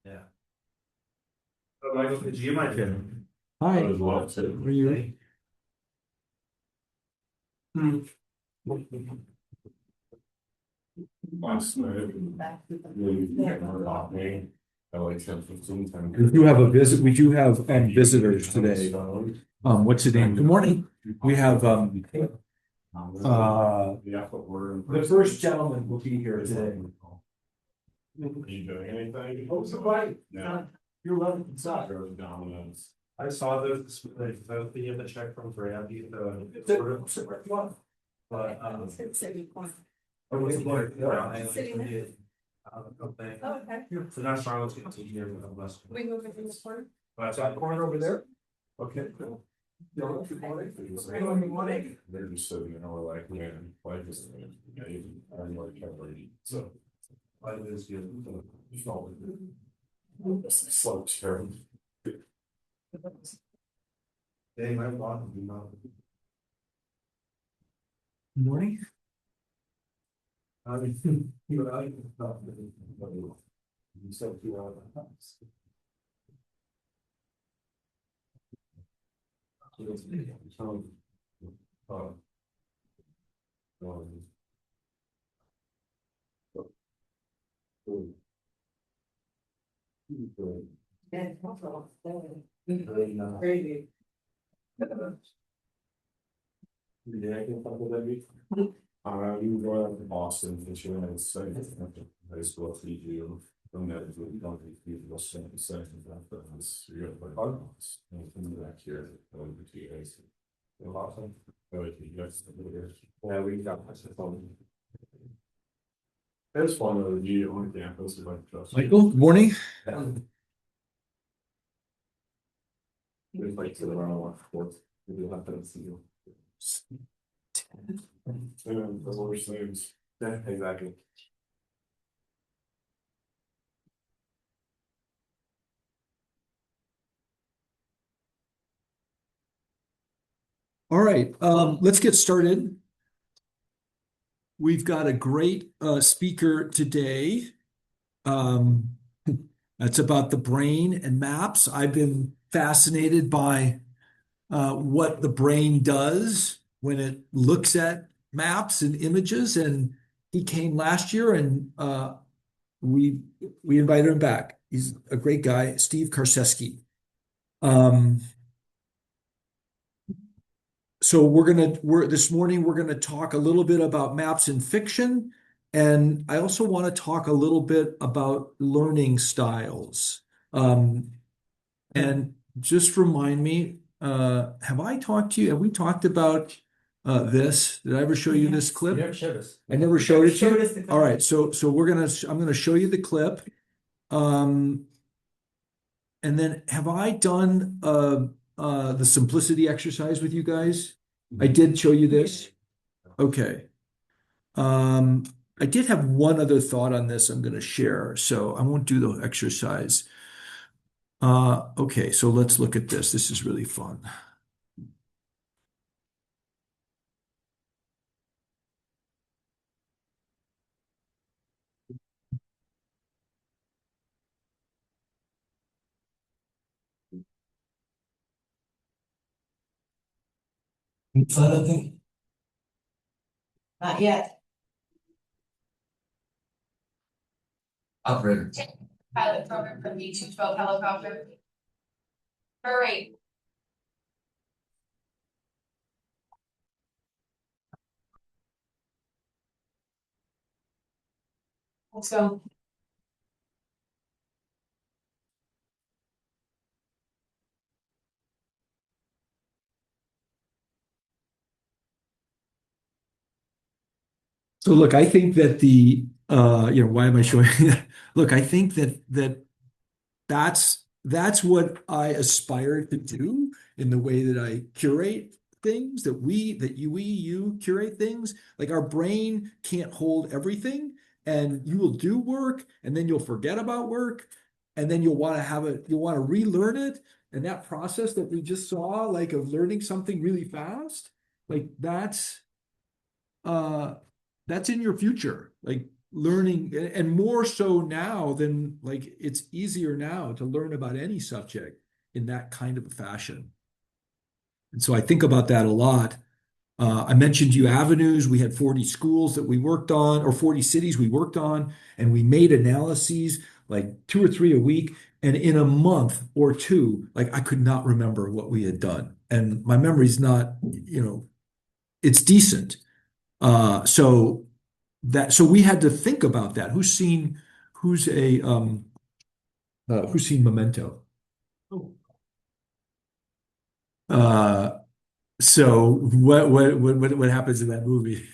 Yeah. Michael, did you mind? Hi. I would love to. Were you? Last night. We do have a visit. We do have visitors today. What's the name? Good morning. We have the first gentleman will be here today. Are you doing anything? Oh, somebody. No. You're welcome inside. Dominance. I saw the thing in the check from Brandy, the. But, Oh, wait, boy. Sitting there. Okay. Oh, okay. So now Charlotte's gonna take care of the west. We move it in this corner. But That corner over there? Okay, cool. Good morning. They're just sitting there, we're like, man, life is, I'm like, so. Life is good. So terrible. They might want to be not. Good morning. I mean, but I thought that it was. You said you are the house. Crazy. Yeah, I can talk about that. You were going up to Boston this year, and it's high school you from that is what you don't think people send sections after this. You're gonna play hard ones. And back here, over 2 years. Awesome. Yeah, we got this phone. It's fun to review on campus. Michael, good morning. It's like to the round fourth. We do have to see you. And the worst things. Yeah, exactly. All right, let's get started. We've got a great speaker today. That's about the brain and maps. I've been fascinated by what the brain does when it looks at maps and images. And he came last year, and we invited him back. He's a great guy, Steve Karceski. So this morning we're gonna talk a little bit about maps in fiction, and I also want to talk a little bit about learning styles. And just remind me, have I talked to you? Have we talked about this? Did I ever show you this clip? You never showed us. I never showed it to Showed you. us the clip. All right, so I'm gonna show you the clip. And then have I done the simplicity exercise with you guys? I did show you this. Okay. I did have one other thought on this I'm going to share, so I won't do the exercise. Okay, so let's look at this. This is really fun. Not yet. Operator. Pilot program from V-212 helicopter. Hurry. Let's go. So look, I think that why am I showing that? Look, I think that's what I aspire to do in the way that I curate things, you curate things. Like our brain can't hold everything, and you will do work, and then you'll forget about work, and then you'll want to relearn it. And that process that we just saw, like of learning something really fast, like that's in your future. Like learning, and more so now than like it's easier now to learn about any subject in that kind of a fashion. And so I think about that a lot. I mentioned you avenues. We had 40 schools that we worked on, or 40 cities we worked on, and we made analyses like 2 or 3 a week. And in a month or two, like I could not remember what we had done. And my memory's not, it's decent. So we had to think about that. Who's seen Memento? Uh, so what happens in that movie?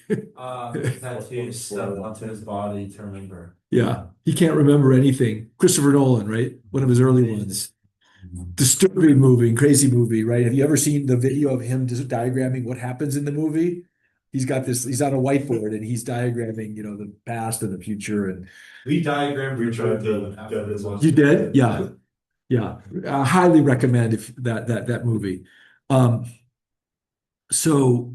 Tattoo stuff onto his body to remember. Yeah, he can't remember anything. Christopher Nolan, right? One of his early ones. Disturbing movie, crazy movie, right? Have you ever seen the video of him just diagramming what happens in the movie? He's on a whiteboard and he's diagramming, the past and the future. And We diagrammed We tried to the get his last. you did? Yeah. Yeah. I highly recommend if that movie. Um, so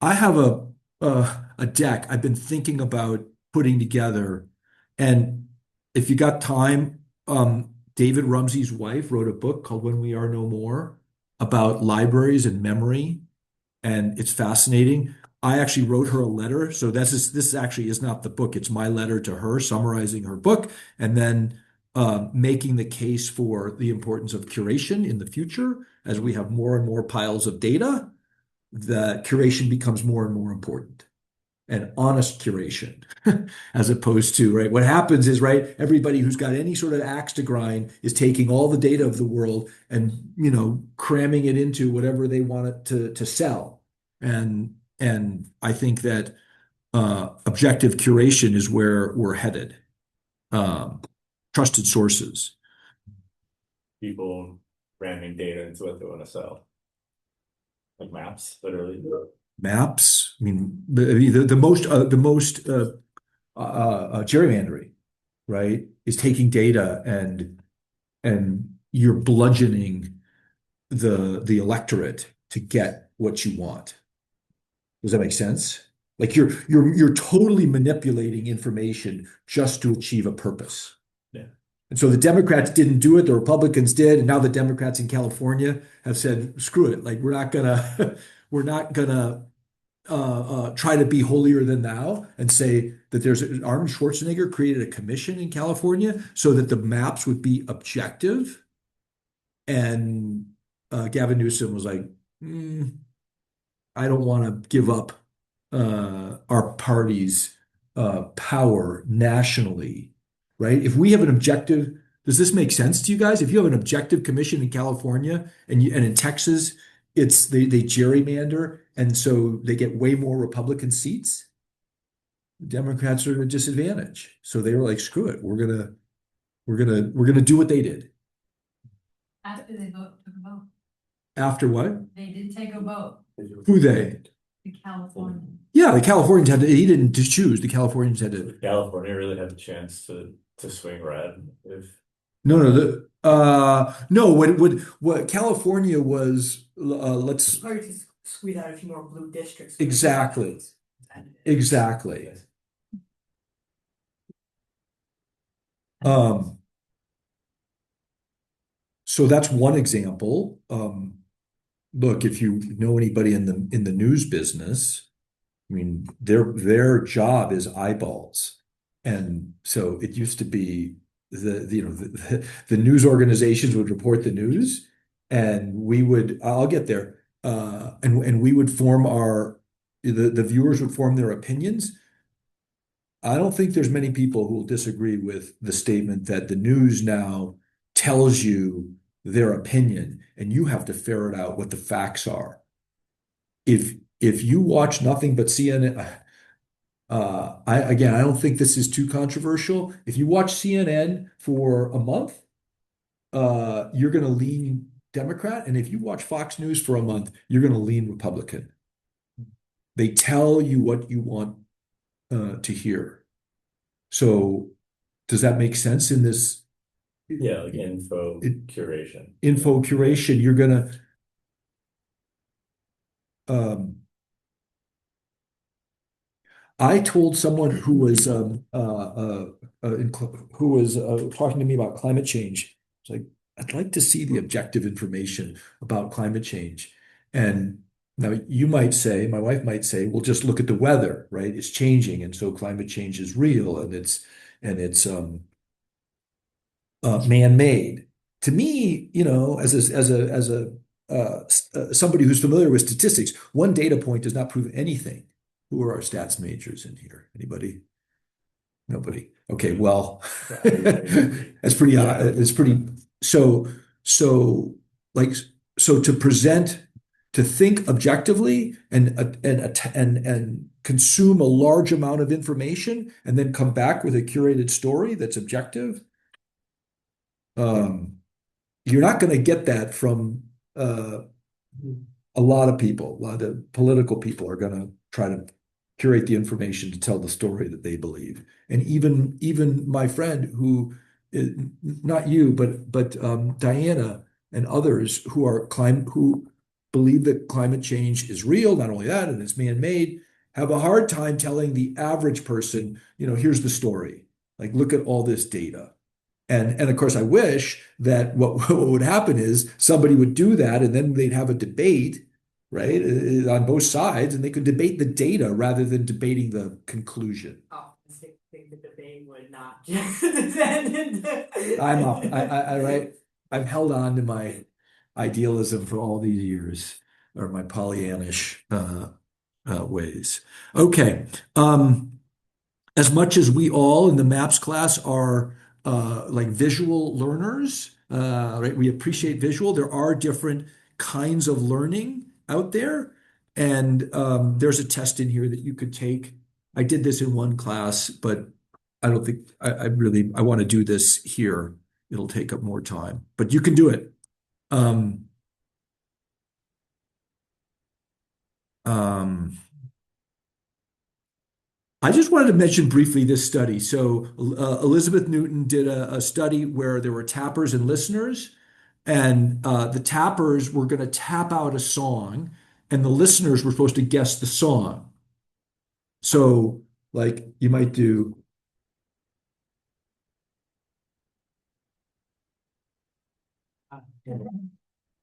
I have a deck I've been thinking about putting together, and if you got time, David Rumsey's wife wrote a book called When We Are No More about libraries and memory, and it's fascinating. I actually wrote her a letter, so this actually is not the book; it's my letter to her, summarizing her book, and then making the case for the importance of curation in the future as we have more and more piles of data. The curation becomes more and more important, and honest curation as opposed to, right, what happens is, right, everybody who's got any sort of axe to grind is taking all the data of the world and cramming it into whatever they want it to sell. And I think that objective curation is where we're headed. Trusted sources. People ramming data into what they want to sell. Like maps, literally. Maps. I mean, the most gerrymandering, right, is taking data and you're bludgeoning the electorate to get what you want. Does that make sense? Like you're totally manipulating information just to achieve a purpose. Yeah. And so the Democrats didn't do it, the Republicans did, and now the Democrats in California have said, screw it. Like we're not gonna try to be holier than thou and say that Arnold Schwarzenegger created a commission in California so that the maps would be objective. And Gavin Newsom was like, I don't want to give up our party's power nationally, right? If we have an objective, does this make sense to you guys? If you have an objective commission in California and in Texas, they gerrymander, and so they get way more Republican seats. Democrats are at a disadvantage. So they were like, screw it, we're gonna do what they did. After they took a vote. After what? They did take a vote, Who they? the California. Yeah, the Californians he didn't choose. The Californians had to. California really had the chance to swing red if No, what California was, let's. Or to squeeze out a few more blue districts. Exactly. Exactly. So that's one example. Look, if you know anybody in the news business, I mean, their job is eyeballs. And so it used to be the news organizations would report the news, and I'll get there, and we would form the viewers would form their opinions. I don't think there's many people who will disagree with the statement that the news now tells you their opinion, and you have to ferret out what the facts are. If you watch nothing but CNN, I don't think this is too controversial. If you watch CNN for a month, you're going to lean Democrat, and if you watch Fox News for a month, you're going to lean Republican. They tell you what you want to hear. So, does that make sense in this? yeah, like info curation. Info curation, you're gonna I told someone who was talking to me about climate change. It's like, I'd like to see the objective information about climate change. And now you might say, my wife might say, well, just look at the weather, right? It's changing, and so climate change is real, and it's man-made. To me, somebody who's familiar with statistics, one data point does not prove anything. Who are our stats majors in here? Anybody? Nobody. Okay, well, that's pretty. It's pretty. So, so like, so to present, to think objectively and consume a large amount of information, and then come back with a curated story that's objective. You're not going to get that from a lot of people. A lot of political people are going to try to curate the information to tell the story that they believe. And even my friend not you, but Diana and others who believe that climate change is real, not only that, and it's man-made, have a hard time telling the average person, here's the story. Like, look at all this data. And of course, I wish that what would happen is somebody would do that, and then they'd have a debate, right, on both sides, and they could debate the data rather than debating the conclusion. Oh, I think the debate would not. I'm up. Right. I've held on to my idealism for all these years, or my Pollyannish ways. Okay. As much as we all in the MAPS class are like visual learners, right? We appreciate visual. There are different kinds of learning out there. And there's a test in here that you could take. I did this in one class, but I don't think I want to do this here. It'll take up more time, but you can do it. I just wanted to mention briefly this study. So Elizabeth Newton did a study where there were tappers and listeners, and the tappers were going to tap out a song, and the listeners were supposed to guess the song. So, like, you might do.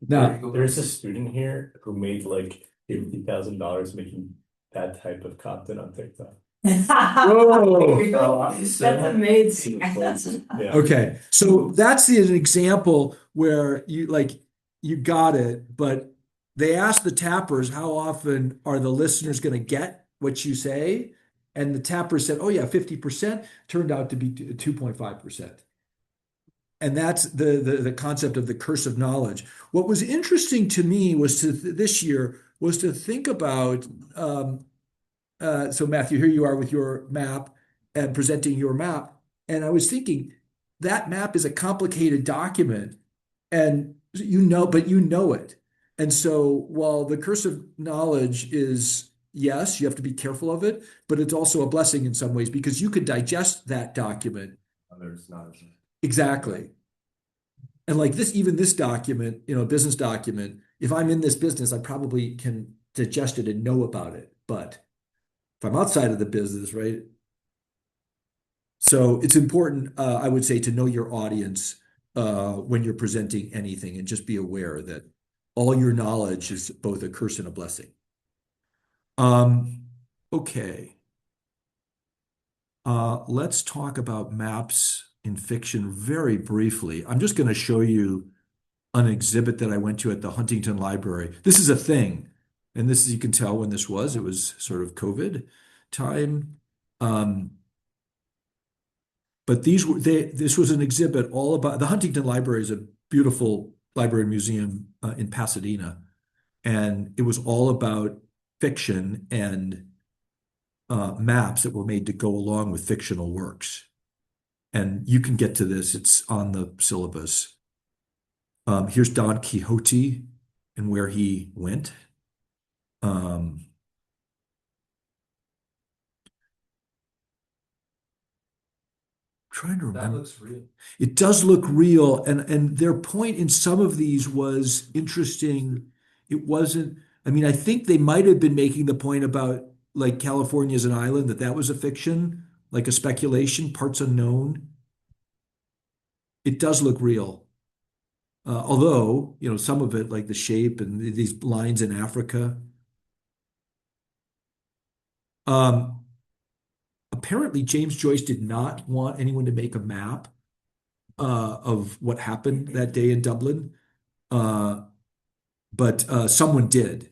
Now, There's a student here who made like $50,000 making that type of content on TikTok. whoa. That's amazing. Yeah. Okay, so that's an example where you got it, but they asked the tappers how often are the listeners going to get what you say, and the tappers said, "Oh yeah, 50%." Turned out to be 2.5%. And that's the concept of the curse of knowledge. What was interesting to me was this year was to think about. So Matthew, here you are with your map and presenting your map, and I was thinking that map is a complicated document, and but you know it. And so while the curse of knowledge is, yes, you have to be careful of it, but it's also a blessing in some ways because you could digest that document. Others not. Exactly. And like even this document, business document, if I'm in this business, I probably can digest it and know about it. But if I'm outside of the business, right? So it's important, I would say, to know your audience when you're presenting anything, and just be aware that all your knowledge is both a curse and a blessing. Okay. Let's talk about maps in fiction very briefly. I'm just going to show you an exhibit that I went to at the Huntington Library. This is a thing, and this is, you can tell when this was. It was sort of COVID time. But this was an exhibit all about the Huntington Library is a beautiful library and museum in Pasadena, and it was all about fiction and maps that were made to go along with fictional works. And you can get to this; it's on the syllabus. Here's Don Quixote and where he went. Trying to remember. That looks real. It does look real, and their point in some of these was interesting. It wasn't. I mean, I think they might have been making the point about like California is an island, that was a fiction, like a speculation, parts unknown. It does look real. Although, some of it, like the shape and these lines in Africa. Um, Apparently James Joyce did not want anyone to make a map of what happened that day in Dublin. Uh, but someone did.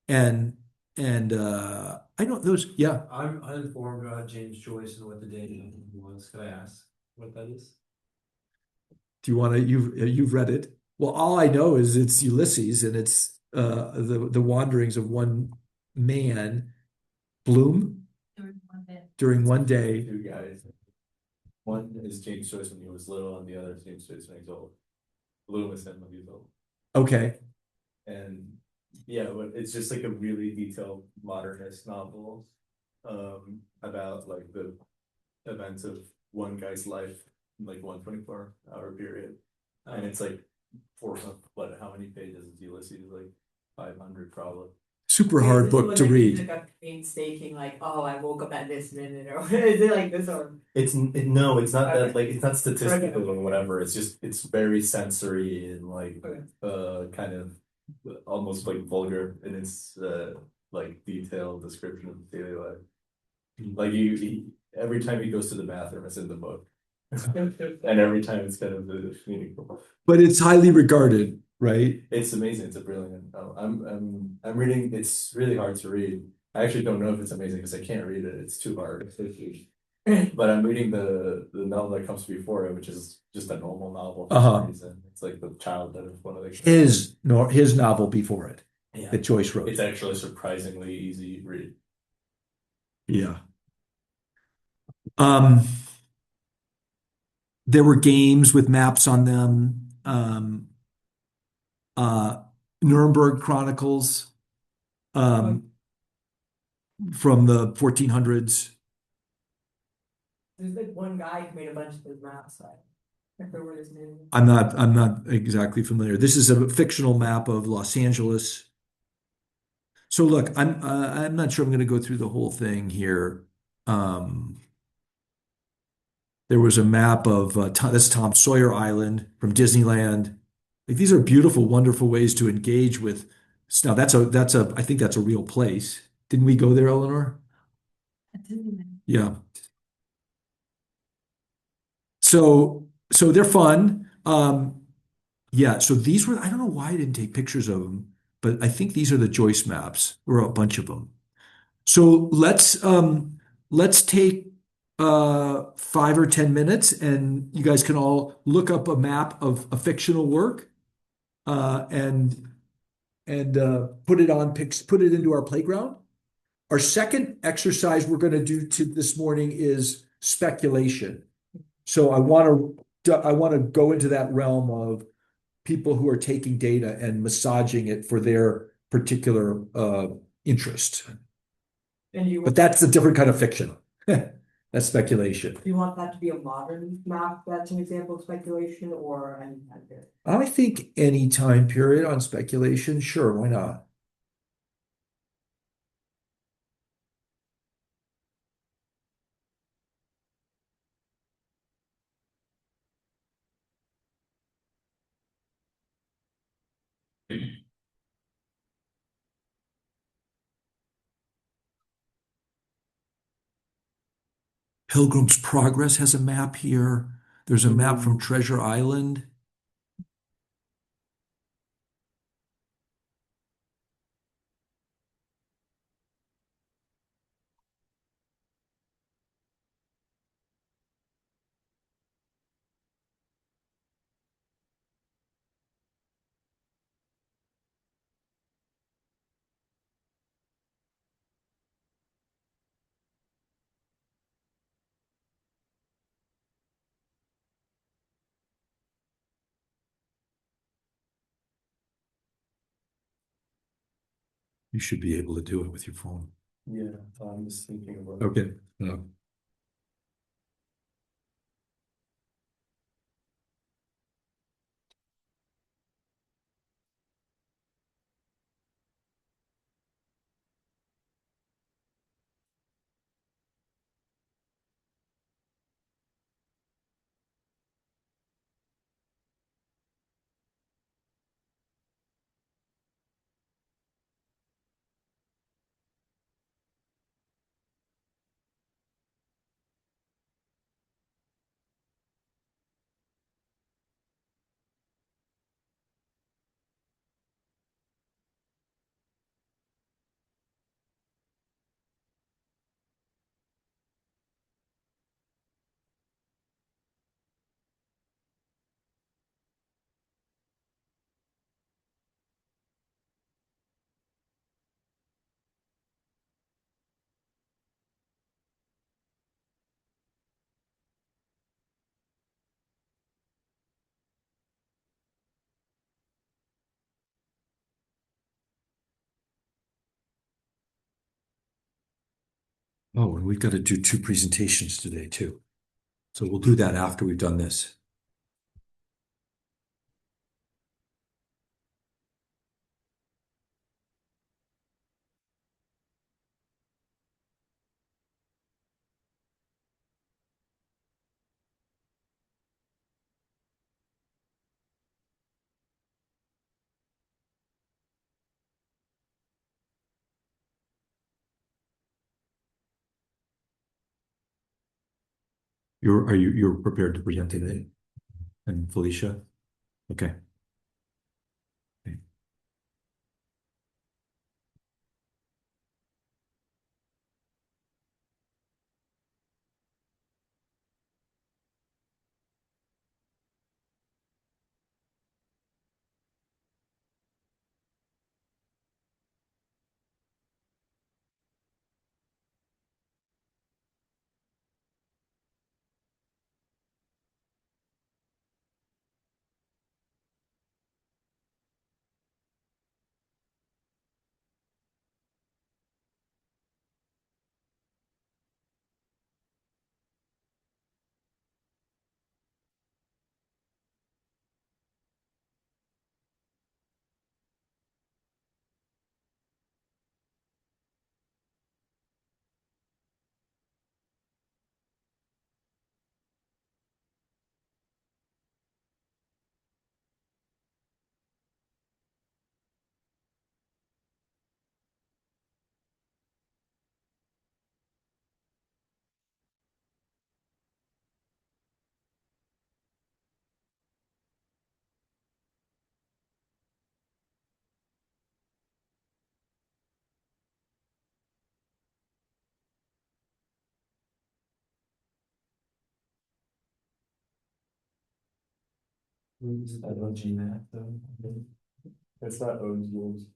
And I don't those yeah. I'm uninformed about James Joyce and what the date was. Could I ask what that is? Do you want to you've read it? Well, all I know is it's Ulysses and it's the wanderings of one man, Bloom, During one day. during one day. Two guys. One is James Joyce when he was little, and the other is James Joyce when he's old. Bloom is him when he's old. Okay. And yeah, but it's just like a really detailed modernist novel about like the events of one guy's life in like 124-hour period. And it's like how many pages is Ulysses? Like 500 probably. Super hard book to read. Like a painstaking, like, oh, I woke up at this minute, or is it like this, or? No, it's not that Okay. like it's not statistical Okay. or whatever. It's very sensory and like Okay. kind of almost like vulgar in its like detailed description of daily life. Like every time he goes to the bathroom, it's in the book, and every time it's kind of meaningful. But it's highly regarded, right? It's amazing. It's a brilliant. I'm reading. It's really hard to read. I actually don't know if it's amazing because I can't read it. It's too hard. But I'm reading the novel that comes before it, which is just a normal novel for some reason. It's like the childhood of one of the His novel before it yeah. that Joyce wrote. It's actually a surprisingly easy read. Yeah. There were games with maps on them. Nuremberg Chronicles from the 1400s. There's like one guy who made a bunch of those maps, like, I forget what his name is. I'm not exactly familiar. This is a fictional map of Los Angeles. So look, I'm not sure I'm going to go through the whole thing here. There was a map of that's Tom Sawyer Island from Disneyland. Like these are beautiful, wonderful ways to engage with. Now I think that's a real place. Didn't we go there, Eleanor? I didn't even- Yeah. So they're fun. Yeah, so these were, I don't know why I didn't take pictures of them, but I think these are the Joyce maps. There were a bunch of them. So let's take 5 or 10 minutes and you guys can all look up a map of a fictional work and put it into our playground. Our second exercise we're going to do this morning is speculation. So I want to go into that realm of people who are taking data and massaging it for their particular interest. But that's a different kind of fiction. That's speculation. Do you want that to be a modern map that's an example of speculation, or any time period? I think any time period on speculation, sure, why not? Pilgrim's Progress has a map here. There's a map from Treasure Island. You should be able to do it with your phone. Yeah, I'm just thinking about it. Okay. Yeah. Oh, and we've got to do two presentations today too. So we'll do that after we've done this. You're prepared to present today? And Felicia? Okay. I don't GMAT though. It's not O's rules.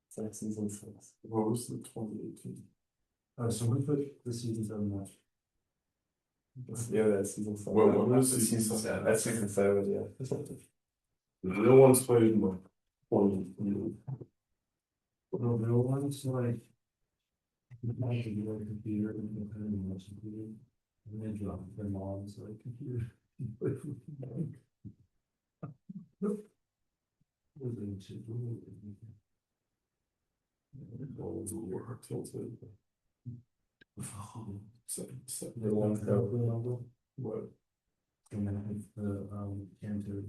It's like season 6. What was the 2018? Oh, so we put the seasons on that. Yeah, that's season 7. What was the the season 7? That's season 7, yeah. The real ones played in the 20. No, the old ones like. You have to get a computer and you kind of watch computer. And then drop their mom's like computer. Tilted. The ones that what? And then the canter.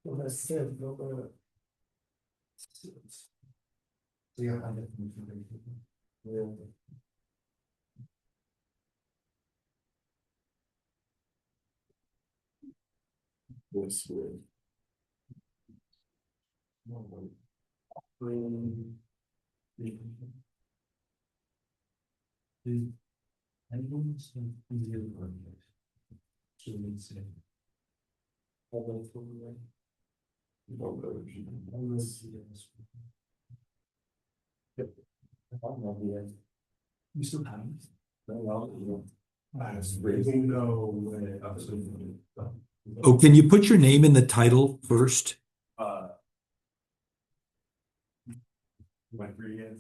Well, that's it. So yeah, I get them. This way. Anyone's easier to run. So we say. Yep. You still have it? No way. Absolutely. Oh, can you put your name in the title first?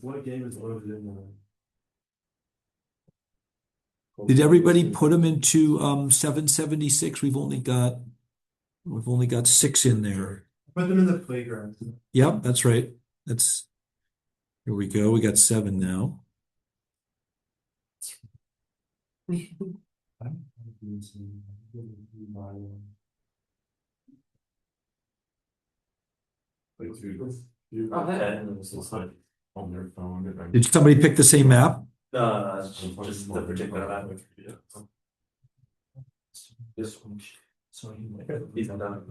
What game is loaded in the? Did everybody put them into 776? We've only got 6 in there. Put them in the playground. Yep, that's right. That's here we go. We got 7 now. It's like on their phone. Did somebody pick the same map? Just the particular map. This one. So He's done.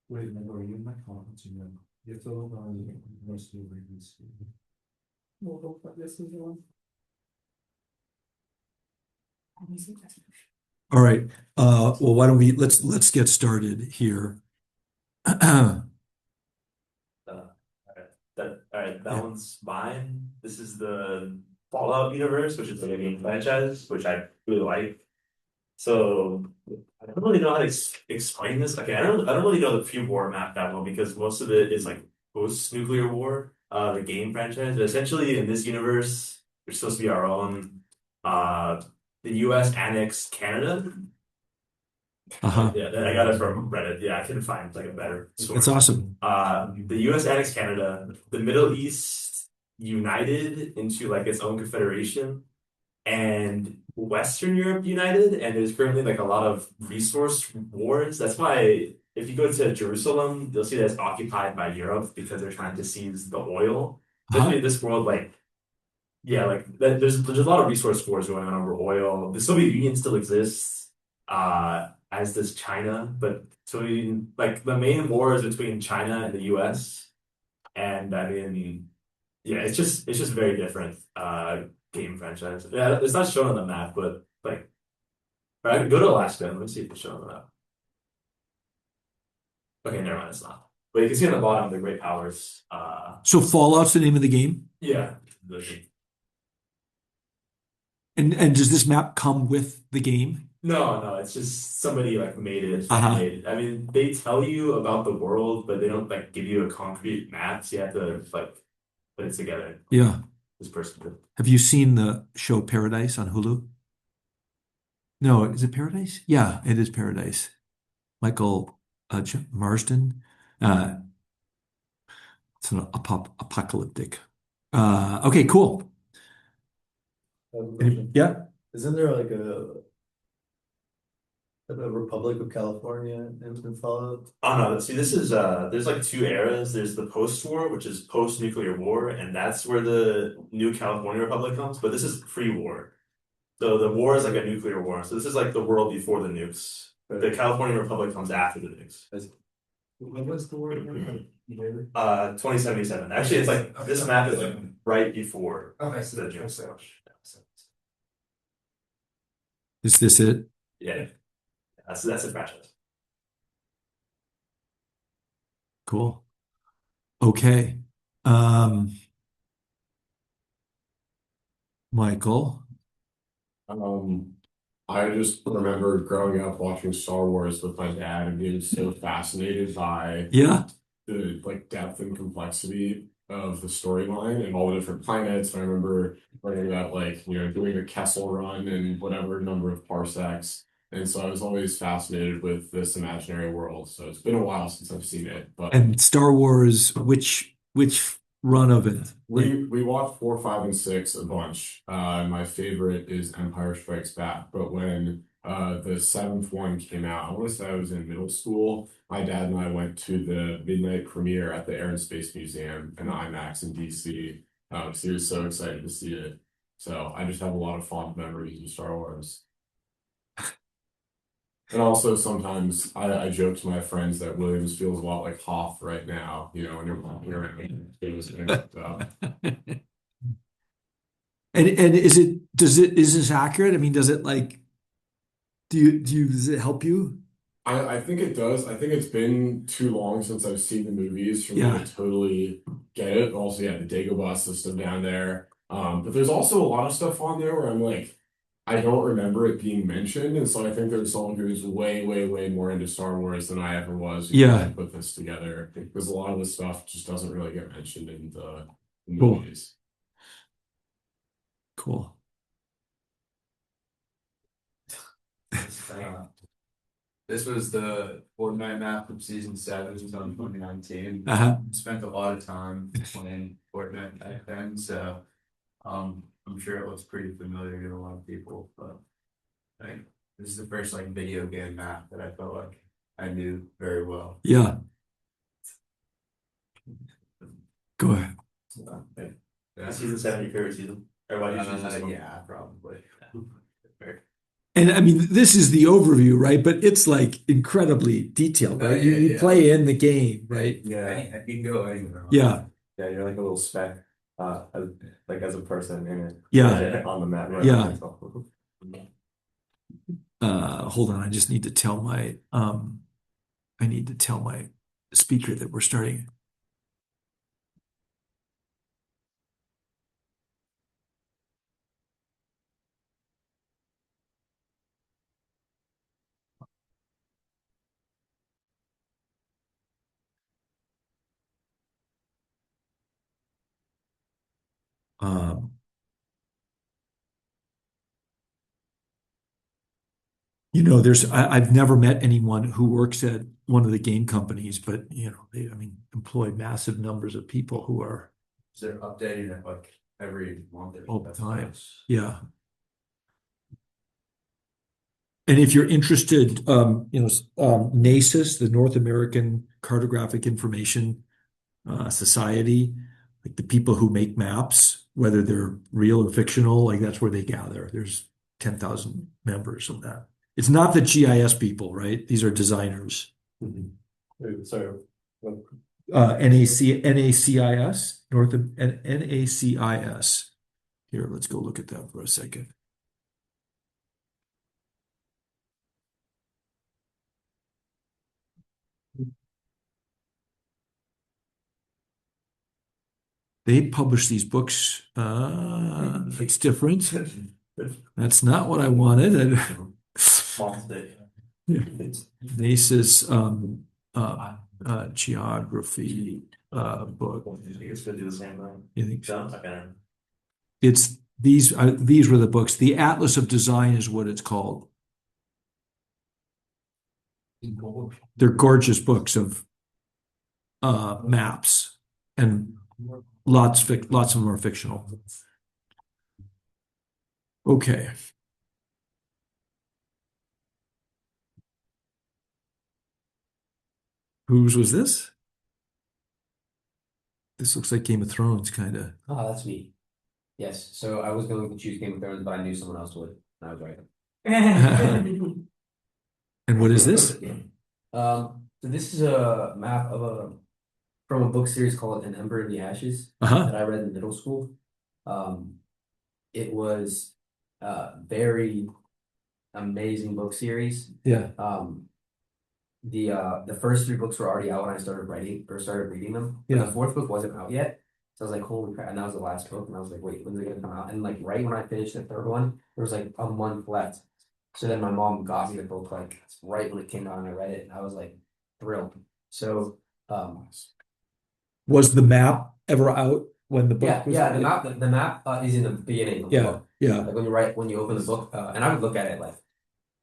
Wait, no, are you in my comments? You have to hold on. Most of the reasons. We'll go for this as well. All right. Well, why don't we let's get started here. Alright, that Yeah. one's mine. This is the Fallout universe, which is like a game franchise, which I really like. So I don't really know how to explain this. Okay, I don't really know the pre-war map that well because most of it is like post-nuclear war, the game franchise. But essentially, in this universe, we're supposed to be our own. Uh, the U.S. annexed Canada. Uh-huh. Yeah, I got it from Reddit. Yeah, I couldn't find like a better That's source. awesome. The U.S. annexed Canada. The Middle East united into like its own confederation, and Western Europe united, and there's currently like a lot of resource wars. That's why if you go to Jerusalem, you'll see that it's occupied by Europe because they're trying to seize the oil. Especially in this world, like yeah, like there's a lot of resource wars going on over oil. The Soviet Union still exists, as does China, but so like the main war is between China and the US. And I mean, yeah, it's just very different game franchise. Yeah, it's not shown on the map, but like right, go to Alaska. Let me see if it's shown on the map. Okay, never mind, it's not. But you can see on the bottom the great powers. So Fallout's the name of the game? Yeah. And does this map come with the game? No, no, it's just somebody like made it, Uh-huh. made it. I mean, they tell you about the world, but they don't like give you a concrete map, so you have to like put it together. Yeah. This person did. Have you seen the show Paradise on Hulu? No, is it Paradise? Yeah, it is Paradise. Michael Marsden. Uh, it's an apocalyptic. Okay, cool. Yeah. Isn't there like a Republic of California in Fallout? Oh no, see this is there's like two eras. There's the post-war, which is post-nuclear war, and that's where the new California Republic comes, but this is pre-war. So the war is like a nuclear war. So this is like the world before the nukes. The California Republic comes after the nukes. When was the word? 2077. Actually, it's like this map is like right before Okay, the nukes. Is this it? Yeah, that's a franchise. Cool. Okay. Michael. I just remember growing up watching Star Wars with my dad and being so fascinated by Yeah. the like depth and complexity of the storyline and all the different planets. And I remember learning about like, doing a Kessel run and whatever number of parsecs. And so I was always fascinated with this imaginary world. So it's been a while since I've seen it, but And Star Wars, which run of it? we watched 4, 5, and 6 a bunch. My favorite is Empire Strikes Back, but when the 7th one came out, I want to say I was in middle school. My dad and I went to the midnight premiere at the Air and Space Museum and IMAX in DC. So he was so excited to see it. So I just have a lot of fond memories of Star Wars. And also sometimes I joke to my friends that Williams feels a lot like Hoth right now, when you're walking around. So. And is this accurate? I mean, does it like does it help you? I think it does. I think it's been too long since I've seen the movies for me Yeah. to totally get it. Also, yeah, the Dagobah system down there. But there's also a lot of stuff on there where I'm like, I don't remember it being mentioned, and so I think there's someone who's way, way, way more into Star Wars than I ever was who Yeah. can put this together. Because a lot of the stuff just doesn't really get mentioned in the Cool. movies. Cool. This was the Fortnite map from season 7 in 2019. Uh-huh. Spent a lot of time playing Fortnite back then, so I'm sure it looks pretty familiar to a lot of people, but like this is the first like video game map that I felt like I knew very well. Yeah. Go ahead. Yeah. Season 7, your favorite season? Or why do you choose this one? Yeah, probably. And I mean, this is the overview, right? But it's like incredibly detailed, right? You Yeah. play in the game, right? Yeah, I can go anywhere. Yeah. Yeah, you're like a little speck, as a person in it. Yeah. On the map. Right? Yeah. Hold on, I just need to tell my speaker that we're starting. I've never met anyone who works at one of the game companies, but they, I mean, employ massive numbers of people who are They're updating it like every month or all the that's time. nice. Yeah. And if you're interested, NACIS, the North American Cartographic Information Society, like the people who make maps, whether they're real or fictional, like that's where they gather. There's 10,000 members of that. It's not the GIS people, right? These are designers. Wait, sorry, what- NACIS, NACIS. Here, let's go look at that for a second. They publish these books. It's different. That's not what I wanted. Monster. NACIS geography book. It's gonna do the same thing. You think so? Okay. It's these were the books. The Atlas of Design is what it's called. They're gorgeous books of maps, and lots of them are fictional. Okay. Whose was this? This looks like Game of Thrones, kind of. Oh, that's me. Yes, so I was going to choose Game of Thrones, but I knew someone else would. And I was right. And what is this? So this is a map from a book series called An Ember in the Ashes Uh-huh. that I read in middle school. It was very amazing book series. Yeah. The first three books were already out when I started reading them. Yeah. The fourth book wasn't out yet. So I was like, holy crap. And that was the last book. And I was like, wait, when's it gonna come out? And like right when I finished the third one, there was like a month left. So then my mom got me the book like right when it came out and I read it. And I was like thrilled. So Was the map ever out when the book was yeah, out? the map is in the beginning of the Yeah, book. yeah. Like when you open the book, and I would look at it like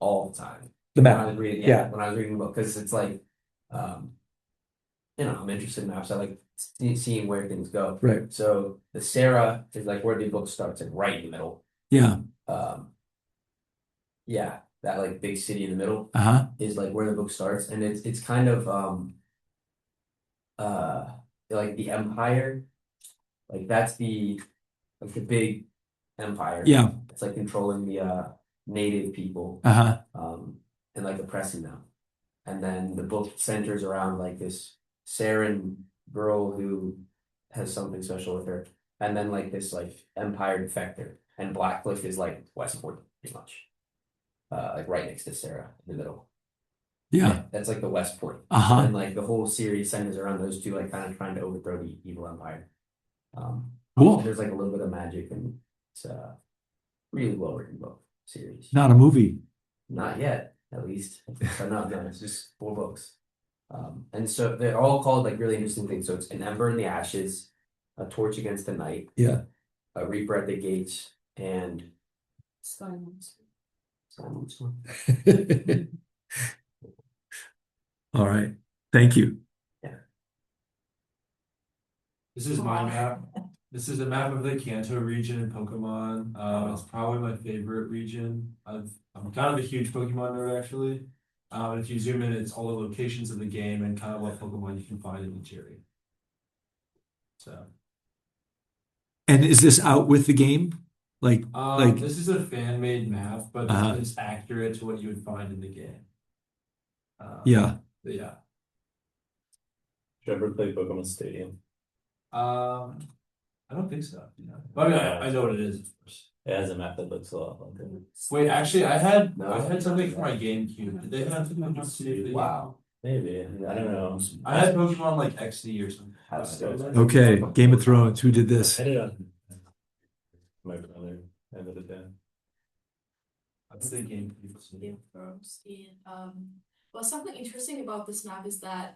all the time. The When I map. was reading, Yeah. when I was reading the book, because it's like, I'm interested in maps. I like seeing where things go. Right. So the Sarah is like where the book starts, like right in the middle. Yeah. Yeah, that like big city in the middle Uh-huh. is like where the book starts, and it's kind of like the empire, like that's the big empire. Yeah. It's like controlling the native people. Uh-huh. And like oppressing them. And then the book centers around like this Saren girl who has something special with her. And then like this like empire defector. And Blackcliff is like West Point, pretty much. Like right next to Sarah in the middle. Yeah. That's like the West Point. Uh-huh. And like the whole series centers around those two, like kind of trying to overthrow the evil empire. Cool. There's like a little bit of magic, and it's a really well written book series. Not a movie. Not yet, at least. But no, it's just 4 books. And so they're all called like really interesting things. So it's An Ember in the Ashes, A Torch Against the Night, Yeah. A Reaper at the Gates, and Silence. Silence. All right. Thank you. This is my map. This is a map of the Kanto region in Pokemon. It's probably my favorite region. I'm kind of a huge Pokemon nerd actually. And if you zoom in, it's all the locations of the game and kind of what Pokemon you can find in each area. So. And is this out with the game? Like This is a fan-made map, but it's accurate to what you would find in the game. Yeah. But yeah. Did you ever play Pokemon Stadium? I don't think so. Yeah. But I mean, I know what it is, of course. It has a map that looks a lot like it. Wait, actually, I had something for my GameCube. Did they have Pokemon Stadium? Wow. Maybe, I don't know. I had Pokemon like XD or something. Okay, Game of Thrones. Who did this? I did on my brother edited that. That's the GameCube. Well, something interesting about this map is that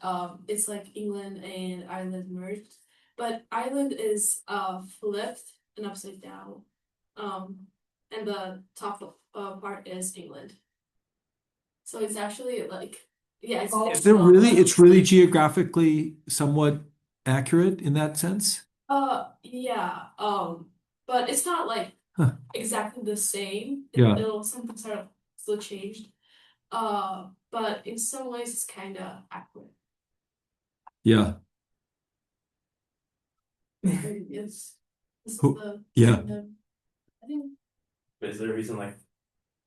it's like England and Ireland merged, but Ireland is flipped and upside down. And the top part is England. So it's actually like, yeah, Is there really, it's really geographically somewhat accurate in that sense? Yeah, but it's not like Huh. exactly the same. Yeah. It'll something sort of still changed. But in some ways it's kind of accurate. Yeah. Yes. This is Who- the yeah. I think Is there a reason like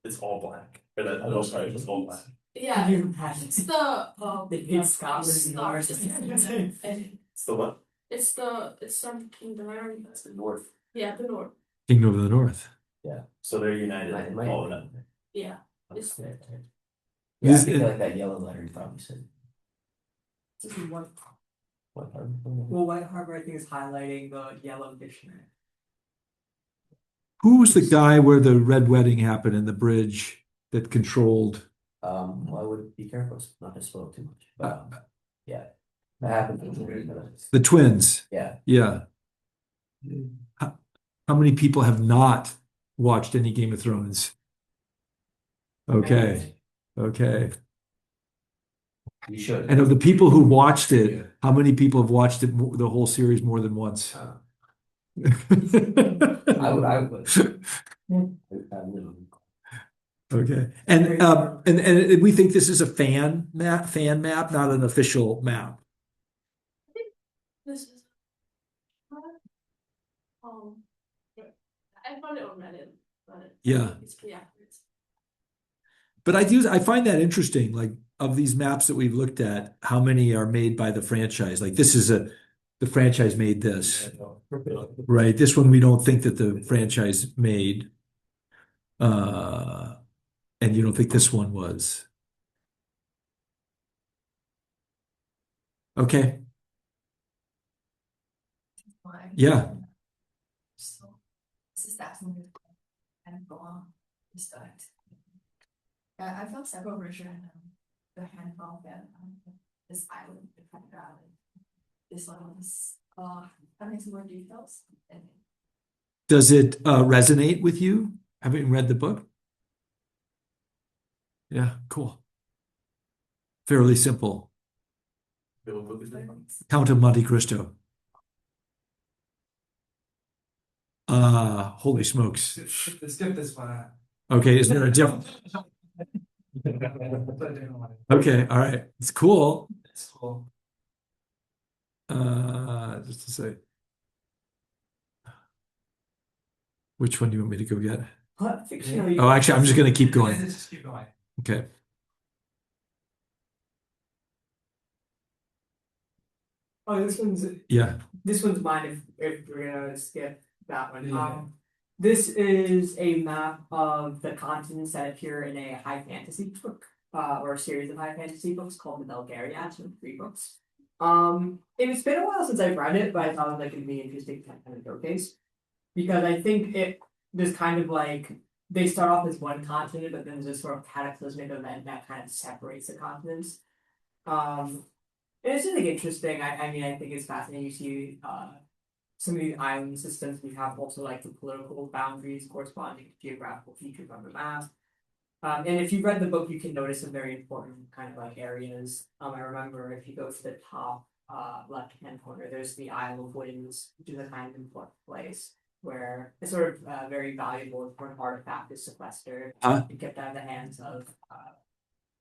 it's all black? Or that most part is just all black? yeah, it's the It's Scotland and stars. North. It's the what? It's some kingdom. I don't know. It's the north. Yeah, the north. Kingdom of the North. Yeah. So they're united. Might- all of them. Yeah. It's Yeah, I This- think like that yellow letter you probably said. This is one. What part? Well, White Harbor, I think, is highlighting the yellow dictionary. Who was the guy where the red wedding happened in the bridge that controlled? Well, I would be careful not to spoil too much, but yeah, that happened. The twins. Yeah, Yeah. How many people have not watched any Game of Thrones? Okay. Okay. you should. And of the people who watched it, how many people have watched it the whole series more than once? I would. Okay. And we think this is a fan map, not an official map. this is I found it on Reddit, but Yeah. it's pretty accurate. But I find that interesting, like of these maps that we've looked at, how many are made by the franchise? Like this is the franchise made this, right? This one we don't think that the franchise made. And you don't think this one was. Okay. Yeah. So this is definitely kind of go on this diet. I found several versions the handball that this island, the kind of island. This one is having some more details. And Does it resonate with you, having read the book? Yeah, cool. Fairly simple. Count of Monte Cristo. Holy smokes. Let's skip this one. Okay, is there a different? Okay, all right. It's cool. It's cool. Just to say. Which one do you want me to go get? What fictional? Oh, actually, I'm just gonna keep going. Let's just keep going. Okay. Oh, Yeah. this one's mine if we're gonna skip that one. Yeah. This is a map of the continents that appear in a high fantasy book, or a series of high fantasy books called the Belgariad, so 3 books. It's been a while since I've read it, but I thought it was like it'd be interesting to kind of showcase. Because I think there's kind of like they start off as one continent, but then there's this sort of cataclysmic event that kind of separates the continents. And it's just like interesting. I mean, I think it's fascinating. You see some of these island systems. We have also like the political boundaries corresponding to geographical features on the map. And if you read the book, you can notice some very important kind of like areas. I remember if you go to the top left-hand corner, there's the Isle of Winds, which is a kind of important place where it's sort of very valuable important artifact is sequestered and kept out of the hands of.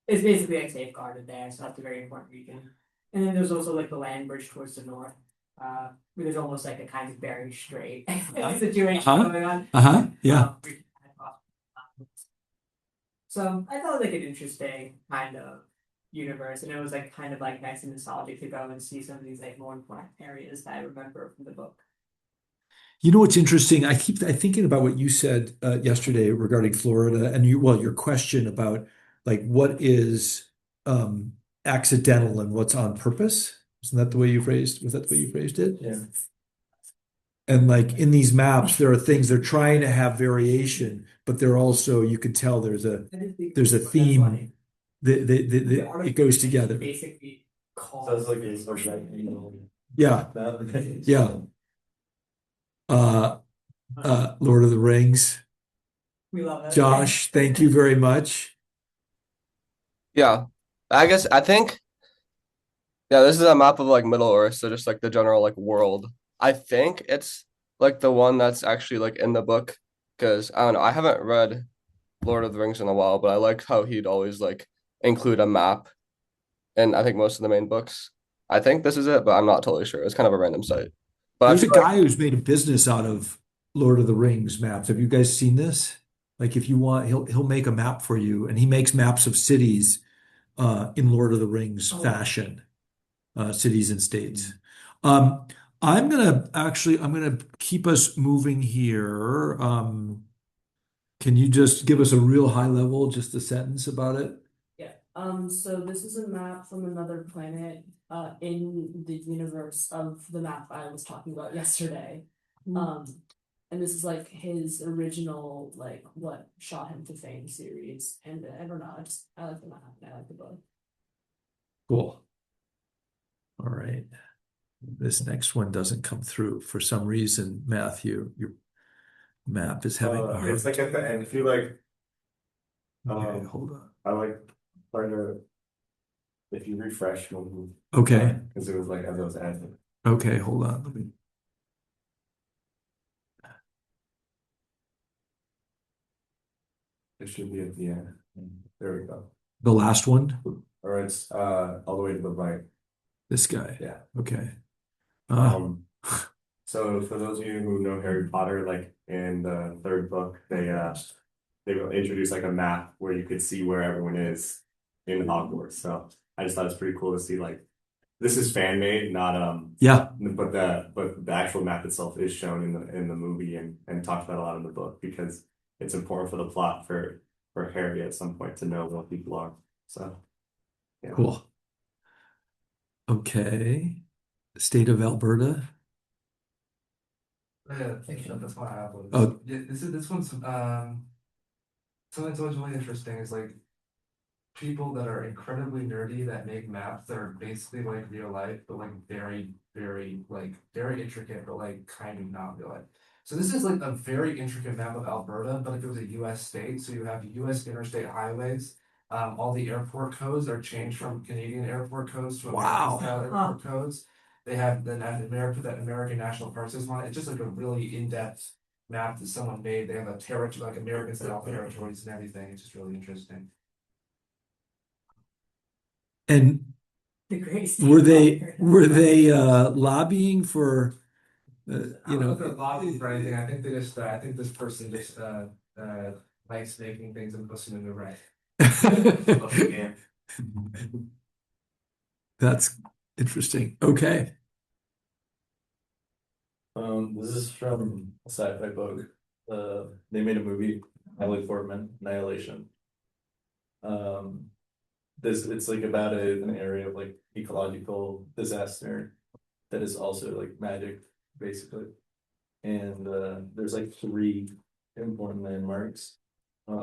It's basically like safeguarded there, so that's a very important region. And then there's also like the land bridge towards the north, where there's almost like a kind of Bering Strait situation going on. Yeah. So I thought it was like an interesting kind of universe, and it was like kind of like nice and nostalgic to go and see some of these like more important areas that I remember from the book. You know what's interesting? I keep thinking about what you said yesterday regarding Florida, and your question about like what is accidental and what's on purpose. Isn't that the way you phrased? Was that the way you phrased it? Yeah. And like in these maps, there are things they're trying to have variation, but they're also you could tell there's a theme. It goes together. Basically, Sounds like it's Yeah. Yeah. Lord of the Rings. We love it. Josh, thank you very much. Yeah. I think yeah, this is a map of like Middle Earth, so just like the general like world. I think it's like the one that's actually like in the book because I don't know, I haven't read Lord of the Rings in a while, but I like how he'd always like include a map in I think most of the main books. I think this is it, but I'm not totally sure. It's kind of a random site. But I There's a feel like guy who's made a business out of Lord of the Rings maps. Have you guys seen this? Like if you want, he'll make a map for you, and he makes maps of cities in Lord of the Rings fashion, cities and states. Um, I'm gonna keep us moving here. Can you just give us a real high level, just a sentence about it? Yeah, so this is a map from another planet, in the universe of the map I was talking about yesterday. And this is like his original, like what shot him to fame series, and I don't know, I like the map, and I like the book. Cool. All right. This next one doesn't come through for some reason, Matthew. Your map is having a hard. It's like at the end, if you like, Okay, hold on. I like trying to, if you refresh, maybe. Okay. Because it was like as I was adding. Okay, hold on. Let me. It should be at the end. There we go. The last one, Or it's all the way to the right. this guy. Yeah. Okay. So for those of you who know Harry Potter, like in the third book, they will introduce like a map where you could see where everyone is in Hogwarts. So I just thought it's pretty cool to see like this is fan made, not Yeah. but the actual map itself is shown in the movie and talked about a lot in the book because it's important for the plot for Harry at some point to know what people are. So yeah. Cool. Okay. State of Alberta. Yeah, that's what happened. Oh. Yeah, this one's something that's always really interesting is like people that are incredibly nerdy that make maps that are basically like real life, but like very, very like very intricate, but like kind of not real life. So this is like a very intricate map of Alberta, but if it was a US state, so you have US interstate highways. All the airport codes are changed from Canadian airport codes to American style airport codes. They have the American National Park System on it. It's just like a really in-depth map that someone made. They have a territory, like American style territories and everything. It's just really interesting. And The great were they lobbying for I don't know if they're lobbying for anything. I think they just I think this person just likes making things and pushing them to right. That's interesting. Okay. This is from a sci-fi book. They made a movie, Natalie Portman, Annihilation. It's like about an area of like ecological disaster that is also like magic, basically. And there's like 3 important landmarks.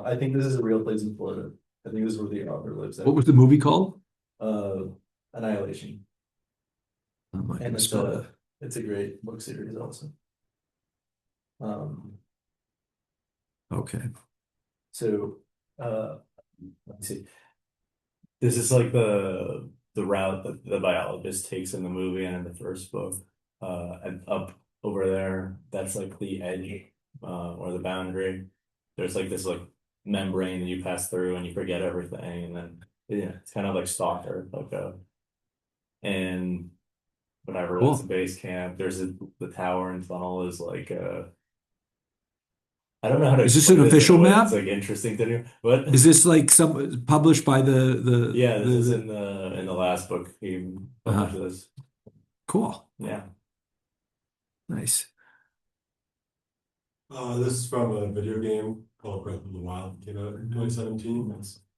I think this is a real place in Florida. I think this is where the author lives at. What was the movie called? Annihilation. Oh, And it's a great book series also. Okay. So let's see. This is like the route that the biologist takes in the movie and in the first book. And up over there, that's like the edge or the boundary. There's like this like membrane that you pass through and you forget everything, and then yeah, it's kind of like Stalker, like and whatever. Cool. That's the base camp. There's the tower and tunnel is like I don't know how to. Is this an explain official in a way map? that's, like interesting to do. What Is this like some published by the Yeah, this is in the last book he published this. Cool. Yeah. Nice. This is from a video game called Breath of the Wild, came out in 2017.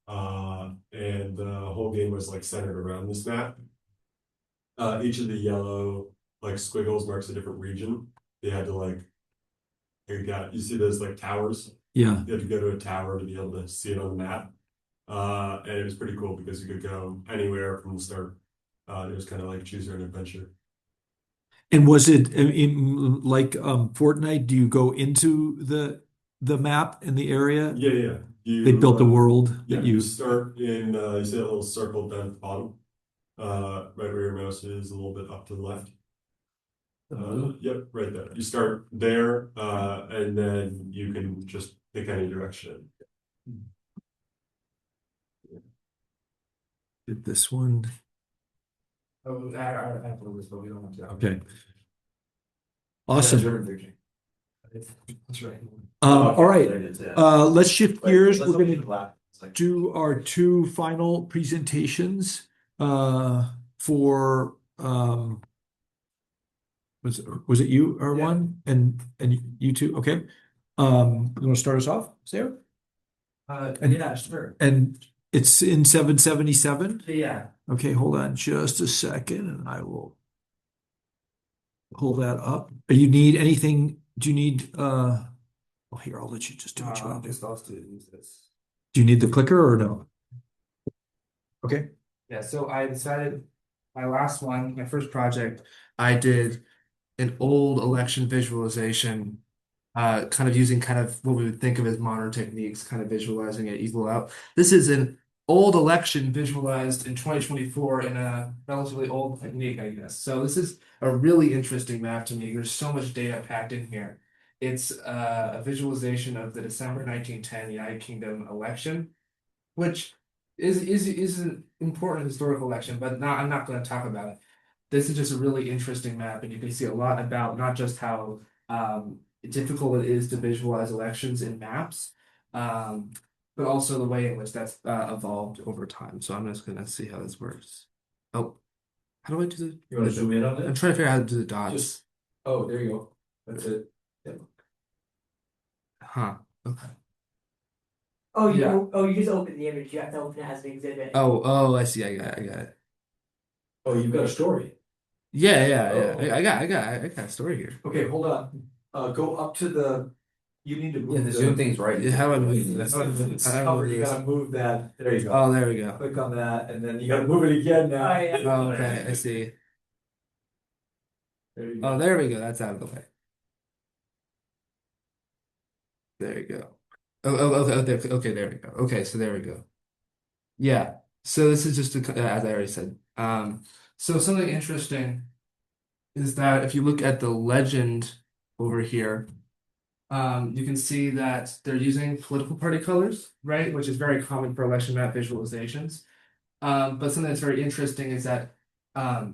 And the whole game was like centered around this map. Each of the yellow like squiggles marks a different region. They had to like, you see those like towers? Yeah. You had to go to a tower to be able to see it on the map. And it was pretty cool because you could go anywhere from the start. It was kind of like choose your own adventure. And was it in like Fortnite? Do you go into the map in the area? Yeah, yeah. They built the world Yeah, that you you. start in, you see a little circle down at the bottom, right where your mouse is, a little bit up to the left. Yep, right there. You start there, and then you can just pick any direction. Did this one? Oh, I have to list, but we don't have to. Okay. Awesome. That's right. All right. Let's shift gears. Let's We're open gonna the lap. It's like- do our two final presentations for was it you or Yeah. one and you two? Okay. You want to start us off, Sarah? Yeah, sure. And it's in 777. Yeah. Okay, hold on just a second, and I will pull that up. You need anything? Do you need well, here, I'll let you just do what you want to do. also use this. Do you need the clicker or no? Okay. Yeah, so I decided my last one, my first project, I did an old election visualization, kind of using kind of what we would think of as modern techniques, kind of visualizing it equal out. This is an old election visualized in 2024 in a relatively old technique, I guess. So this is a really interesting map to me. There's so much data packed in here. It's a visualization of the December 1910 United Kingdom election, which is an important historical election, but I'm not going to talk about it. This is just a really interesting map, and you can see a lot about not just how difficult it is to visualize elections in maps, but also the way in which that's evolved over time. So I'm just going to see how this works. Oh, how do I do the? You want to zoom in on I'm it? trying to figure out how to do the dots. Just- Oh, there you go. That's it. Huh. Okay. Oh, you Yeah. oh you just open the image. You have to open it as an exhibit. Oh, I see. I got it. Oh, you've got a story. Yeah. Oh. I got a story here. Okay, hold on. Go up to the. You need to move. Yeah, the Zoom thing's right. Yeah, how do I move That's this? it's covered. You gotta move that. There you go. Oh, there we go. Click on that, and then you gotta move it again now. Oh, yeah. Oh, okay, I see. There you Oh, go. there we go. That's out of the way. There you go. Okay, there we go. Okay, so there we go. Yeah. So this is just as I already said. So something interesting is that if you look at the legend over here, you can see that they're using political party colors, right? Which is very common for election map visualizations. But something that's very interesting is that at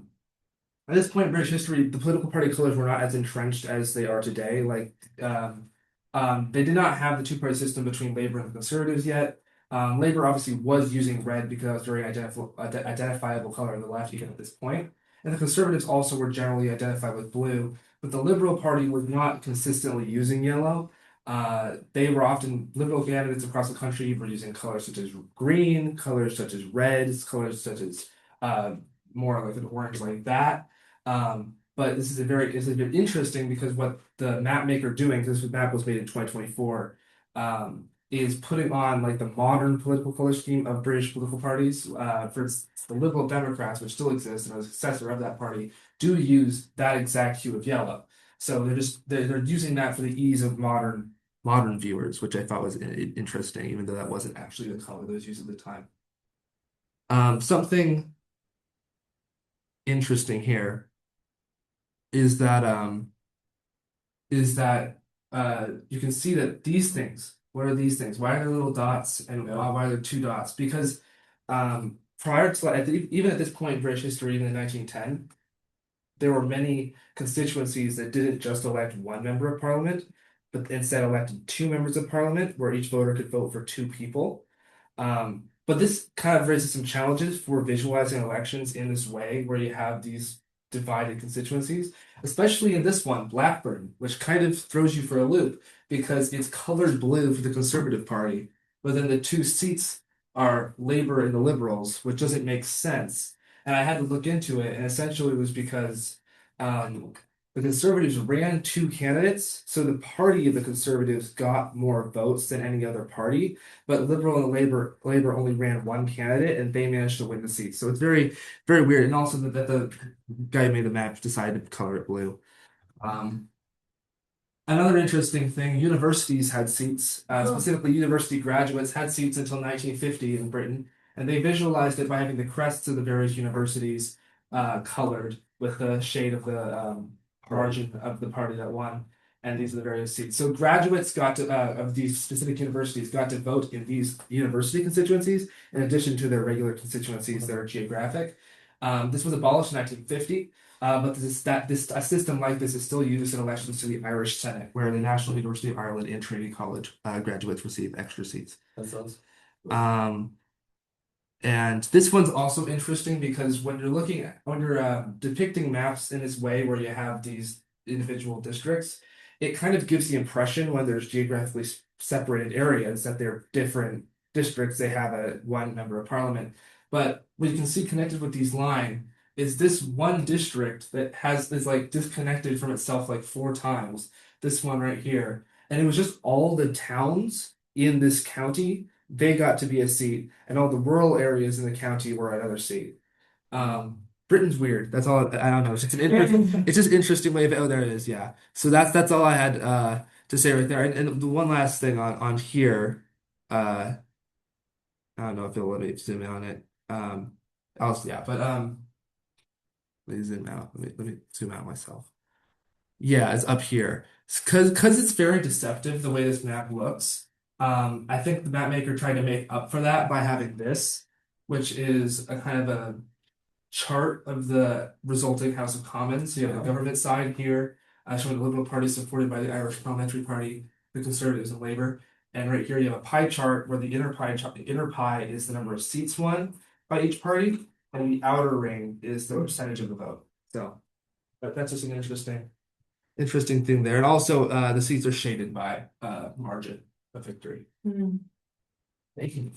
this point in British history, the political party colors were not as entrenched as they are today. Like, they did not have the two-party system between Labour and the Conservatives yet. Labour obviously was using red because that was a very identifiable color on the left even at this point. And the Conservatives also were generally identified with blue, but the Liberal Party was not consistently using yellow. They were often liberal candidates across the country were using colors such as green, colors such as reds, colors such as more like an orange like that. But this is a very interesting because what the map maker doing, because this map was made in 2024, is putting on like the modern political color scheme of British political parties. For instance, the Liberal Democrats, which still exist and are the successor of that party, do use that exact hue of yellow. So they're using that for the ease of modern viewers, which I thought was interesting, even though that wasn't actually the color that was used at the time. Something interesting here is that you can see that these things. What are these things? Why are there little dots and why are there two dots? Because prior to even at this point in British history, even in 1910, there were many constituencies that didn't just elect one member of parliament, but instead elected two members of parliament, where each voter could vote for two people. But this kind of raises some challenges for visualizing elections in this way, where you have these divided constituencies, especially in this one, Blackburn, which kind of throws you for a loop because it's colored blue for the Conservative Party, but then the two seats are Labour and the Liberals, which doesn't make sense. And I had to look into it, and essentially it was because the Conservatives ran two candidates, so the party of the Conservatives got more votes than any other party, but Liberal and Labor only ran one candidate, and they managed to win the seat. So it's very, very weird. And also that the guy who made the map decided to color it blue. Another interesting thing, universities had seats, specifically university graduates had seats until 1950 in Britain, and they visualized it by having the crests of the various universities colored with the shade of the margin of the party that won, and these are the various seats. So graduates got to of these specific universities got to vote in these university constituencies in addition to their regular constituencies that are geographic. This was abolished in 1950. But a system like this is still used in elections to the Irish Senate, where the National University of Ireland and Trinity College graduates receive extra seats. That sounds. And this one's also interesting because when you're depicting maps in this way where you have these individual districts, it kind of gives the impression when there's geographically separated areas that they're different districts. They have one member of parliament, but what you can see connected with these lines is this one district that is like disconnected from itself like 4 times. This one right here, and it was just all the towns in this county. They got to be a seat, and all the rural areas in the county were another seat. Britain's weird. That's all. I don't know. It's just it's just interesting way of it. Oh, there it is. Yeah. So that's all I had to say right there. And the one last thing on here. I don't know if it'll let me zoom in on it. Let me zoom out. Let me zoom out myself. Yeah, it's up here. Because it's very deceptive the way this map looks. I think the map maker tried to make up for that by having this, which is a kind of a chart of the resulting House of Commons. So you have the government side here, showing the Liberal Party supported by the Irish Parliamentary Party, the Conservatives, and Labour. And right here you have a pie chart where the inner pie is the number of seats won by each party, and the outer ring is the percentage of the vote. So that's just an interesting thing there. And also the seats are shaded by margin of victory. Thank you.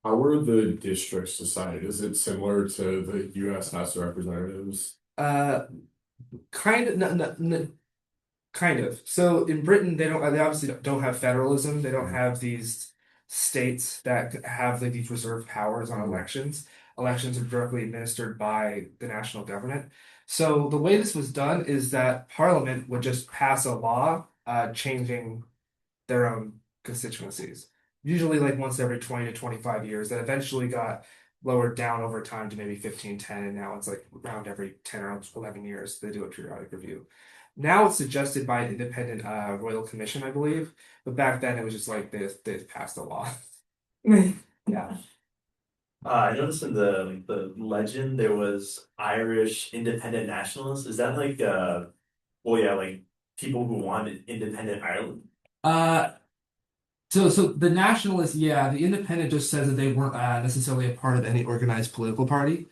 How were the districts decided? Is it similar to the US House of Representatives? Kind of, no, kind of. So in Britain, they obviously don't have federalism. They don't have these states that have like these reserved powers on elections. Elections are directly administered by the national government. So the way this was done is that Parliament would just pass a law changing their own constituencies, usually like once every 20 to 25 years. That eventually got lowered down over time to maybe 15, 10, and now it's like around every 10 or 11 years they do a periodic review. Now it's suggested by an independent royal commission, I believe, but back then it was just like they passed a law. Yeah. I noticed in the legend there was Irish independent nationalists. Is that like like people who wanted independent Ireland? So the nationalists, yeah, the independent just says that they weren't necessarily a part of any organized political party.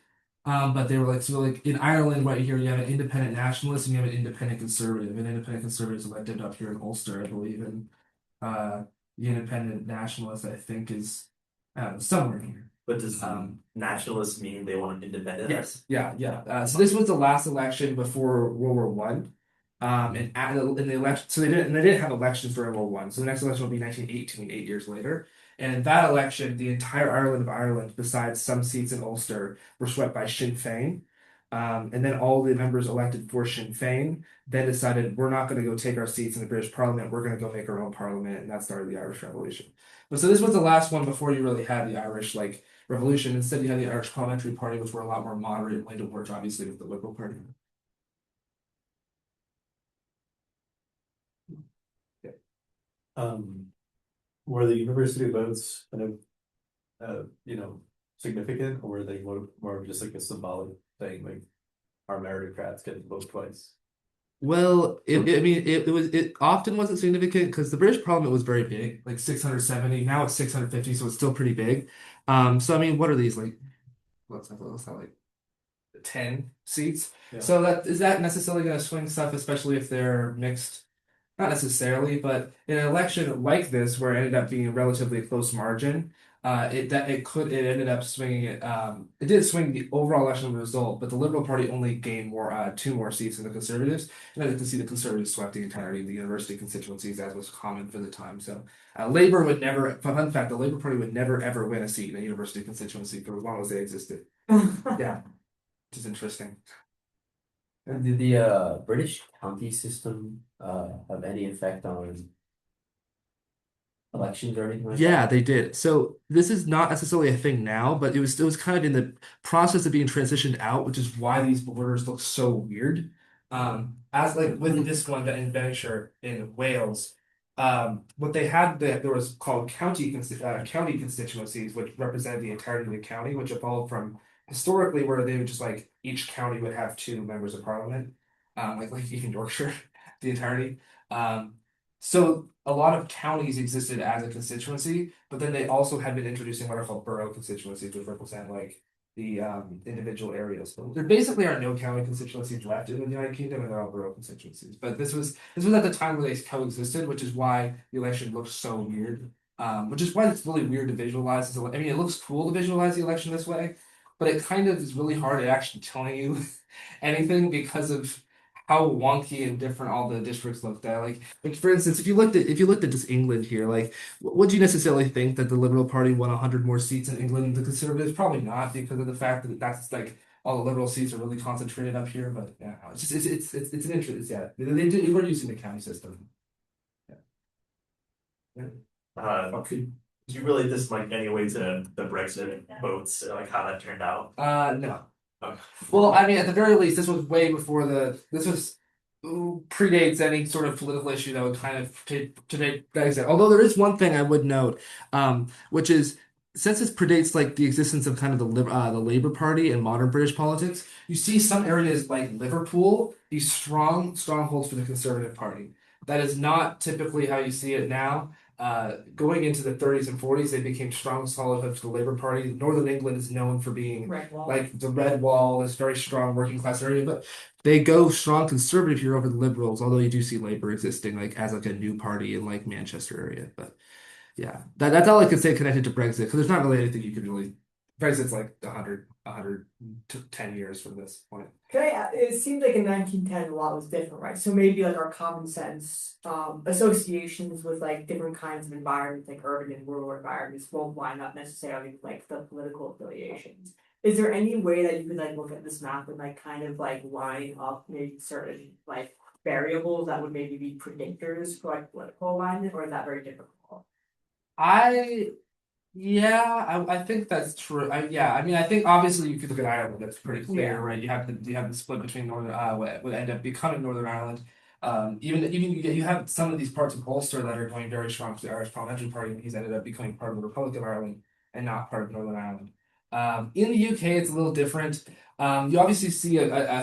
But they were like in Ireland right here, you have an independent nationalist and you have an independent conservative. And independent conservatives elected up here in Ulster, I believe, and the independent nationalist, I think, is somewhere here. But does nationalists mean they want independence? Yes, yeah. So this was the last election before World War One. And in the election, so they didn't have elections during World War One. So the next election will be 1918, 8 years later. And in that election, the entire island of Ireland, besides some seats in Ulster, were swept by Sinn Féin. And then all the members elected for Sinn Féin then decided we're not going to go take our seats in the British Parliament. We're going to go make our own parliament, and that started the Irish Revolution. But so this was the last one before you really had the Irish revolution. Instead, you had the Irish Parliamentary Party, which were a lot more moderate and went to work, obviously, with the Liberal Party. Were the university votes kind of, significant, or were they more of just like a symbolic thing, like our meritocrats get to vote twice? Well, it often wasn't significant because the British Parliament was very big, like 670. Now it's 650, so it's still pretty big. So I mean, what are these like? What's that like? 10 seats. Yeah. So is that necessarily going to swing stuff, especially if they're mixed? Not necessarily, but in an election like this, where it ended up being a relatively close margin, it ended up swinging it. It did swing the overall election result, but the Liberal Party only gained two more seats than the Conservatives. And I get to see the Conservatives swept the entirety of the university constituencies, as was common for the time. So Labor would never. Fun fact: the Labor Party would never ever win a seat in a university constituency for as long as they existed. Yeah, which is interesting. Did the British county system have any effect on elections or anything like that? Yeah, they did. So this is not necessarily a thing now, but it was kind of in the process of being transitioned out, which is why these borders look so weird. As like with this one in Berkshire in Wales, what they had there was called county constituencies, which represented the entirety of the county, which evolved from historically where they would just like each county would have two members of parliament, like even Yorkshire, the entirety. So a lot of counties existed as a constituency, but then they also had been introducing what are called borough constituencies, which represent like the individual areas. So there basically are no county constituencies left in the United Kingdom, and they're all borough constituencies. But this was at the time where they coexisted, which is why the election looks so weird. Which is why it's really weird to visualize. I mean, it looks cool to visualize the election this way, but it kind of is really hard at actually telling you anything because of how wonky and different all the districts looked at. Like for instance, if you looked at just England here, like would you necessarily think that the Liberal Party won 100 more seats in England than the Conservatives? Probably not, because of the fact that that's like all the Liberal seats are really concentrated up here. But yeah, it's just it's an interest. Yeah, they were using the county system. Yeah. Could you relate this like any way to the Brexit votes, like how that turned out? No. Okay. Well, I mean, at the very least, this was way before this was predates any sort of political issue that would kind of today Brexit. Although there is one thing I would note, which is since this predates like the existence of kind of the Labour Party in modern British politics, you see some areas like Liverpool be strong strongholds for the Conservative Party. That is not typically how you see it now. Going into the 30s and 40s, they became strong strongholds for the Labour Party. Northern England is known for being Red Wall. like the Red Wall, this very strong working class area, but they go strong conservative here over the Liberals, although you do see Labour existing like as like a new party in like Manchester area. But yeah, that's all I could say connected to Brexit, because there's not really anything you could really. Brexit's like 110 years from this point. It seems like in 1910 a lot was different, right? So maybe like our common sense associations with like different kinds of environments, like urban and rural environments, won't line up necessarily with like the political affiliations. Is there any way that you could like look at this map and like kind of like line up maybe certain like variables that would maybe be predictors for like political alignment, or is that very difficult? I think that's true. I mean, I think obviously you could look at Ireland. That's pretty clear, Yeah. right? You have the split between Northern what would end up becoming Northern Ireland. Even you have some of these parts of Ulster that are going very strong to the Irish Parliamentary Party, and he's ended up becoming part of the Republic of Ireland and not part of Northern Ireland. In the UK, it's a little different. You obviously see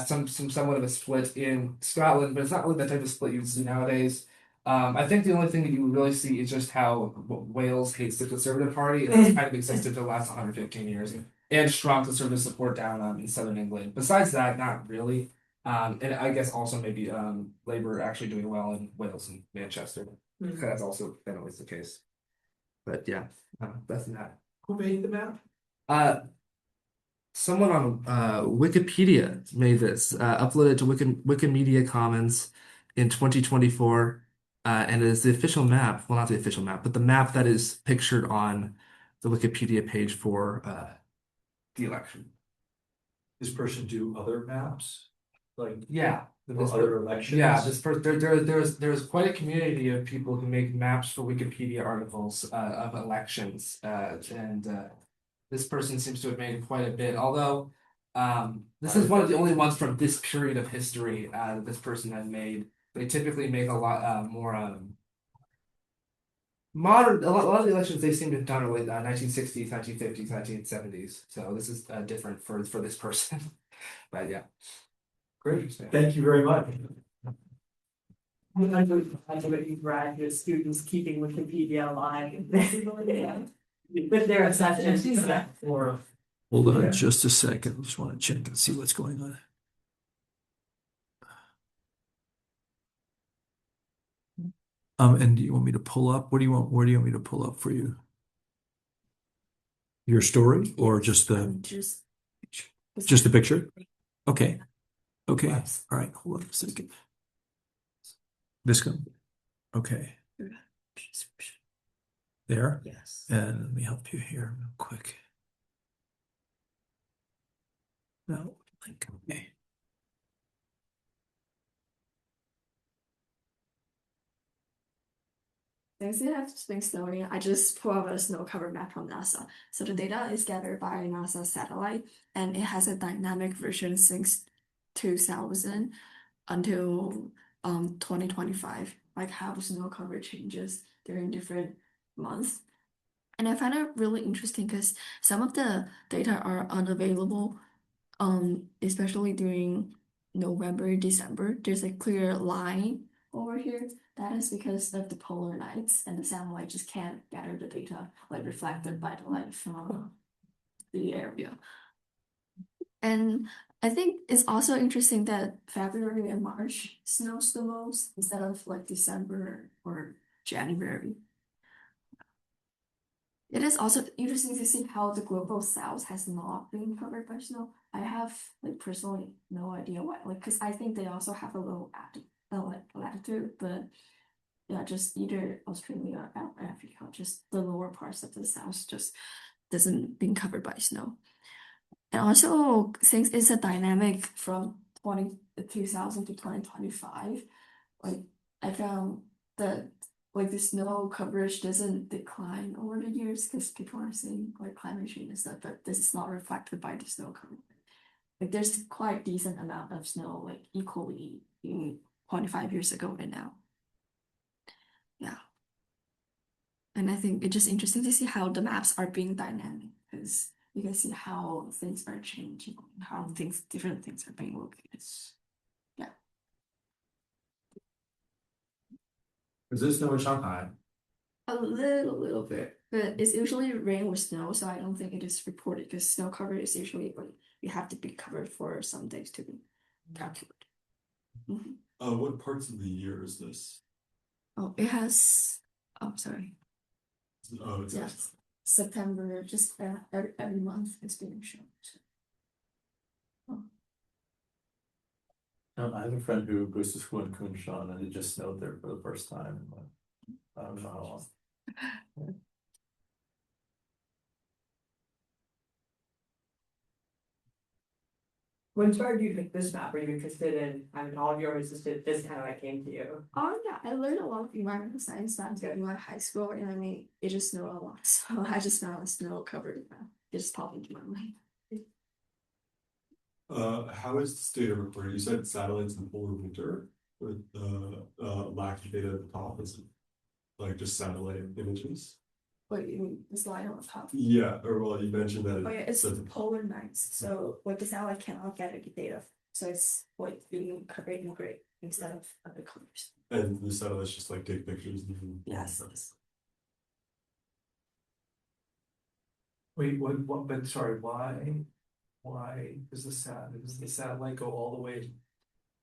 some somewhat of a split in Scotland, but it's not really that type of split you see nowadays. I think the only thing that you really see is just how Wales hates the Conservative Party, and it's kind of existed for the last 115 years, and strong Conservative support down in southern England. Besides that, not really. And I guess also maybe Labour actually doing well in Wales and Manchester. That's also been always the case. But yeah, that's that. Who made the map? Someone on Wikipedia made this, uploaded to Wikimedia Commons in 2024, and it is the official map. Well, not the official map, but the map that is pictured on the Wikipedia page for the election. This person do other maps? Like Yeah, or other elections? yeah. There's quite a community of people who make maps for Wikipedia articles of elections, and this person seems to have made quite a bit. Although this is one of the only ones from this period of history that this person had made. They typically make a lot more modern. A lot of the elections they seem to have done are like 1960s, 1950s, 1970s. So this is different for this person. But yeah. Great. Thank you very much. Graduate graduate students keeping Wikipedia alive with their obsessions. Hold on just a second. I just want to check and see what's going on. And do you want me to pull up? What do you want? Where do you want me to pull up for you? Your story or just the Just the picture? Okay. Okay. All right. Hold on a second. This one. Okay. There. Yes. And let me help you here real quick. No, link. Okay. Thanks to have spring snowing, I just pulled up a snow cover map from NASA. So the data is gathered by NASA satellite, and it has a dynamic version since 2000 until 2025, like how the snow cover changes during different months. And I find it really interesting because some of the data are unavailable, especially during November, December. There's a clear line over here. That is because of the polar nights, and the satellite just can't gather the data like reflected by the light from the area. And I think it's also interesting that February and March snows the most instead of like December or January. It is also interesting to see how the global south has not been covered by snow. I have like personally no idea why, like because I think they also have a low latitude, but yeah, just either Australia or Africa, just the lower parts of the south just doesn't been covered by snow. And also, since it's a dynamic from 2000 to 2025, like I found that like the snow coverage doesn't decline over the years because people are saying like climate change and stuff, but this is not reflected by the snow cover. Like there's quite decent amount of snow, like equally in 25 years ago and now. Yeah. And I think it's just interesting to see how the maps are being dynamic because you can see how things are changing, how different things are being located. Yeah. Is this snow in Shanghai? A little bit, but it's usually rain or snow, so I don't think it is reported because snow cover is usually like you have to be covered for some days to be calculated. What parts of the year is this? Oh, it has. Oh, sorry. Oh, it's Yes, September. Just every month it's being shown. I have a friend who goes to school in Kunshan and it just snowed there for the first time in like, I don't know how long. What inspired you to make this map? Are you interested in, I mean, all of you are interested, this kind of like came to you? Oh yeah, I learned a lot of environmental science maps in my high school, and I mean it just snowed a lot, so I just found a snow covered map. It just popped into my mind. How is this data recorded? You said satellites in polar winter with the lack of data at the top. Is it like just satellite images? What you mean this line on top? Yeah, or well, you mentioned that. Oh yeah, it's said the- polar nights, so like the satellite cannot gather the data, so it's like being covered in gray instead of other colors. And the satellites just like take pictures. Yes. Wait, what, but sorry, why does the satellite go all the way?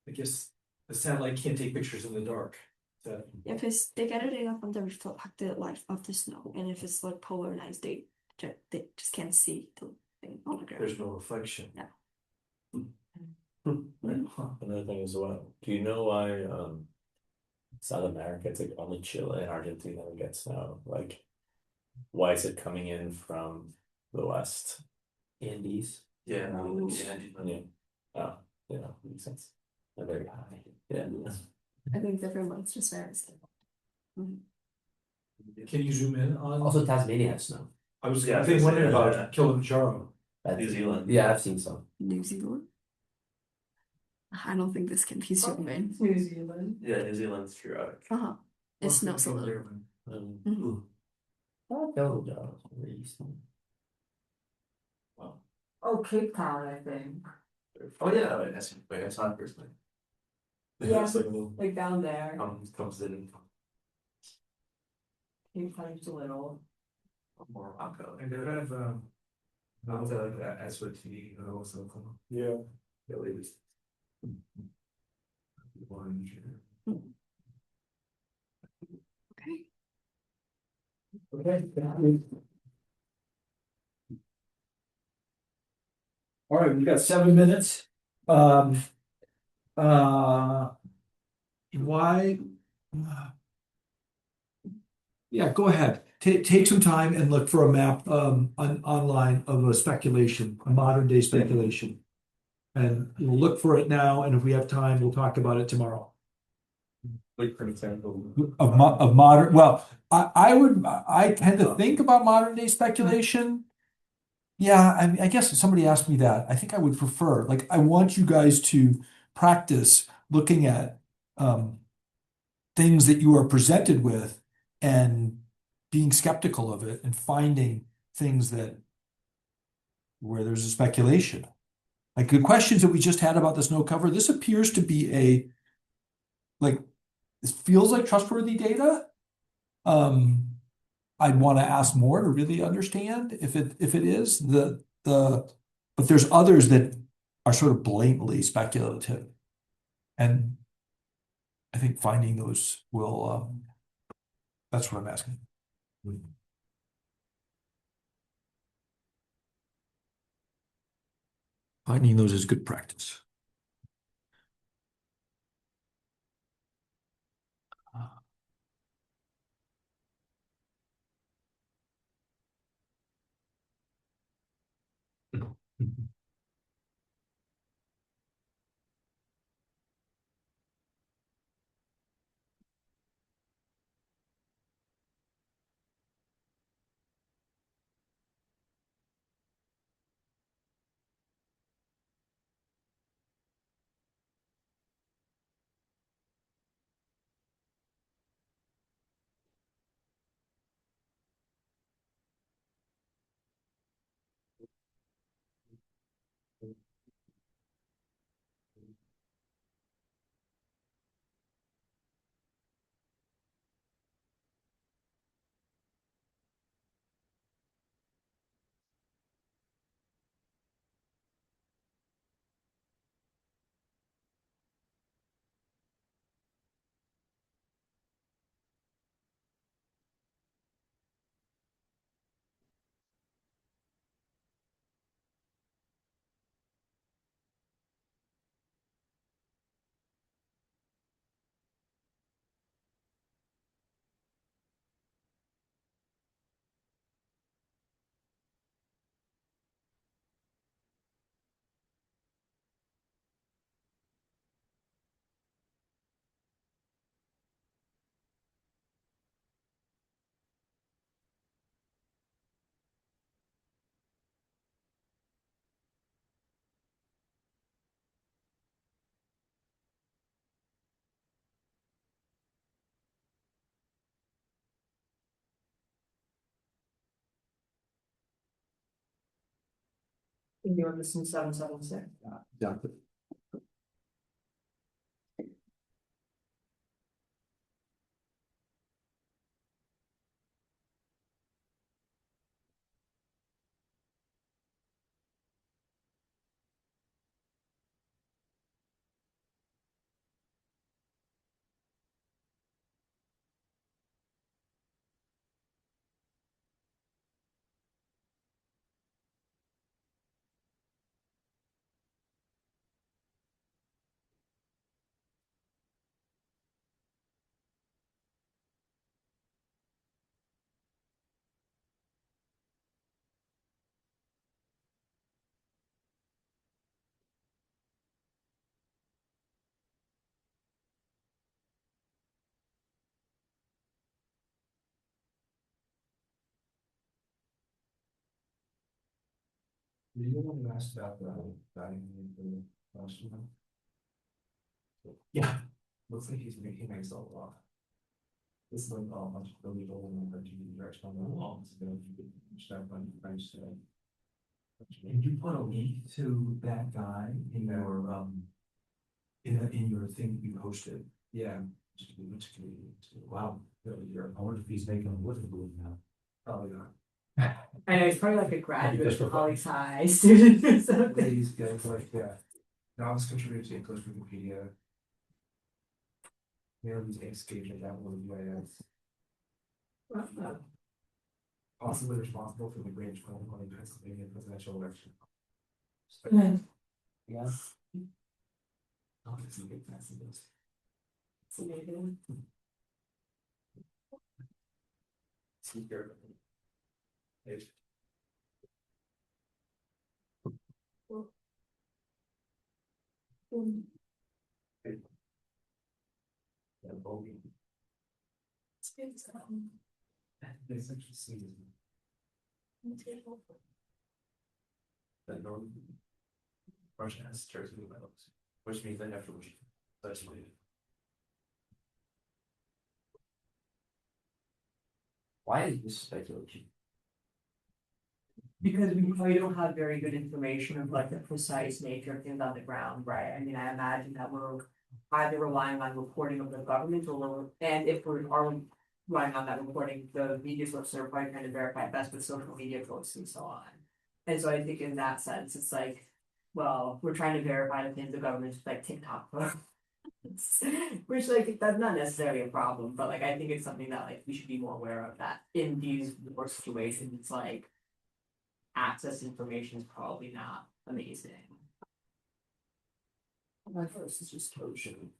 I guess the satellite can't take pictures in the dark. That, Yeah, because they gather data from the reflected light of the snow, and if it's like polar nights, they just can't see the thing on the ground. there's no reflection. Yeah. Another thing as well. Do you know why South America, it's like only Chile and Argentina that get snow? Like, why is it coming in from the west? Andes. Yeah. Yeah. Oh, yeah, makes sense. They're very high. Yeah. I think different months just varies. Can you zoom in on? Also, Tasmania has snow. I was Yeah, wondering yeah. about Kilimanjaro. New Zealand. Yeah, I've seen some. New Zealand. I don't think this can be zoomed in. New Zealand. Yeah, New Zealand's periodic. It snows a little. Kilimanjaro is very eastern. Oh, Cape Town, I think. Oh yeah, wait, that's not personally. Yeah, It's like a little- like down there. Comes in Cape Town just a little. Morocco. And they have like that SOT also. Yeah. Yeah, ladies. Okay. Okay, thank you. right, we've got 7 minutes. Why? Yeah, go ahead. Take some time and look for a map online of a speculation, a modern day speculation. And we'll look for it now, and if we have time, we'll talk about it tomorrow. Like for example. Of modern, well, I tend to think about modern day speculation. Yeah, I guess if somebody asked me that, I think I would prefer, like, I want you guys to practice looking at things that you are presented with and being skeptical of it and finding things that where there's a speculation. Like the questions that we just had about the snow cover, this appears to be this feels like trustworthy data. I'd want to ask more to really understand if it is but there's others that are sort of blatantly speculative. And I think finding those will that's what I'm asking. Finding those is good practice. You want this in 776? Yeah. Do you want to ask about the dining room last one? Yeah. Looks like he's making himself a lot. This is like a bunch of really old and RPG direction on the walls. So if you could start on French today. And you put a link to that guy in your in your thing you posted. Yeah. Wow. I wonder if he's making a living doing now. Probably not. I know he's probably like a graduate from Holly's High student or something. These guys like, yeah. Novice contributor to English Wikipedia. Nearly escaped that one way. Possibly responsible for the Grange 2020 Pennsylvania presidential election. Yeah. Russia has Jersey medals, which means they have to win. That's weird. Why is this speculation? Because we probably don't have very good information of like the precise nature of things on the ground, right? I mean, I imagine that we're either relying on reporting of the government and if we are relying on that reporting, the media sources are probably trying to verify best with social media posts and so on. And so I think in that sense, it's like, well, we're trying to verify the things the government's like TikTok posts. Which like that's not necessarily a problem, but like I think it's something that like we should be more aware of that in these war situations, it's like access to information is probably not amazing. My first is just ocean.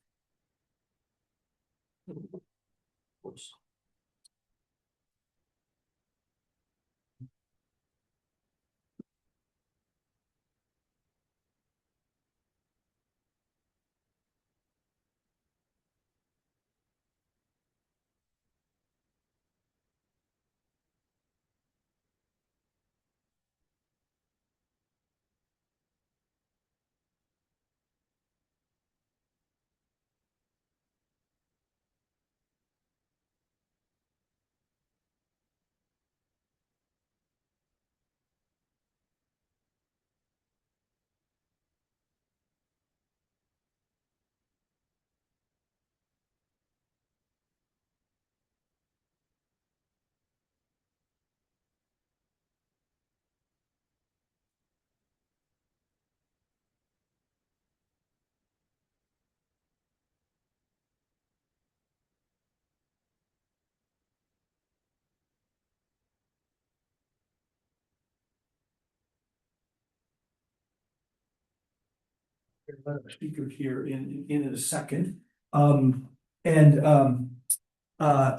Speaker here in a second.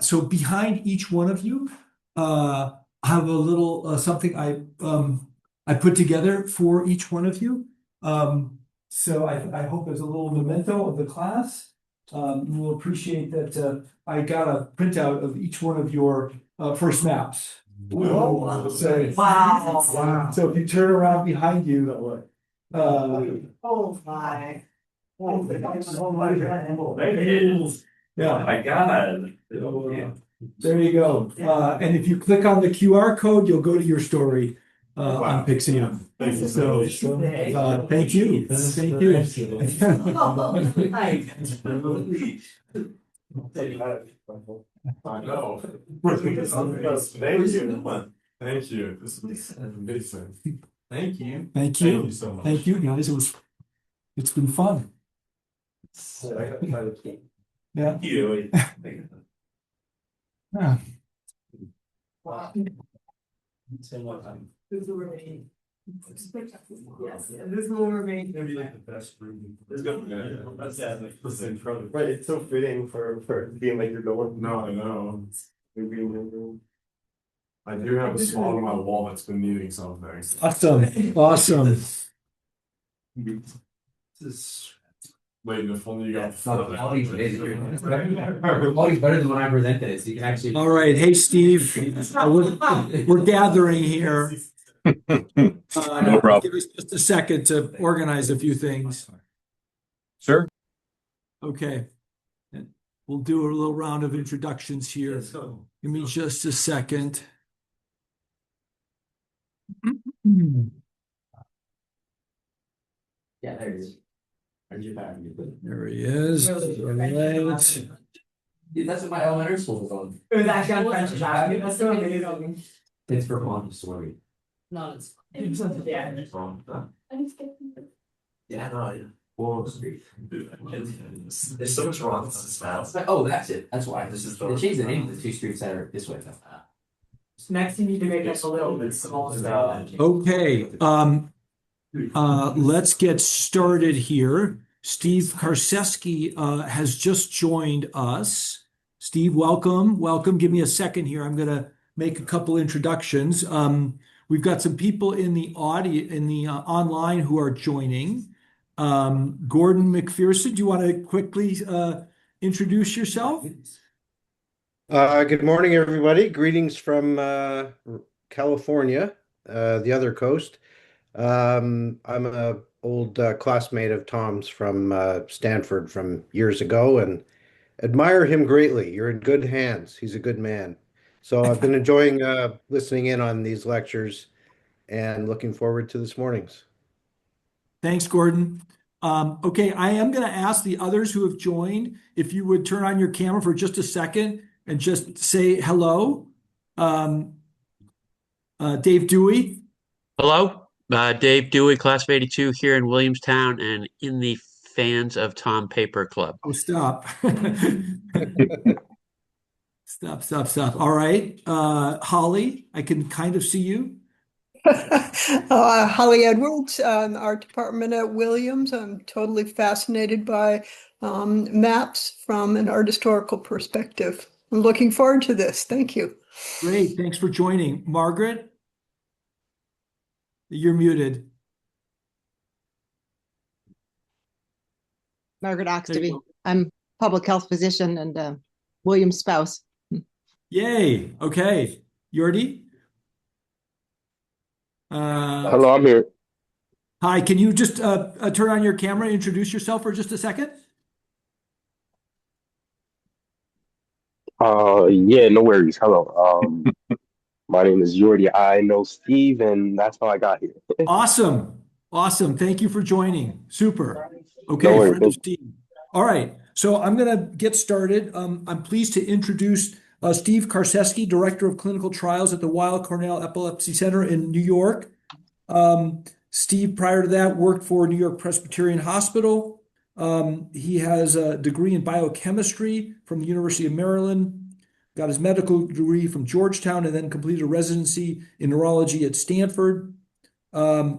So behind each one of you, I have a little something I put together for each one of you. So I hope as a little memento of the class. You will appreciate that I got a printout of each one of your first maps. Wow. So, Wow. so if you turn around behind you, Oh my. Oh my god. yeah. Oh my god. There you go. And if you click on the QR code, you'll go to your story on Pixium. Thank you So, thank you. Thank you. I know. Thank you. Thank you. This is amazing. Thank you. Thank you. Thank you so much. Thank you, guys. It's been fun. Yeah. You. Yeah. This will remain. Yes, this will remain. Maybe like the best room. Right, it's so fitting for being like you're going. No, I know. I do have a spot on my wall that's been needing something. Awesome. Wait, if only you got. Quality's better than when I presented it, so you can actually. All right. Hey, Steve. We're gathering here. No problem. Give us just a second to organize a few things. Sure. Okay. We'll do a little round of introductions here. Give me just a second. Yeah, there it is. There he is. All right. Dude, that's what my elementary school was on. It was actually on French Avenue. That's so amazing. It's for Montessori. No, it's. Yeah. Yeah, no, Wall Street. There's so much wrong with this now. Oh, that's it. That's why. This is they changed the name of the two streets that are this way. Next, you need to make us a little bit smaller. Okay. Let's get started here. Steve Karceski has just joined us. Steve, welcome. Welcome. Give me a second here. I'm going to make a couple introductions. We've got some people in the audio, in the online who are joining. Gordon McPherson, do you want to quickly introduce yourself? Good morning, everybody. Greetings from California, the other coast. I'm a old classmate of Tom's from Stanford from years ago and admire him greatly. You're in good hands. He's a good man. So I've been enjoying listening in on these lectures and looking forward to this morning's. Thanks, Gordon. Okay, I am going to ask the others who have joined if you would turn on your camera for just a second and just say hello. Dave Dewey. Hello, Dave Dewey, class of 82 here in Williamstown and in the Fans of Tom Paper Club. Oh, stop. Stop. All right. Holly, I can kind of see you. Holly Edwards, art department at Williams. I'm totally fascinated by maps from an art historical perspective. I'm looking forward to this. Thank you. Great. Thanks for joining. Margaret, you're muted. Margaret Oxtoby. I'm public health physician and William's spouse. Yay. Okay. Yordi? Hello, I'm here. Hi, can you just turn on your camera, introduce yourself for just a second? Yeah, no worries. Hello. My name is Jordy. I know Steve, and that's how I got here. Awesome. Thank you for joining. Super. Okay, No worries. friend of Steve. All right, so I'm going to get started. I'm pleased to introduce Steve Karceski, Director of Clinical Trials at the Weill Cornell Epilepsy Center in New York. Steve, prior to that, worked for New York Presbyterian Hospital. He has a degree in biochemistry from the University of Maryland, got his medical degree from Georgetown, and then completed a residency in neurology at Stanford. Steve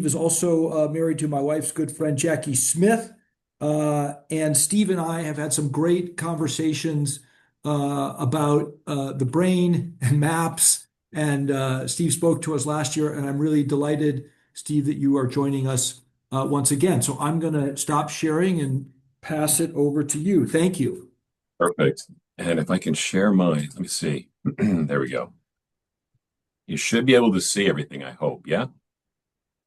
is also married to my wife's good friend, Jackie Smith. And Steve and I have had some great conversations about the brain and maps. And Steve spoke to us last year, and I'm really delighted, Steve, that you are joining us once again. So I'm going to stop sharing and pass it over to you. Thank you. Perfect. And if I can share mine, let me see. There we go. You should be able to see everything, I hope. Yeah?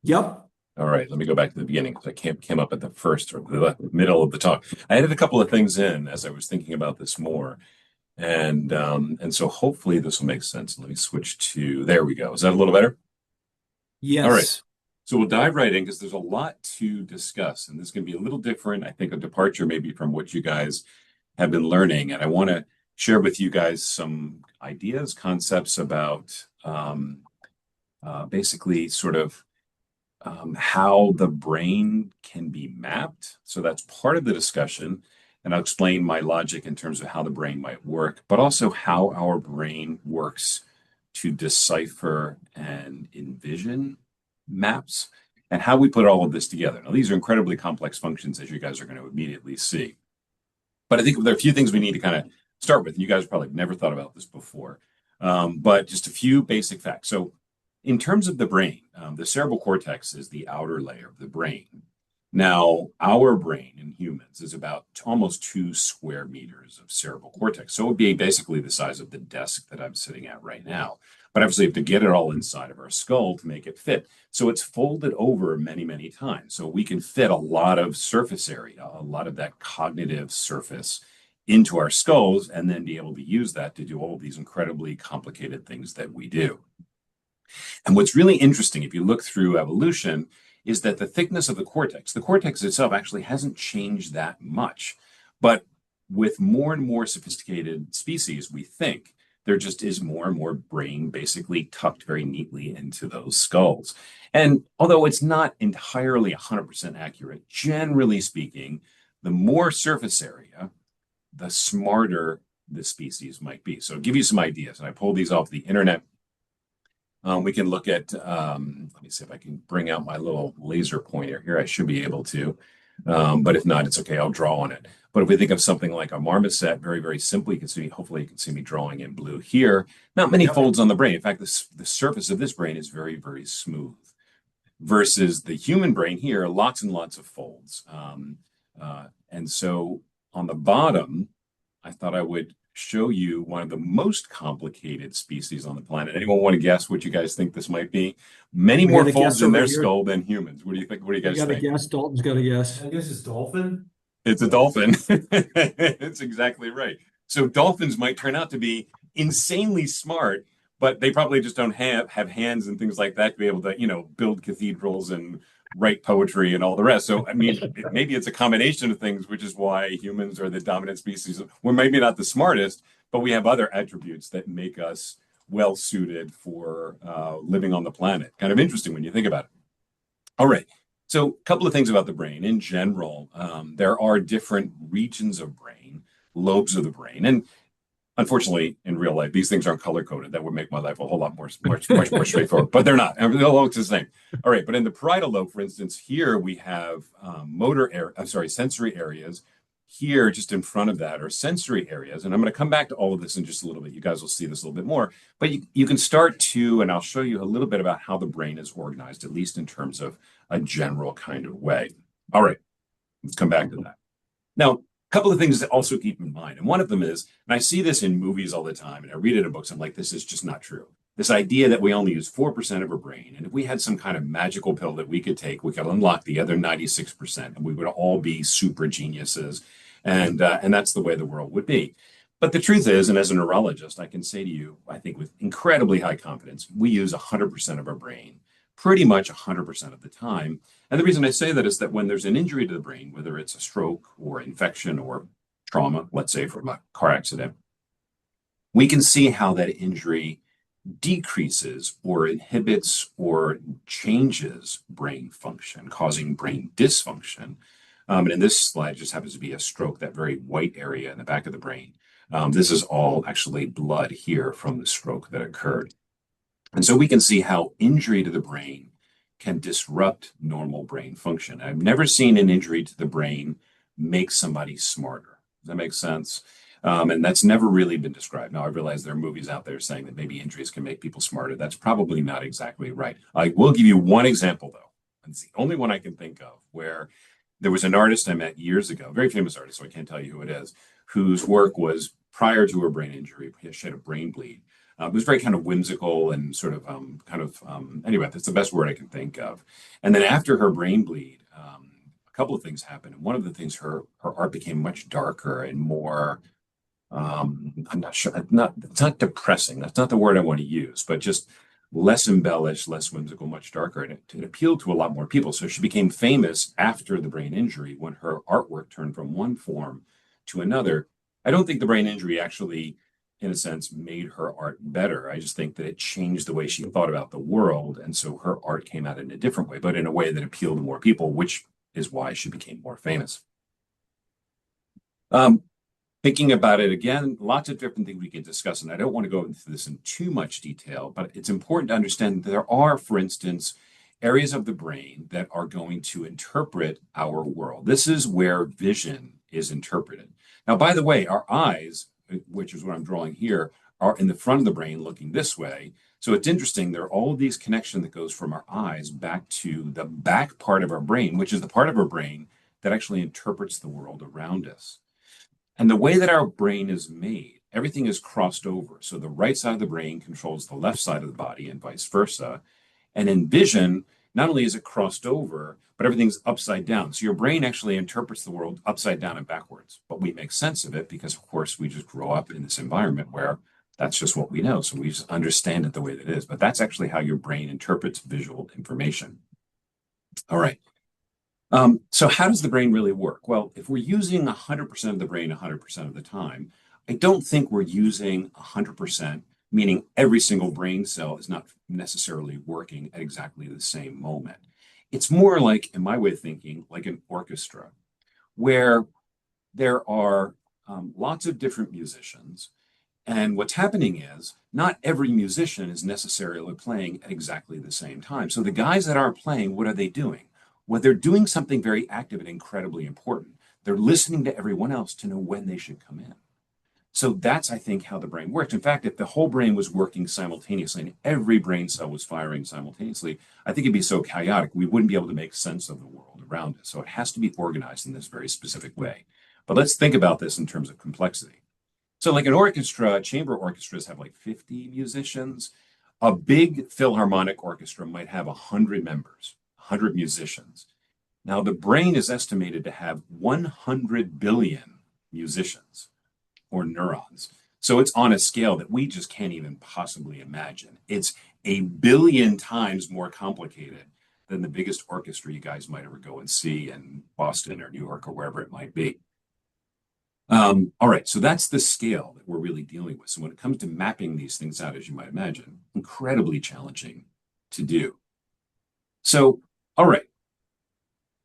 Yep. All right, let me go back to the beginning because I came up at the first or the middle of the talk. I added a couple of things in as I was thinking about this more. And so hopefully this will make sense. Let me switch to, there we go. Is that a little better? Yes. All right. So we'll dive right in because there's a lot to discuss. And this is going to be a little different. I think a departure maybe from what you guys have been learning. And I want to share with you guys some ideas, concepts about basically sort of how the brain can be mapped. So that's part of the discussion. And I'll explain my logic in terms of how the brain might work, but also how our brain works to decipher and envision maps and how we put all of this together. Now, these are incredibly complex functions, as you guys are going to immediately see. But I think there are a few things we need to kind of start with. And you guys probably never thought about this before, but just a few basic facts. So in terms of the brain, the cerebral cortex is the outer layer of the brain. Now, our brain in humans is about almost 2 square meters of cerebral cortex. So it would be basically the size of the desk that I'm sitting at right now. But obviously, you have to get it all inside of our skull to make it fit. So it's folded over many, many times. So we can fit a lot of surface area, a lot of that cognitive surface into our skulls, and then be able to use that to do all of these incredibly complicated things that we do. And what's really interesting, if you look through evolution, is that the thickness of the cortex itself actually hasn't changed that much. But with more and more sophisticated species, we think there just is more and more brain basically tucked very neatly into those skulls. And although it's not entirely 100% accurate, generally speaking, the more surface area, the smarter the species might be. So I'll give you some ideas, and I pulled these off the internet. We can look at, let me see if I can bring out my little laser pointer here. I should be able to. But if not, it's okay. I'll draw on it. But if we think of something like a marmoset, very, very simply, you can see, hopefully you can see me drawing in blue here. Not many folds on the brain. In fact, the surface of this brain is very, very smooth versus the human brain here, lots and lots of folds. And so on the bottom, I thought I would show you one of the most complicated species on the planet. Anyone want to guess what you guys think this might be? Many more folds in their skull than humans. What do you think? What do you guys got think? a guess. Dalton's got a guess. I guess it's dolphin. It's a dolphin. It's exactly right. So dolphins might turn out to be insanely smart, but they probably just don't have hands and things like that to be able to, build cathedrals and write poetry and all the rest. So, I mean, maybe it's a combination of things, which is why humans are the dominant species. We're maybe not the smartest, but we have other attributes that make us well suited for living on the planet. Kind of interesting when you think about it. All right. So, a couple of things about the brain. In general, there are different regions of brain, lobes of the brain. And unfortunately, in real life, these things aren't color coded. That would make my life a whole lot much more straightforward. But they're not. They'll look the same. All right. But in the parietal lobe, for instance, here we have sensory areas. Here, just in front of that, are sensory areas. And I'm going to come back to all of this in just a little bit. You guys will see this a little bit more. But you can start to, and I'll show you a little bit about how the brain is organized, at least in terms of a general kind of way. All right. Let's come back to that. Now, couple of things to also keep in mind. And one of them is, and I see this in movies all the time, and I read it in books, I'm like, this is just not true. This idea that we only use 4% of our brain, and if we had some kind of magical pill that we could take, we could unlock the other 96%, and we would all be super geniuses. And that's the way the world would be. But the truth is, and as a neurologist, I can say to you, I think with incredibly high confidence, we use 100% of our brain pretty much 100% of the time. And the reason I say that is that when there's an injury to the brain, whether it's a stroke or infection or trauma, let's say from a car accident, we can see how that injury decreases or inhibits or changes brain function, causing brain dysfunction. And in this slide, just happens to be a stroke, that very white area in the back of the brain. This is all actually blood here from the stroke that occurred. And so we can see how injury to the brain can disrupt normal brain function. I've never seen an injury to the brain make somebody smarter. Does that make sense? And that's never really been described. Now, I realize there are movies out there saying that maybe injuries can make people smarter. That's probably not exactly right. I will give you one example, though. It's the only one I can think of where there was an artist I met years ago, a very famous artist, so I can't tell you who it is, whose work was prior to her brain injury. She had a brain bleed. It was very kind of whimsical and sort of anyway, that's the best word I can think of. And then after her brain bleed, a couple of things happened. And one of the things, her art became much darker and more, I'm not sure, it's not depressing. That's not the word I want to use, but just less embellished, less whimsical, much darker. And it appealed to a lot more people. So she became famous after the brain injury when her artwork turned from one form to another. I don't think the brain injury actually, in a sense, made her art better. I just think that it changed the way she thought about the world. And so her art came out in a different way, but in a way that appealed to more people, which is why she became more famous. Thinking about it again, lots of different things we can discuss, and I don't want to go into this in too much detail, but it's important to understand that there are, for instance, areas of the brain that are going to interpret our world. This is where vision is interpreted. Now, by the way, our eyes, which is what I'm drawing here, are in the front of the brain looking this way. So it's interesting, there are all of these connections that goes from our eyes back to the back part of our brain, which is the part of our brain that actually interprets the world around us. And the way that our brain is made, everything is crossed over. So the right side of the brain controls the left side of the body and vice versa. And in vision, not only is it crossed over, but everything's upside down. So your brain actually interprets the world upside down and backwards. But we make sense of it because, of course, we just grow up in this environment where that's just what we know. So we just understand it the way that it is. But that's actually how your brain interprets visual information. All right. So how does the brain really work? Well, if we're using 100% of the brain 100% of the time, I don't think we're using 100%, meaning every single brain cell is not necessarily working at exactly the same moment. It's more like, in my way of thinking, like an orchestra, where there are lots of different musicians, And what's happening is not every musician is necessarily playing at exactly the same time. So the guys that aren't playing, what are they doing? Well, they're doing something very active and incredibly important. They're listening to everyone else to know when they should come in. So that's, I think, how the brain works. In fact, if the whole brain was working simultaneously and every brain cell was firing simultaneously, I think it'd be so chaotic, we wouldn't be able to make sense of the world around us. So it has to be organized in this very specific way. But let's think about this in terms of complexity. So like an orchestra, chamber orchestras have like 50 musicians. A big philharmonic orchestra might have 100 members, 100 musicians. Now the brain is estimated to have 100 billion musicians or neurons. So it's on a scale that we just can't even possibly imagine. It's a billion times more complicated than the biggest orchestra you guys might ever go and see in Boston or New York or wherever it might be. All right, so that's the scale that we're really dealing with. So when it comes to mapping these things out, as you might imagine, incredibly challenging to do. So, all right,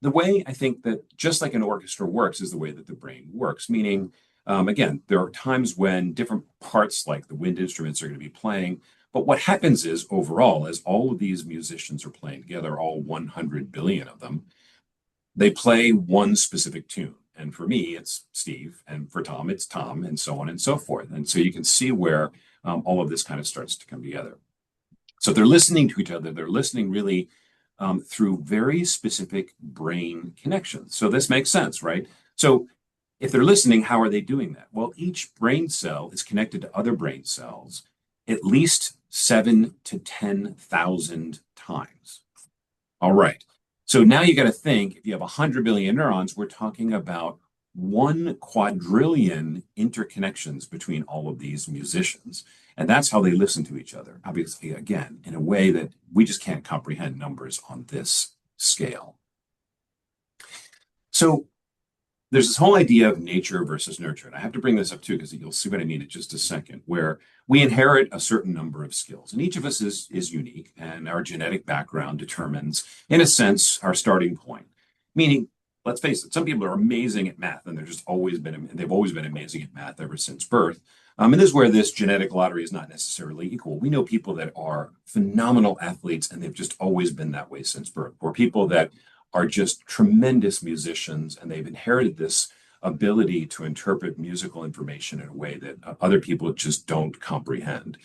the way I think that just like an orchestra works is the way that the brain works, meaning, again, there are times when different parts like the wind instruments are going to be playing, but what happens is overall, as all of these musicians are playing together, all 100 billion of them, they play one specific tune. And for me, it's Steve, and for Tom, it's Tom, and so on and so forth. And so you can see where all of this kind of starts to come together. So they're listening to each other. They're listening really through very specific brain connections. So this makes sense, right? So if they're listening, how are they doing that? Well, each brain cell is connected to other brain cells at least 7 to 10,000 times. All right. So now you got to think, if you have 100 billion neurons, we're talking about 1 quadrillion interconnections between all of these musicians. And that's how they listen to each other, obviously, again, in a way that we just can't comprehend numbers on this scale. So there's this whole idea of nature versus nurture. And I have to bring this up too, because you'll see what I mean in just a second, where we inherit a certain number of skills. And each of us is unique, and our genetic background determines, in a sense, our starting point. Meaning, let's face it, some people are amazing at math, and they've always been amazing at math ever since birth. And this is where this genetic lottery is not necessarily equal. We know people that are phenomenal athletes, and they've just always been that way since birth, or people that are just tremendous musicians, and they've inherited this ability to interpret musical information in a way that other people just don't comprehend.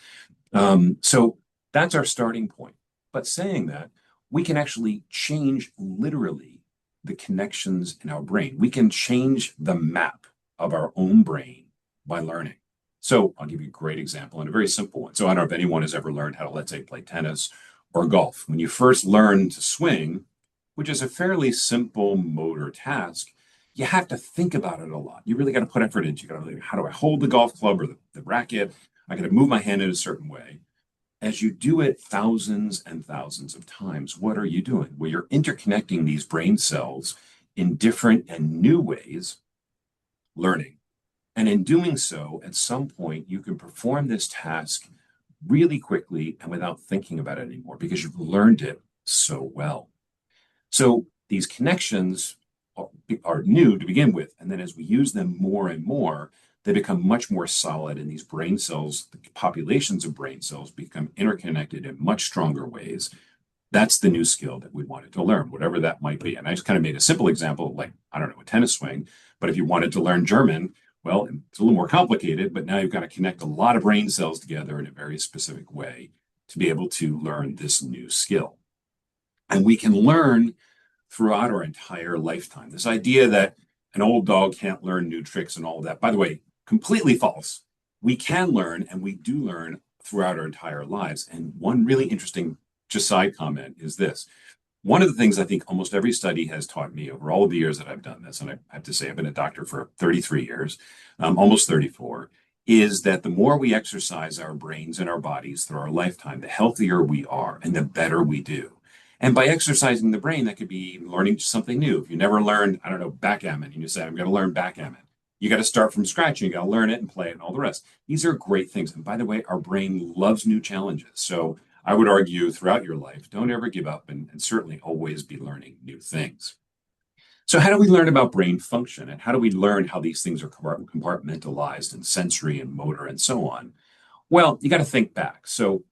So that's our starting point. But saying that, we can actually change literally the connections in our brain. We can change the map of our own brain by learning. So I'll give you a great example and a very simple one. So I don't know if anyone has ever learned how to, let's say, play tennis or golf. When you first learn to swing, which is a fairly simple motor task, you have to think about it a lot. You really got to put effort into it. You got to really, how do I hold the golf club or the racket? I got to move my hand in a certain way. As you do it thousands and thousands of times, what are you doing? Well, you're interconnecting these brain cells in different and new ways, learning. And in doing so, at some point, you can perform this task really quickly and without thinking about it anymore because you've learned it so well. So these connections are new to begin with. And then as we use them more and more, they become much more solid, and these brain cells, the populations of brain cells, become interconnected in much stronger ways. That's the new skill that we wanted to learn, whatever that might be. And I just kind of made a simple example, like, I don't know, a tennis swing. But if you wanted to learn German, well, it's a little more complicated, but now you've got to connect a lot of brain cells together in a very specific way to be able to learn this new skill. And we can learn throughout our entire lifetime. This idea that an old dog can't learn new tricks and all of that, by the way, completely false. We can learn, and we do learn throughout our entire lives. And one really interesting just side comment is this. One of the things I think almost every study has taught me over all of the years that I've done this, and I have to say I've been a doctor for 33 years, almost 34, is that the more we exercise our brains and our bodies through our lifetime, the healthier we are and the better we do. And by exercising the brain, that could be learning something new. If you never learned, I don't know, backgammon, and you say, I'm going to learn backgammon. You got to start from scratch. You got to learn it and play it and all the rest. These are great things. And by the way, our brain loves new challenges. So I would argue throughout your life, don't ever give up and certainly always be learning new things. So how do we learn about brain function, and how do we learn how these things are compartmentalized and sensory and motor and so on? Well, you got to think back. So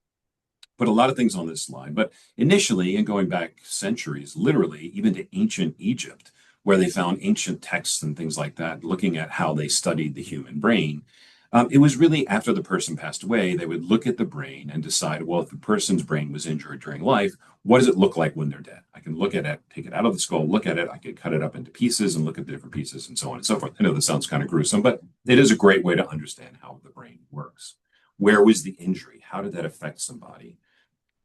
put a lot of things on this slide, but initially, and going back centuries, literally, even to ancient Egypt, where they found ancient texts and things like that, looking at how they studied the human brain, it was really after the person passed away, they would look at the brain and decide, well, if the person's brain was injured during life, what does it look like when they're dead? I can look at it, take it out of the skull, look at it, I could cut it up into pieces and look at the different pieces and so on and so forth. I know this sounds kind of gruesome, but it is a great way to understand how the brain works. Where was the injury? How did that affect somebody?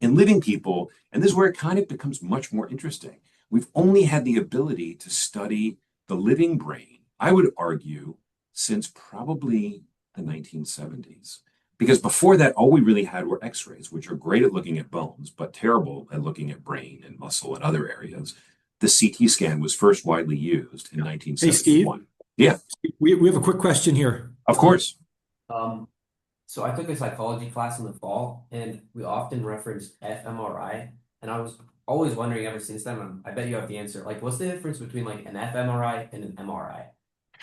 In living people, and this is where it kind of becomes much more interesting, we've only had the ability to study the living brain, I would argue, since probably the 1970s. Because before that, all we really had were x-rays, which are great at looking at bones, but terrible at looking at brain and muscle and other areas. The CT scan was first widely used in 1971. Hey, Steve. Yeah. We have a quick question here. Of course. So I took a psychology class in the fall, and we often reference fMRI, and I was always wondering ever since then, I bet you have the answer. Like, what's the difference between like an fMRI and an MRI?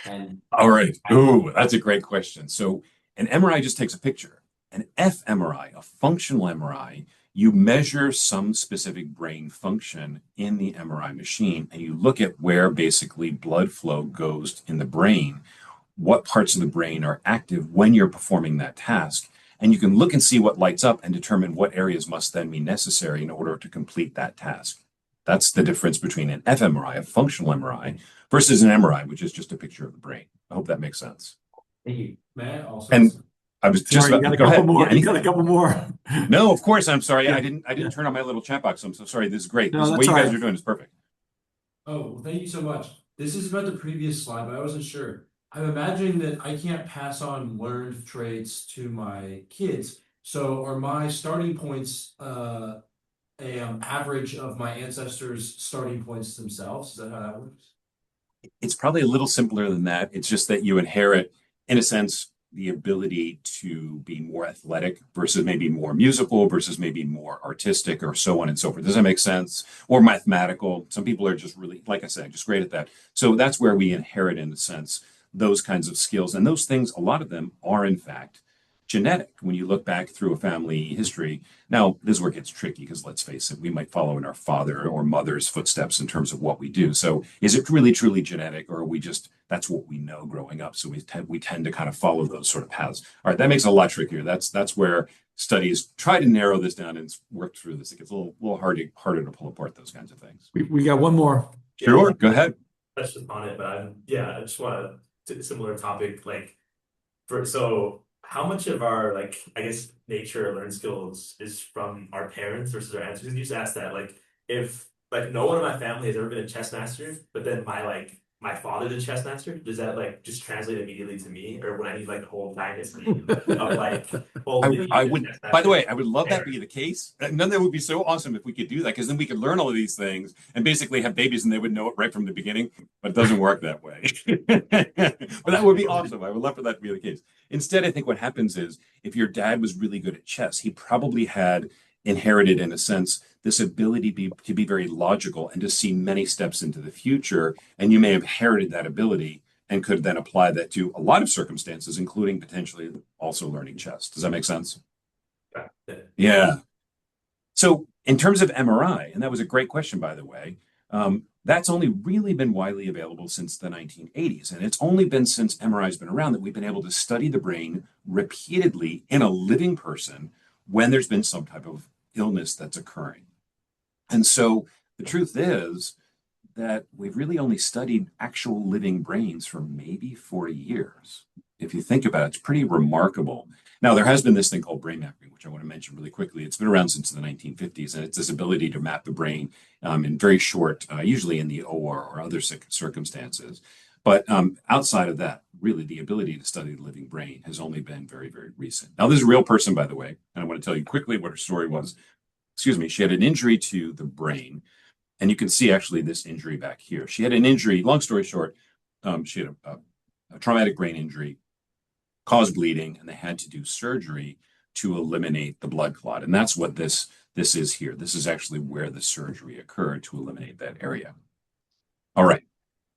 And all right. Ooh, that's a great question. So an MRI just takes a picture. An fMRI, a functional MRI, you measure some specific brain function in the MRI machine, and you look at where basically blood flow goes in the brain, what parts of the brain are active when you're performing that task. And you can look and see what lights up and determine what areas must then be necessary in order to complete that task. That's the difference between an fMRI, a functional MRI, versus an MRI, which is just a picture of the brain. I hope that makes sense. Thank you. May I also? And I was just Sorry, about you got a go couple ahead. more. Yeah, You got a couple more. No, of course. I'm sorry. Yeah. I didn't turn on my little chat box. I'm so sorry. This is great. No, This is that's what you all guys right. are doing is perfect. Oh, well, thank you so much. This is about the previous slide, but I wasn't sure. I'm imagining that I can't pass on learned traits to my kids. So are my starting points a average of my ancestors' starting points themselves? Is that how that works? It's probably a little simpler than that. It's just that you inherit, in a sense, the ability to be more athletic versus maybe more musical versus maybe more artistic or so on and so forth. Does that make sense? Or mathematical. Some people are just really, like I said, just great at that. So that's where we inherit, in a sense, those kinds of skills. And those things, a lot of them are, in fact, genetic when you look back through a family history. Now, this is where it gets tricky because let's face it, we might follow in our father or mother's footsteps in terms of what we do. So is it really truly genetic, or are we just, that's what we know growing up? So we tend to kind of follow those sort of paths. All right, that makes it a lot trickier. That's where studies try to narrow this down and work through this. It gets a little harder to pull apart those kinds of things. We got one more. Sure, go ahead. Touched upon it, but I just want to similar topic, like so how much of our, like, I guess, nature or learned skills is from our parents versus our ancestors? You just asked that, like, if like no one in my family has ever been a chess master, but then my father's a chess master, does that like just translate immediately to me, or would I need like a whole dynasty of like I would, by the way, I would love that to be the case. None of that would be so awesome if we could do that, because then we could learn all of these things and basically have babies and they would know it right from the beginning, but it doesn't work that way. But that would be awesome. I would love for that to be the case. Instead, I think what happens is if your dad was really good at chess, he probably had inherited, in a sense, this ability to be very logical and to see many steps into the future. And you may have inherited that ability and could then apply that to a lot of circumstances, including potentially also learning chess. Does that make sense? Yeah. So in terms of MRI, and that was a great question, by the way, that's only really been widely available since the 1980s. And it's only been since MRI has been around that we've been able to study the brain repeatedly in a living person when there's been some type of illness that's occurring. And so the truth is that we've really only studied actual living brains for maybe 4 years. If you think about it, it's pretty remarkable. Now, there has been this thing called brain mapping, which I want to mention really quickly. It's been around since the 1950s, and it's this ability to map the brain in very short, usually in the OR or other circumstances. But outside of that, really the ability to study the living brain has only been very, very recent. Now, this is a real person, by the way, and I want to tell you quickly what her story was. Excuse me, she had an injury to the brain, and you can see actually this injury back here. She had an injury, long story short, she had a traumatic brain injury, caused bleeding, and they had to do surgery to eliminate the blood clot. And that's what this is here. This is actually where the surgery occurred to eliminate that area. All right.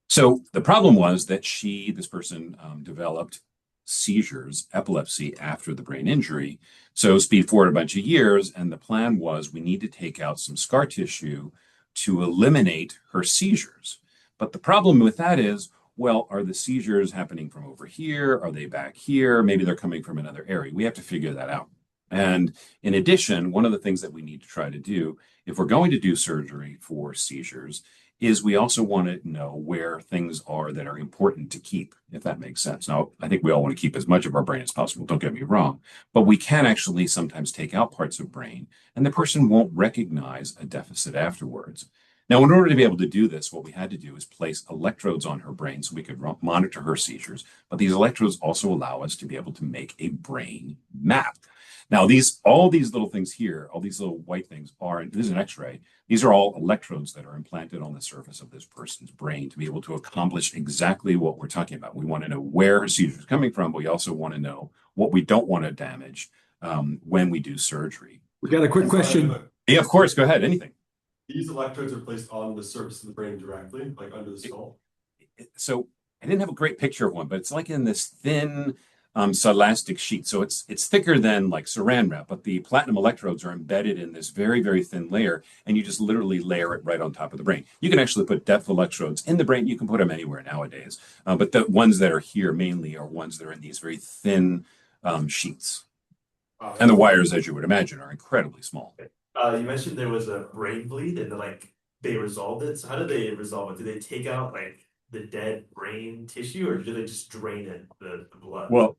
So the problem was that this person developed seizures, epilepsy after the brain injury. So speed forward a bunch of years, and the plan was we need to take out some scar tissue to eliminate her seizures. But the problem with that is, well, are the seizures happening from over here? Are they back here? Maybe they're coming from another area. We have to figure that out. And in addition, one of the things that we need to try to do, if we're going to do surgery for seizures, is we also want to know where things are that are important to keep, if that makes sense. Now, I think we all want to keep as much of our brain as possible, don't get me wrong, but we can actually sometimes take out parts of brain and the person won't recognize a deficit afterwards. Now, in order to be able to do this, what we had to do is place electrodes on her brain so we could monitor her seizures. But these electrodes also allow us to be able to make a brain map. Now, all these little things here, all these little white things this is an X-ray. These are all electrodes that are implanted on the surface of this person's brain to be able to accomplish exactly what we're talking about. We want to know where her seizure is coming from, but we also want to know what we don't want to damage when we do surgery. We got a quick question. Yeah, of course. Go ahead. Anything. These electrodes are placed on the surface of the brain directly, like under the skull. So I didn't have a great picture of one, but it's like in this thin elastic sheet. So it's thicker than like saran wrap, but the platinum electrodes are embedded in this very, very thin layer, and you just literally layer it right on top of the brain. You can actually put depth electrodes in the brain. You can put them anywhere nowadays, but the ones that are here mainly are ones that are in these very thin sheets. And the wires, as you would imagine, are incredibly small. You mentioned there was a brain bleed and they resolved it. So how did they resolve it? Did they take out the dead brain tissue, or did they just drain it, the blood? Well,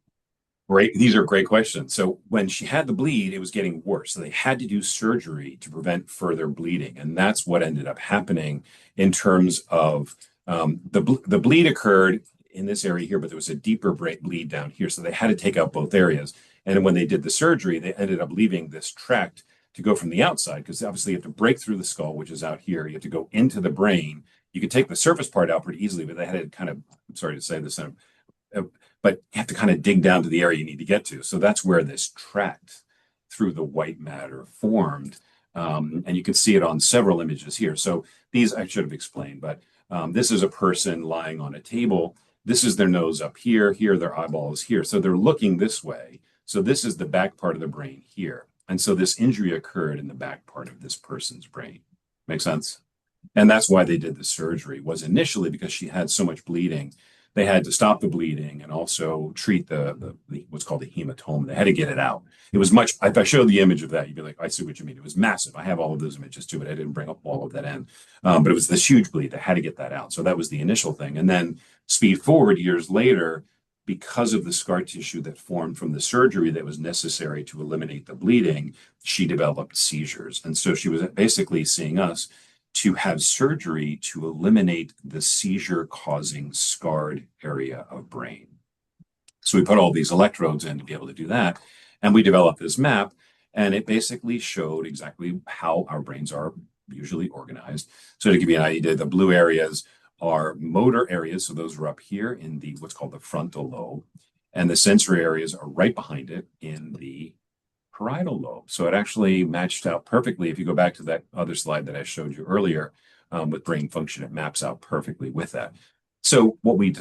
these are great questions. So when she had the bleed, it was getting worse. So they had to do surgery to prevent further bleeding. And that's what ended up happening in terms of the bleed occurred in this area here, but there was a deeper bleed down here. So they had to take out both areas. And when they did the surgery, they ended up leaving this tract to go from the outside, because obviously you have to break through the skull, which is out here. You have to go into the brain. You could take the surface part out pretty easily, but they had to kind of, I'm sorry to say this, but you have to kind of dig down to the area you need to get to. So that's where this tract through the white matter formed. And you can see it on several images here. So these I should have explained, but this is a person lying on a table. This is their nose up here. Here, their eyeball is here. So they're looking this way. So this is the back part of the brain here. And so this injury occurred in the back part of this person's brain. Make sense? And that's why they did the surgery, was initially because she had so much bleeding. They had to stop the bleeding and also treat the what's called the hematoma. They had to get it out. It was much, if I showed the image of that, you'd be like, I see what you mean. It was massive. I have all of those images too, but I didn't bring up all of that in. But it was this huge bleed. They had to get that out. So that was the initial thing. And then speed forward years later, because of the scar tissue that formed from the surgery that was necessary to eliminate the bleeding, she developed seizures. And so she was basically seeing us to have surgery to eliminate the seizure-causing scarred area of brain. So we put all these electrodes in to be able to do that. And we developed this map, and it basically showed exactly how our brains are usually organized. So to give you an idea, the blue areas are motor areas. So those are up here in the what's called the frontal lobe. And the sensory areas are right behind it in the parietal lobe. So it actually matched out perfectly. If you go back to that other slide that I showed you earlier with brain function, it maps out perfectly with that. So what we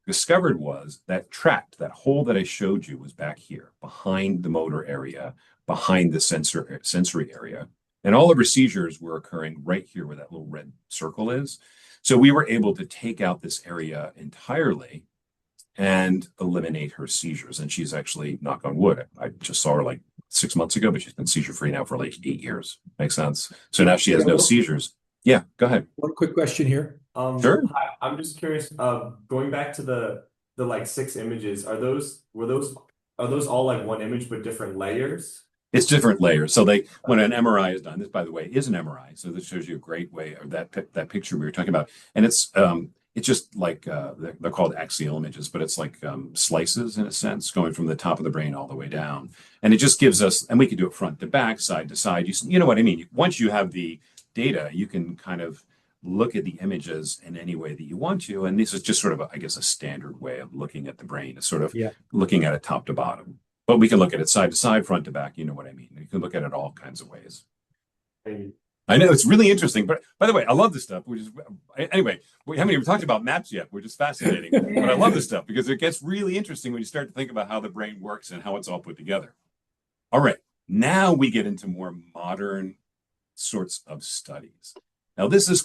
discovered was that tract, that hole that I showed you, was back here behind the motor area, behind the sensory area. And all of her seizures were occurring right here where that little red circle is. So we were able to take out this area entirely and eliminate her seizures. And she's actually, knock on wood, I just saw her like 6 months ago, but she's been seizure free now for like 8 years. Makes sense. So now she has no seizures. Yeah, go ahead. One quick question here. Sure. Hi, I'm just curious, going back to the like 6 images, are those all like one image but different layers? It's different layers. So when an MRI is done, this, by the way, is an MRI. So this shows you a great way of that picture we were talking about. And it's just like they're called axial images, but it's like slices in a sense, going from the top of the brain all the way down. And it just gives us, and we can do it front to back, side to side. You know what I mean? Once you have the data, you can kind of look at the images in any way that you want to. And this is just sort of, I guess, a standard way of looking at the brain. It's sort of looking at it top to bottom. But we can look at it side to side, front to back. You know what I mean? You can look at it all kinds of ways. Thank you. I know it's really interesting, but by the way, I love this stuff. Anyway, we haven't even talked about maps yet, which is fascinating. But I love this stuff because it gets really interesting when you start to think about how the brain works and how it's all put together. All right, now we get into more modern sorts of studies. Now, this is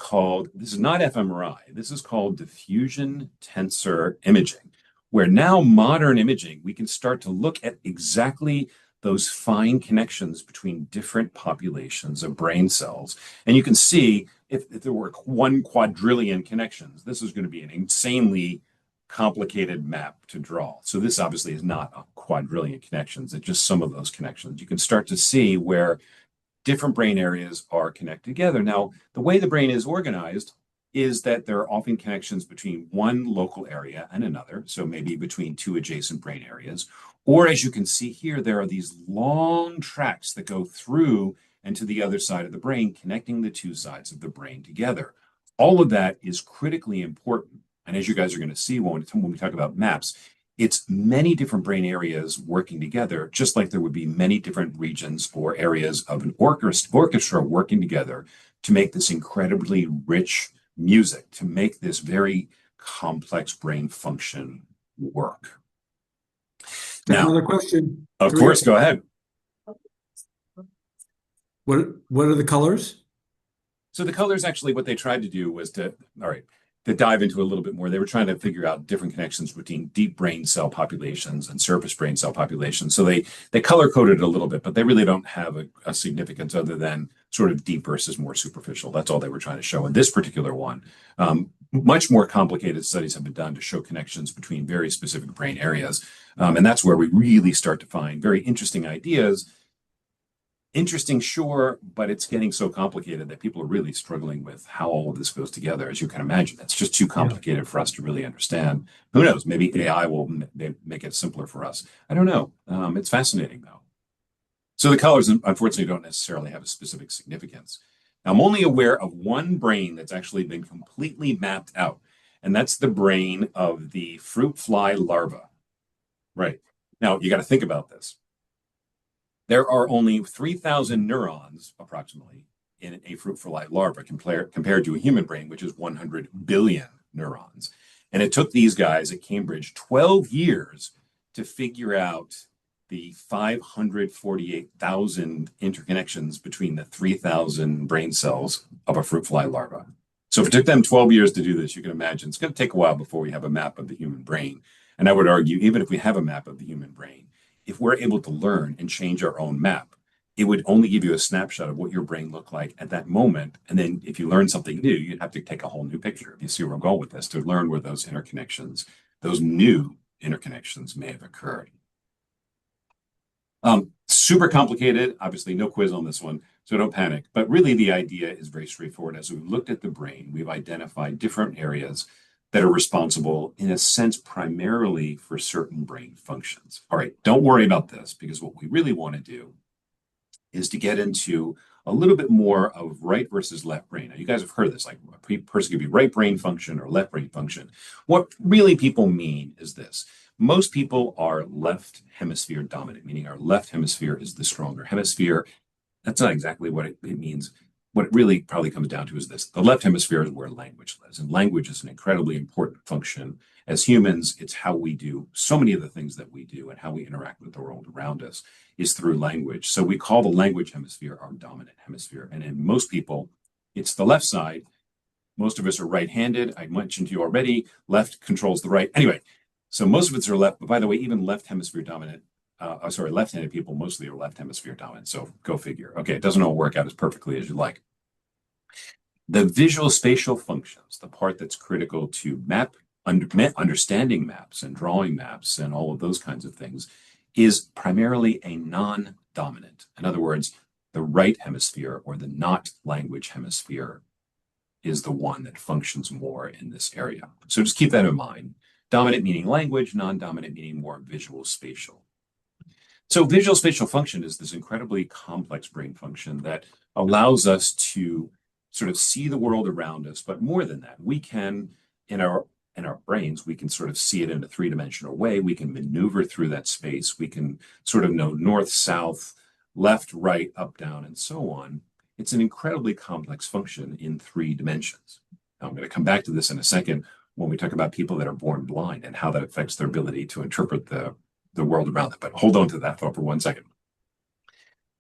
not fMRI. This is called diffusion tensor imaging, where now modern imaging, we can start to look at exactly those fine connections between different populations of brain cells. And you can see if there were 1 quadrillion connections, this is going to be an insanely complicated map to draw. So this obviously is not a quadrillion connections, it's just some of those connections. You can start to see where different brain areas are connected together. Now, the way the brain is organized is that there are often connections between one local area and another, so maybe between two adjacent brain areas. Or as you can see here, there are these long tracks that go through and to the other side of the brain, connecting the two sides of the brain together. All of that is critically important. And as you guys are going to see when we talk about maps, it's many different brain areas working together, just like there would be many different regions or areas of an orchestra working together to make this incredibly rich music, to make this very complex brain function work. Now, Another question. Of course, go ahead. What are the colors? So the colors, actually, what they tried to do was to dive into a little bit more. They were trying to figure out different connections between deep brain cell populations and surface brain cell populations. So they color coded it a little bit, but they really don't have a significance other than sort of deep versus more superficial. That's all they were trying to show in this particular one. Much more complicated studies have been done to show connections between very specific brain areas. And that's where we really start to find very interesting ideas. Interesting, sure, but it's getting so complicated that people are really struggling with how all of this goes together. As you can imagine, it's just too complicated for us to really understand. Who knows? Maybe AI will make it simpler for us. I don't know. It's fascinating, though. So the colors, unfortunately, don't necessarily have a specific significance. Now, I'm only aware of one brain that's actually been completely mapped out, and that's the brain of the fruit fly larva. Right. Now, you got to think about this. There are only 3,000 neurons, approximately, in a fruit fly larva compared to a human brain, which is 100 billion neurons. And it took these guys at Cambridge 12 years to figure out the 548,000 interconnections between the 3,000 brain cells of a fruit fly larva. So if it took them 12 years to do this, you can imagine it's going to take a while before we have a map of the human brain. And I would argue, even if we have a map of the human brain, if we're able to learn and change our own map, it would only give you a snapshot of what your brain looked like at that moment. And then if you learn something new, you'd have to take a whole new picture, if you see where I'm going with this, to learn where those interconnections, those new interconnections may have occurred. Super complicated, obviously no quiz on this one, so don't panic. But really the idea is very straightforward. As we've looked at the brain, we've identified different areas that are responsible, in a sense, primarily for certain brain functions. All right, don't worry about this, because what we really want to do is to get into a little bit more of right versus left brain. Now, you guys have heard this, like a person could be right brain function or left brain function. What really people mean is this. Most people are left hemisphere dominant, meaning our left hemisphere is the stronger hemisphere. That's not exactly what it means. What it really probably comes down to is this. The left hemisphere is where language lives, and language is an incredibly important function. As humans, it's how we do so many of the things that we do and how we interact with the world around us is through language. So we call the language hemisphere our dominant hemisphere. And in most people, it's the left side. Most of us are right-handed. I mentioned to you already, left controls the right. Anyway, so most of us are left, but by the way, even left hemisphere dominant, left-handed people mostly are left hemisphere dominant. So go figure. Okay, it doesn't all work out as perfectly as you like. The visual spatial functions, the part that's critical to understanding maps and drawing maps and all of those kinds of things, is primarily a non-dominant. In other words, the right hemisphere or the not language hemisphere is the one that functions more in this area. So just keep that in mind. Dominant meaning language, non-dominant meaning more visual spatial. So visual spatial function is this incredibly complex brain function that allows us to sort of see the world around us, but more than that, we can, in our brains, we can sort of see it in a three-dimensional way. We can maneuver through that space. We can sort of know north, south, left, right, up, down, and so on. It's an incredibly complex function in 3 dimensions. Now, I'm going to come back to this in a second when we talk about people that are born blind and how that affects their ability to interpret the world around them. But hold on to that thought for 1 second.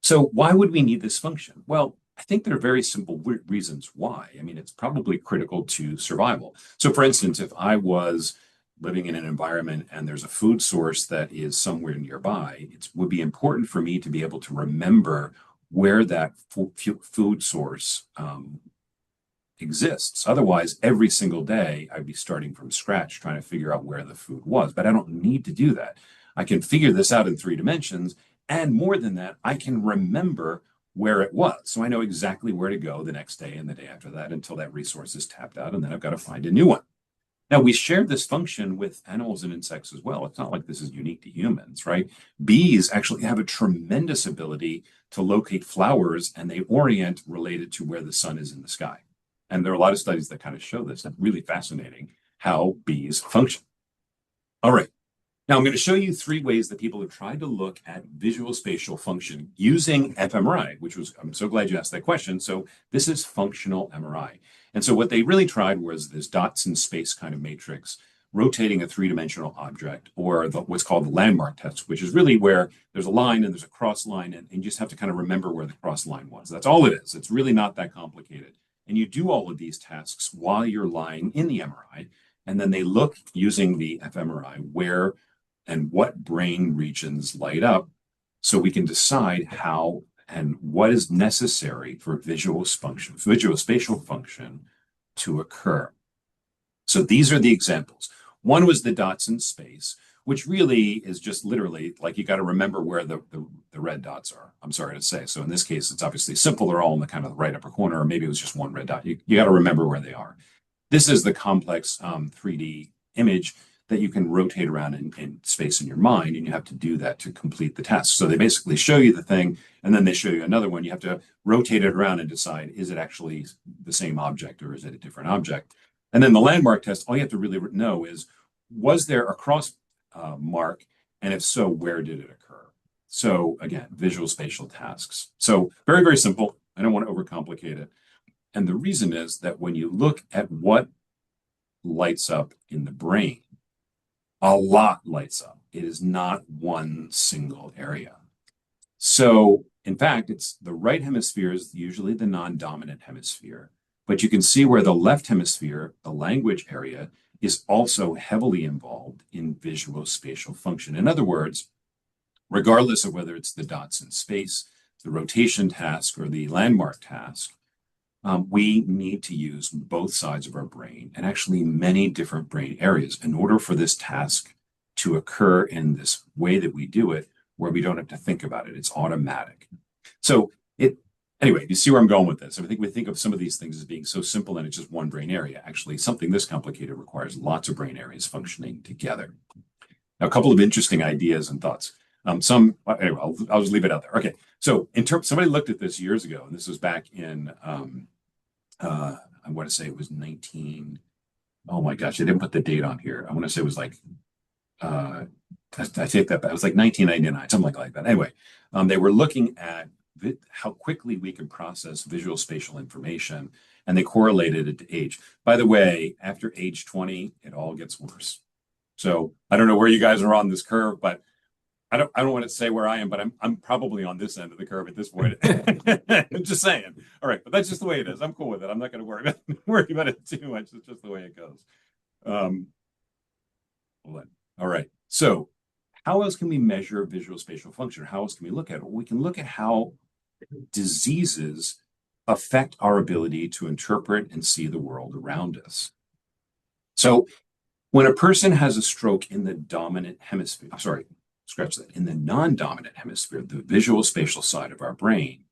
So why would we need this function? Well, I think there are very simple reasons why. I mean, it's probably critical to survival. So for instance, if I was living in an environment and there's a food source that is somewhere nearby, it would be important for me to be able to remember where that food source exists. Otherwise, every single day, I'd be starting from scratch trying to figure out where the food was. But I don't need to do that. I can figure this out in 3 dimensions. And more than that, I can remember where it was. So I know exactly where to go the next day and the day after that until that resource is tapped out. And then I've got to find a new one. Now, we share this function with animals and insects as well. It's not like this is unique to humans, right? Bees actually have a tremendous ability to locate flowers, and they orient related to where the sun is in the sky. And there are a lot of studies that kind of show this. It's really fascinating how bees function. All right. Now, I'm going to show you 3 ways that people have tried to look at visual spatial function using fMRI, which was, I'm so glad you asked that question. So this is functional MRI. And so what they really tried was this dots in space kind of matrix, rotating a 3-dimensional object, or what's called the landmark test, which is really where there's a line and there's a cross line, and you just have to kind of remember where the cross line was. That's all it is. It's really not that complicated. And you do all of these tasks while you're lying in the MRI, and then they look using the fMRI where and what brain regions light up so we can decide how and what is necessary for visual spatial function to occur. So these are the examples. One was the dots in space, which really is just literally like you got to remember where the red dots are. I'm sorry to say. So in this case, it's obviously simple. They're all in the kind of right upper corner, or maybe it was just one red dot. You got to remember where they are. This is the complex 3D image that you can rotate around in space in your mind, and you have to do that to complete the task. So they basically show you the thing, and then they show you another one. You have to rotate it around and decide, is it actually the same object or is it a different object? And then the landmark test, all you have to really know is, was there a cross mark? And if so, where did it occur? So again, visual spatial tasks. So very, very simple. I don't want to overcomplicate it. And the reason is that when you look at what lights up in the brain, a lot lights up. It is not one single area. So in fact, it's the right hemisphere is usually the non-dominant hemisphere, but you can see where the left hemisphere, the language area, is also heavily involved in visual spatial function. In other words, regardless of whether it's the dots in space, the rotation task, or the landmark task, we need to use both sides of our brain and actually many different brain areas in order for this task to occur in this way that we do it, where we don't have to think about it. It's automatic. So anyway, you see where I'm going with this. I think we think of some of these things as being so simple and it's just one brain area. Actually, something this complicated requires lots of brain areas functioning together. Now, a couple of interesting ideas and thoughts. Anyway, I'll just leave it out there. Okay, so somebody looked at this years ago, and this was back in I want to say it was 19. Oh my gosh, I didn't put the date on here. I want to say it was like I take that back. It was like 1999, something like that. Anyway, they were looking at how quickly we can process visual spatial information, and they correlated it to age. By the way, after age 20, it all gets worse. So I don't know where you guys are on this curve, but I don't want to say where I am, but I'm probably on this end of the curve at this point. I'm just saying. All right, but that's just the way it is. I'm cool with it. I'm not going to worry about it too much. It's just the way it goes. All right. So how else can we measure visual spatial function? How else can we look at it? Well, we can look at how diseases affect our ability to interpret and see the world around us. So when a person has a stroke in the dominant hemisphere, in the non-dominant hemisphere, the visual spatial side of our brain.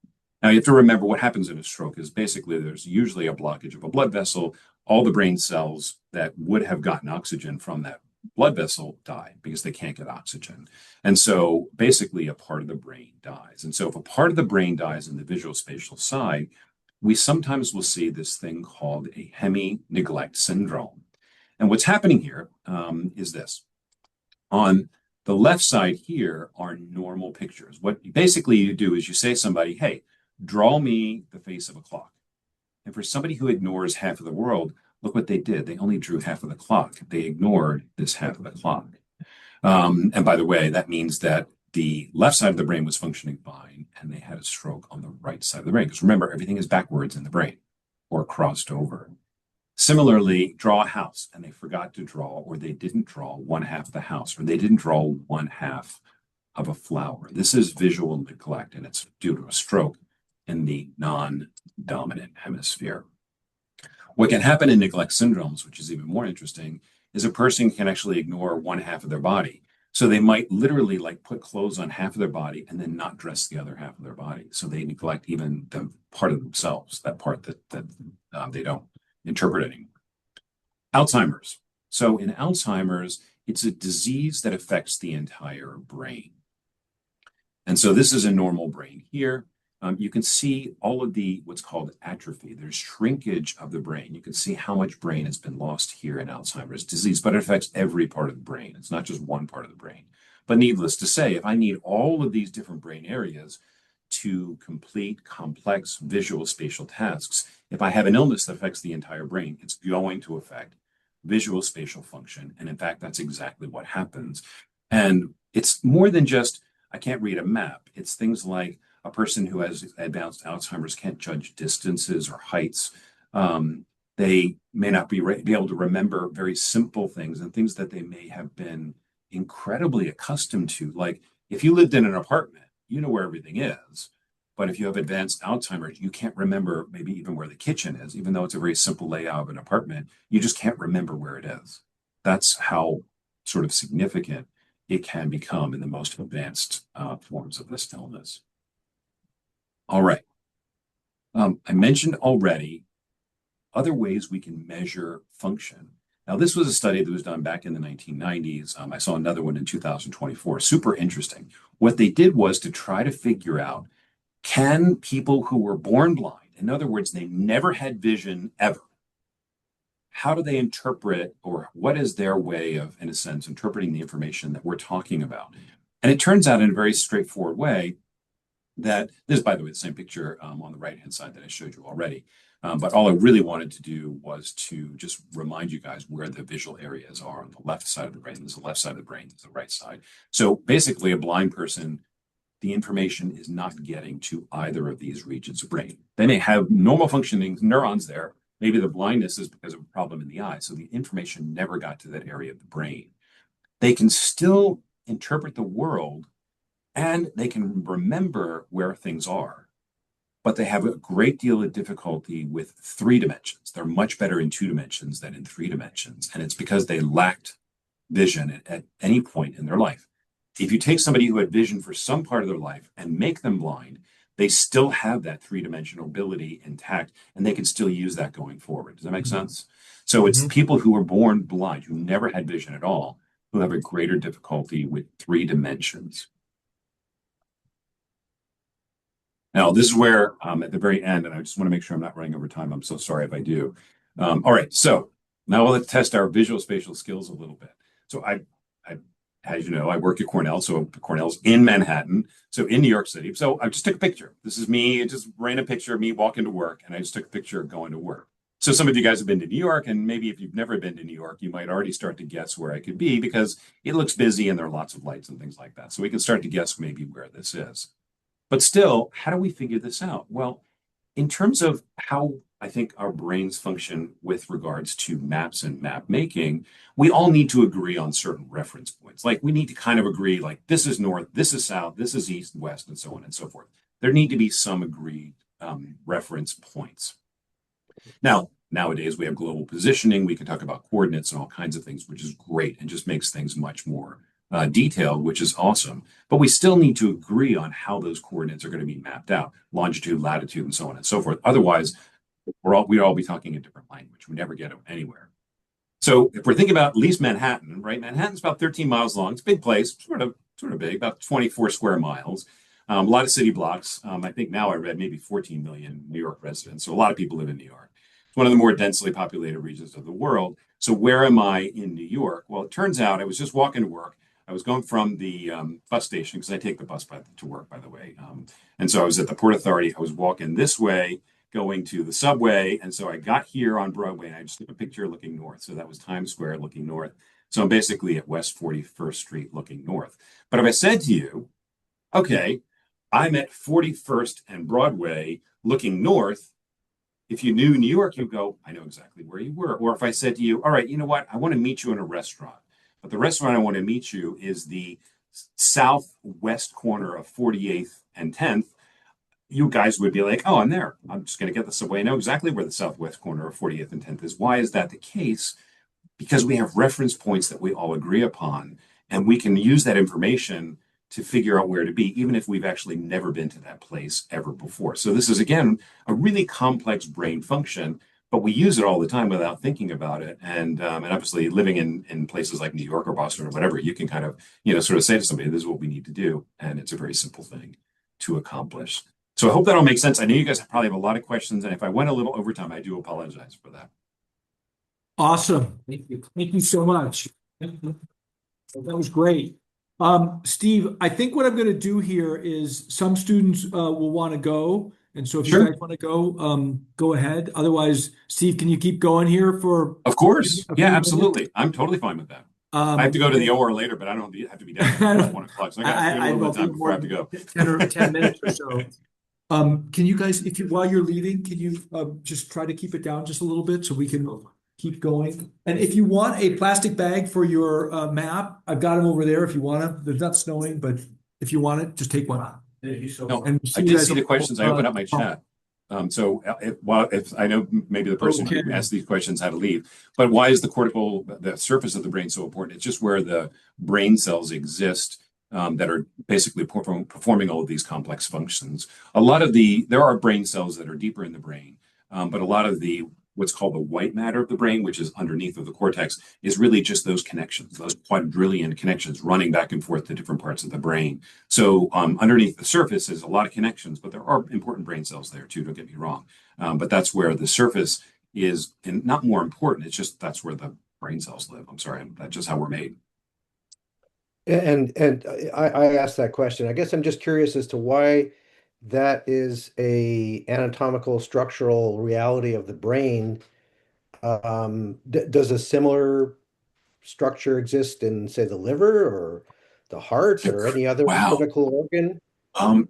Now you have to remember what happens in a stroke is basically there's usually a blockage of a blood vessel. All the brain cells that would have gotten oxygen from that blood vessel die because they can't get oxygen. And so basically a part of the brain dies. And so if a part of the brain dies in the visual spatial side, we sometimes will see this thing called a hemi-neglect syndrome. And what's happening here is this. On the left side here are normal pictures. What basically you do is you say to somebody, hey, draw me the face of a clock. And for somebody who ignores half of the world, look what they did. They only drew half of the clock. They ignored this half of the clock. And by the way, that means that the left side of the brain was functioning fine, and they had a stroke on the right side of the brain. Because remember, everything is backwards in the brain or crossed over. Similarly, draw a house, and they forgot to draw, or they didn't draw one half of the house, or they didn't draw one half of a flower. This is visual neglect, and it's due to a stroke in the non-dominant hemisphere. What can happen in neglect syndromes, which is even more interesting, is a person can actually ignore one half of their body. So they might literally like put clothes on half of their body and then not dress the other half of their body. So they neglect even the part of themselves, that part that they don't interpret anymore. Alzheimer's. So in Alzheimer's, it's a disease that affects the entire brain. And so this is a normal brain here. You can see all of the what's called atrophy. There's shrinkage of the brain. You can see how much brain has been lost here in Alzheimer's disease, but it affects every part of the brain. It's not just one part of the brain. But needless to say, if I need all of these different brain areas to complete complex visual spatial tasks, if I have an illness that affects the entire brain, it's going to affect visual spatial function. And in fact, that's exactly what happens. And it's more than just, I can't read a map. It's things like a person who has advanced Alzheimer's can't judge distances or heights. They may not be able to remember very simple things and things that they may have been incredibly accustomed to. Like if you lived in an apartment, you know where everything is. But if you have advanced Alzheimer's, you can't remember maybe even where the kitchen is, even though it's a very simple layout of an apartment. You just can't remember where it is. That's how sort of significant it can become in the most advanced forms of this illness. All right. I mentioned already other ways we can measure function. Now, this was a study that was done back in the 1990s. I saw another one in 2024. Super interesting. What they did was to try to figure out, can people who were born blind, in other words, they never had vision ever, how do they interpret, or what is their way of, in a sense, interpreting the information that we're talking about? And it turns out in a very straightforward way that this is, by the way, the same picture on the right-hand side that I showed you already. But all I really wanted to do was to just remind you guys where the visual areas are on the left side of the brain. There's the left side of the brain, there's the right side. So basically, a blind person, the information is not getting to either of these regions of brain. They may have normal functioning neurons there. Maybe the blindness is because of a problem in the eye. So the information never got to that area of the brain. They can still interpret the world and they can remember where things are, but they have a great deal of difficulty with 3 dimensions. They're much better in 2 dimensions than in 3 dimensions. And it's because they lacked vision at any point in their life. If you take somebody who had vision for some part of their life and make them blind, they still have that 3-dimensional ability intact, and they can still use that going forward. Does that make sense? So it's people who were born blind, who never had vision at all, who have a greater difficulty with 3 dimensions. Now, this is where at the very end, and I just want to make sure I'm not running over time. I'm so sorry if I do. All right, so now let's test our visual spatial skills a little bit. So I as you know, I work at Cornell, so Cornell's in Manhattan, so in New York City. So I just took a picture. This is me, I just ran a picture of me walking to work, and I just took a picture of going to work. So some of you guys have been to New York, and maybe if you've never been to New York, you might already start to guess where I could be because it looks busy and there are lots of lights and things like that. So we can start to guess maybe where this is. But still, how do we figure this out? Well, in terms of how I think our brains function with regards to maps and map making, we all need to agree on certain reference points. Like we need to kind of agree, like this is north, this is south, this is east, west, and so on and so forth. There need to be some agreed reference points. Now, nowadays we have global positioning. We can talk about coordinates and all kinds of things, which is great and just makes things much more detailed, which is awesome. But we still need to agree on how those coordinates are going to be mapped out, longitude, latitude, and so on and so forth. Otherwise, we'd all be talking a different language. We never get anywhere. So if we're thinking about at least Manhattan, right? Manhattan's about 13 miles long. It's a big place, sort of big, about 24 square miles. A lot of city blocks. I think now I read maybe 14 million New York residents. So a lot of people live in New York. It's one of the more densely populated regions of the world. So where am I in New York? Well, it turns out I was just walking to work. I was going from the bus station because I take the bus to work, by the way. And so I was at the Port Authority. I was walking this way, going to the subway. And so I got here on Broadway and I just took a picture looking north. So that was Times Square looking north. So I'm basically at West 41st Street looking north. But if I said to you, okay, I'm at 41st and Broadway looking north, if you knew New York, you'd go, I know exactly where you were. Or if I said to you, all right, you know what? I want to meet you in a restaurant. But the restaurant I want to meet you is the southwest corner of 48th and 10th. You guys would be like, oh, I'm there. I'm just going to get the subway. I know exactly where the southwest corner of 40th and 10th is. Why is that the case? Because we have reference points that we all agree upon, and we can use that information to figure out where to be, even if we've actually never been to that place ever before. So this is, again, a really complex brain function, but we use it all the time without thinking about it. And obviously living in places like New York or Boston or whatever, you can kind of, sort of say to somebody, this is what we need to do. And it's a very simple thing to accomplish. So I hope that all makes sense. I know you guys probably have a lot of questions, and if I went a little over time, I do apologize for that. Awesome. Thank you. Thank you so much. That was great. Steve, I think what I'm going to do here is some students will want to go. And so if you guys want to go ahead. Otherwise, Steve, can you keep going here for? Of course. a few Yeah, minutes? absolutely. I'm totally fine with that. I have to go to the OR later, but I don't have to be down at 1 o'clock. So I got a little bit of time before I have to go. 10 minutes or so. Can you guys, while you're leaving, can you just try to keep it down just a little bit so we can keep going? And if you want a plastic bag for your map, I've got them over there if you want them. They're not snowing, but if you want it, just take one. No, I did see the questions. I opened up my chat. So if I know maybe the person who asked these questions had to leave, but why is the surface of the brain so important? It's just where the brain cells exist that are basically performing all of these complex functions. There are brain cells that are deeper in the brain, but a lot of what's called the white matter of the brain, which is underneath of the cortex, is really just those connections, those quadrillion connections running back and forth to different parts of the brain. So underneath the surface is a lot of connections, but there are important brain cells there too, don't get me wrong. But that's where the surface is, and not more important, it's just that's where the brain cells live. I'm sorry, that's just how we're made. And I asked that question. I guess I'm just curious as to why that is a anatomical structural reality of the brain. Does a similar structure exist in, say, the liver or the heart or any other critical organ?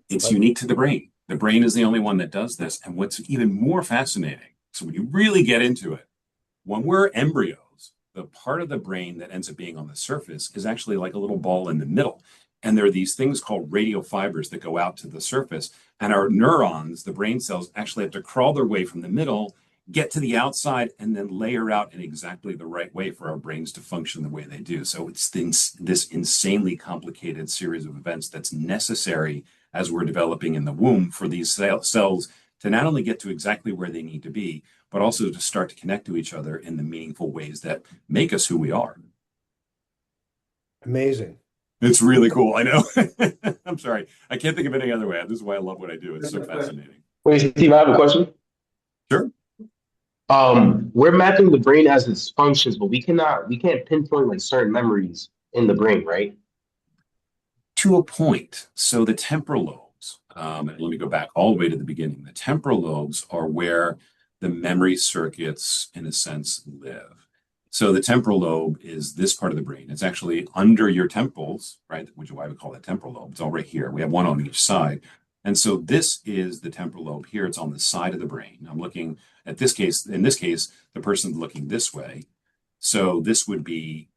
It's unique to the brain. The brain is the only one that does this. And what's even more fascinating, so when you really get into it, when we're embryos, the part of the brain that ends up being on the surface is actually like a little ball in the middle. And there are these things called radiofibers that go out to the surface. And our neurons, the brain cells, actually have to crawl their way from the middle, get to the outside, and then layer out in exactly the right way for our brains to function the way they do. So it's this insanely complicated series of events that's necessary as we're developing in the womb for these cells to not only get to exactly where they need to be, but also to start to connect to each other in the meaningful ways that make us who we are. Amazing. It's really cool. I know. I'm sorry. I can't think of any other way. This is why I love what I do. It's so fascinating. Wait, Steve, I have a question. Sure. We're mapping the brain as its functions, but we can't pinpoint like certain memories in the brain, right? To a point. So the temporal lobes, let me go back all the way to the beginning. The temporal lobes are where the memory circuits, in a sense, live. So the temporal lobe is this part of the brain. It's actually under your temples, right? Which is why we call it temporal lobe. It's all right here. We have one on each side. And so this is the temporal lobe here. It's on the side of the brain. I'm looking at this case. In this case, the person's looking this way. So this would be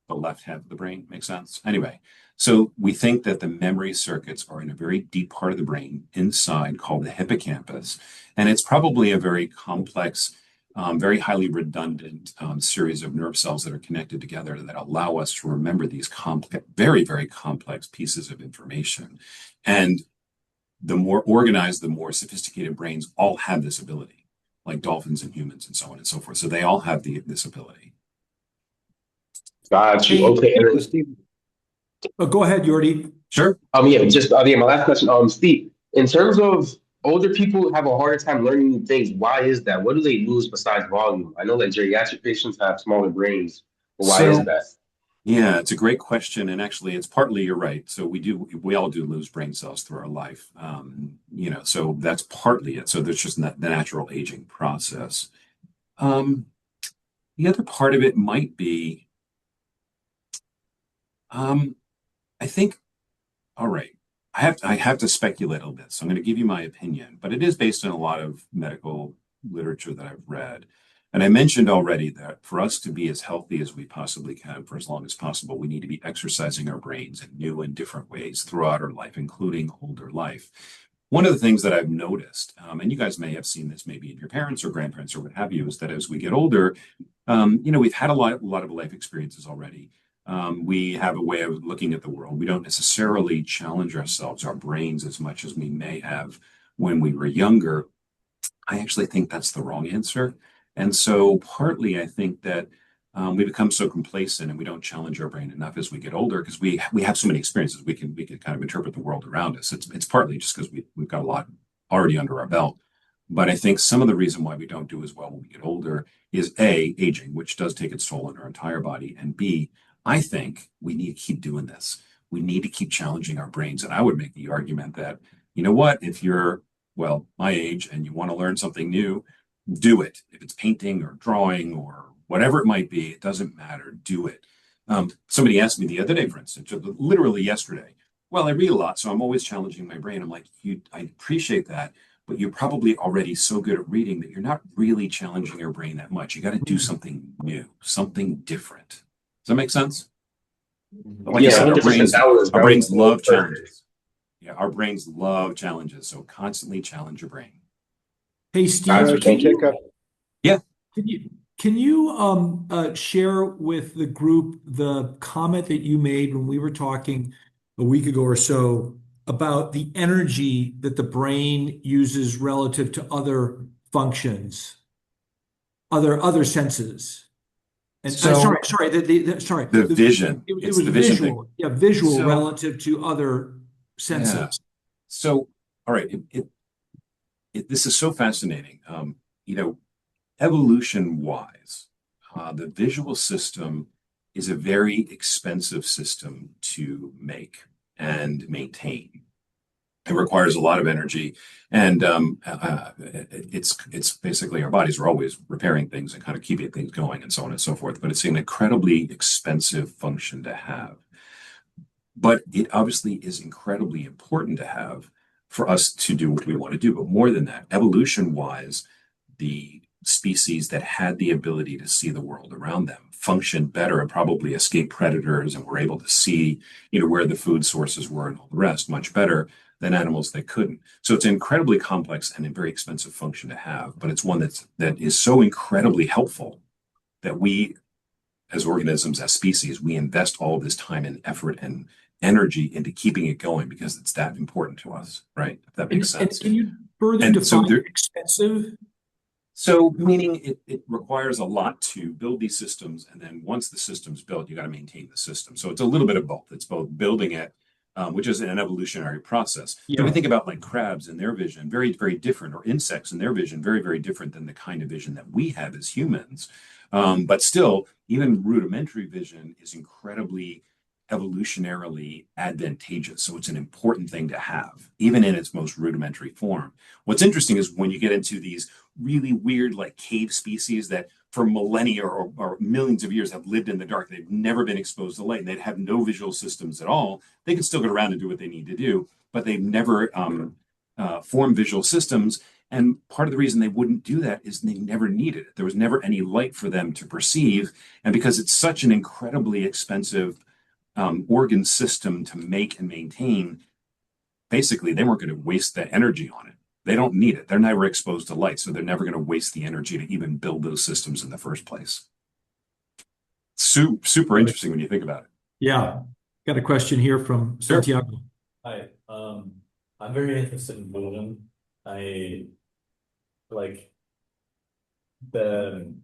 the left half of the brain. Makes sense? Anyway, so we think that the memory circuits are in a very deep part of the brain inside called the hippocampus. And it's probably a very complex, very highly redundant series of nerve cells that are connected together that allow us to remember these complex, very, very complex pieces of information. And the more organized, the more sophisticated brains all have this ability, like dolphins and humans and so on and so forth. So they all have this ability. Got you. Okay. Go ahead, Yordi. Sure. My last question. Steve, in terms of older people have a harder time learning new things, why is that? What do they lose besides volume? I know that geriatric patients have smaller brains, but why is that? Yeah, it's a great question, and actually, it's partly you're right. So we all do lose brain cells through our life, so that's partly it. So there's just the natural aging process. Um, the other part of it might be, um, I think, all right, I have to speculate a little bit, so I'm going to give you my opinion, but it is based on a lot of medical literature that I've read. And I mentioned already that for us to be as healthy as we possibly can for as long as possible, we need to be exercising our brains in new and different ways throughout our life, including older life. One of the things that I've noticed, and you guys may have seen this maybe in your parents or grandparents or what have you, is that as we get older, we've had a lot of life experiences already. We have a way of looking at the world. We don't necessarily challenge ourselves, our brains, as much as we may have when we were younger. I actually think that's the wrong answer. And so, partly, I think that we become so complacent and we don't challenge our brain enough as we get older because we have so many experiences. We can kind of interpret the world around us. It's partly just because we've got a lot already under our belt. But I think some of the reason why we don't do as well when we get older is A, aging, which does take its toll on our entire body, and B, I think we need to keep doing this. We need to keep challenging our brains. And I would make the argument that, you know what, if you're, well, my age and you want to learn something new, do it. If it's painting or drawing or whatever it might be, it doesn't matter. Do it. Somebody asked me the other day, for instance, literally yesterday. Well, I read a lot, so I'm always challenging my brain. I'm like, I appreciate that, but you're probably already so good at reading that you're not really challenging your brain that much. You got to do something new, something different. Does that make sense? But like I Yeah, said, 100%. our brains love challenges. Yeah, our brains love challenges. So constantly challenge your brain. Hey, Steve, Yeah. can you share with the group the comment that you made when we were talking a week ago or so about the energy that the brain uses relative to other functions, other senses? And So- sorry, sorry. The vision. It It's was the vision visual. thing. Yeah, visual So- relative to other senses. Yeah. So, all right, this is so fascinating. Evolution wise, the visual system is a very expensive system to make and maintain. It requires a lot of energy, and it's basically our bodies are always repairing things and kind of keeping things going and so on and so forth. But it's an incredibly expensive function to have. But it obviously is incredibly important to have for us to do what we want to do. But more than that, evolution wise, the species that had the ability to see the world around them functioned better and probably escaped predators and were able to see, where the food sources were and all the rest much better than animals that couldn't. So it's an incredibly complex and a very expensive function to have, but it's one that is so incredibly helpful that we as organisms, as species, we invest all of this time and effort and energy into keeping it going because it's that important to us, right? If that makes sense. And can you further And so define expensive? So meaning it requires a lot to build these systems, and then once the system's built, you got to maintain the system. So it's a little bit of both. It's both building it, which is an evolutionary process. So Yeah. we think about like crabs and their vision, very, very different, or insects and their vision, very, very different than the kind of vision that we have as humans. But still, even rudimentary vision is incredibly evolutionarily advantageous. So it's an important thing to have, even in its most rudimentary form. What's interesting is when you get into these really weird, like cave species that for millennia or millions of years have lived in the dark, they've never been exposed to light, and they'd have no visual systems at all. They can still get around and do what they need to do, but they've never formed visual systems. And part of the reason they wouldn't do that is they never needed it. There was never any light for them to perceive. And because it's such an incredibly expensive organ system to make and maintain, basically they weren't going to waste the energy on it. They don't need it. They're never exposed to light, so they're never going to waste the energy to even build those systems in the first place. Super interesting when you think about it. Yeah. Got a question here from Santiago. Hi, I'm very interested in building. I like the.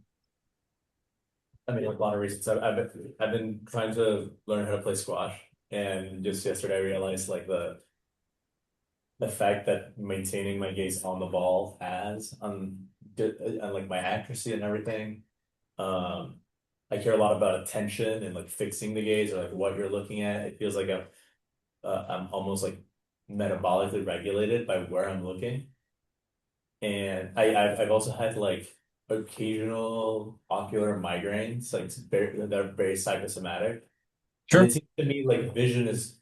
I mean, like a lot of reasons. I've been trying to learn how to play squash, and just yesterday I realized like the fact that maintaining my gaze on the ball has on like my accuracy and everything. I care a lot about attention and like fixing the gaze or like what you're looking at. It feels like I'm almost like metabolically regulated by where I'm looking. And I've also had like occasional ocular migraines, like they're very psychosomatic. And Sure. it seems to me like vision is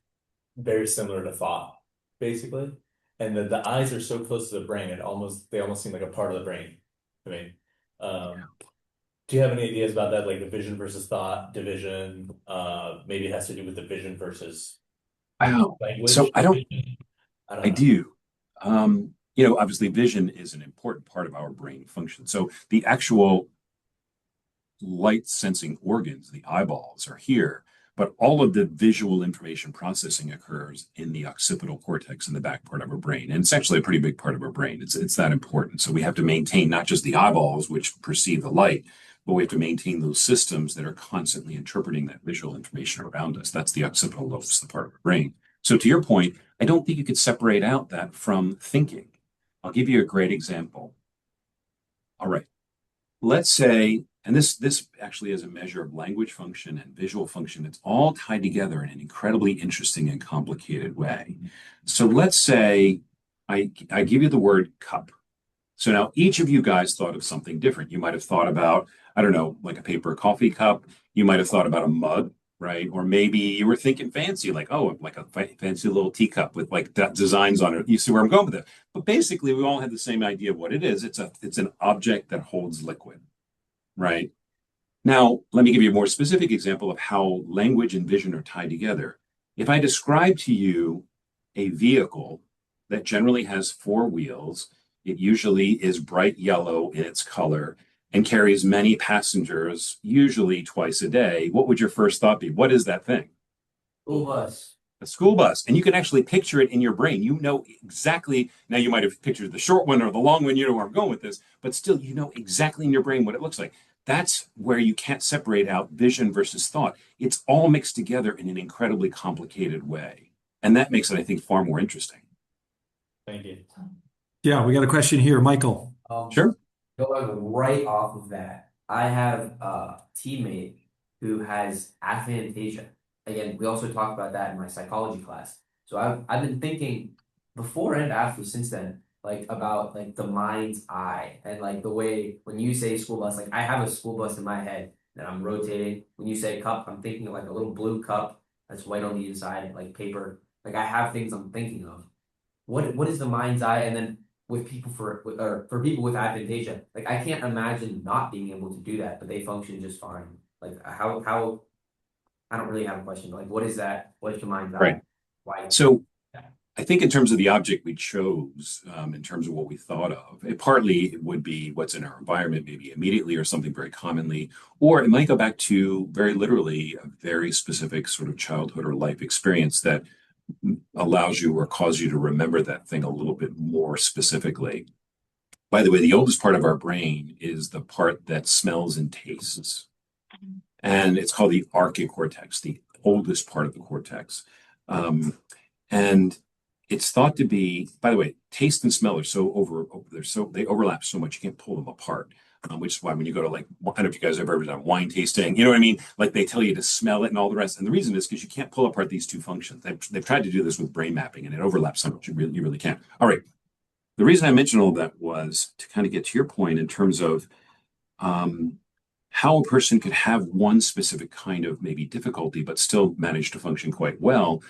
very similar to thought, basically. And the eyes are so close to the brain, they almost seem like a part of the brain. I mean, do you have any ideas about that, like the vision versus thought division? Maybe it has to do with the vision versus language. So I don't. I don't I know. do. Obviously, vision is an important part of our brain function. So the actual light sensing organs, the eyeballs, are here, but all of the visual information processing occurs in the occipital cortex in the back part of our brain. And it's actually a pretty big part of our brain. It's that important. So we have to maintain not just the eyeballs, which perceive the light, but we have to maintain those systems that are constantly interpreting that visual information around us. That's the occipital lobes, the part of our brain. So to your point, I don't think you could separate out that from thinking. I'll give you a great example. All right. Let's say, and this actually is a measure of language function and visual function. It's all tied together in an incredibly interesting and complicated way. So let's say I give you the word cup. So now each of you guys thought of something different. You might have thought about, I don't know, like a paper coffee cup. You might have thought about a mug, right? Or maybe you were thinking fancy, like, oh, like a fancy little teacup with like that designs on it. You see where I'm going with it. But basically, we all have the same idea of what it is. It's an object that holds liquid, right? Now, let me give you a more specific example of how language and vision are tied together. If I describe to you a vehicle that generally has four wheels, it usually is bright yellow in its color and carries many passengers, usually twice a day, what would your first thought be? What is that thing? School bus. A school bus. And you can actually picture it in your brain. You know exactly. Now, you might have pictured the short one or the long one. You know where I'm going with this, but still, you know exactly in your brain what it looks like. That's where you can't separate out vision versus thought. It's all mixed together in an incredibly complicated way. And that makes it, I think, far more interesting. Thank you. Yeah, we got a question here, Michael. Sure. Going right off of that, I have a teammate who has aphantasia. Again, we also talked about that in my psychology class. So I've been thinking before and after since then, like about like the mind's eye and like the way when you say school bus, like I have a school bus in my head that I'm rotating. When you say cup, I'm thinking of like a little blue cup that's white on the inside, like paper. Like I have things I'm thinking of. What is the mind's eye? And then with people for people with aphantasia, like I can't imagine not being able to do that, but they function just fine. Like how I don't really have a question. Like what is that? What is the mind's eye? Right. Why? So I think in terms of the object we chose, in terms of what we thought of, it partly would be what's in our environment, maybe immediately or something very commonly, or it might go back to very literally a very specific sort of childhood or life experience that allows you or causes you to remember that thing a little bit more specifically. By the way, the oldest part of our brain is the part that smells and tastes. And it's called the archic cortex, the oldest part of the cortex. And it's thought to be, by the way, taste and smell are they overlap so much you can't pull them apart. Which is why when you go to like, I don't know if you guys have ever done wine tasting, you know what I mean? Like they tell you to smell it and all the rest. And the reason is because you can't pull apart these two functions. They've tried to do this with brain mapping and it overlaps so much you really can't. All right. The reason I mentioned all that was to kind of get to your point in terms of how a person could have one specific kind of maybe difficulty, but still manage to function quite well.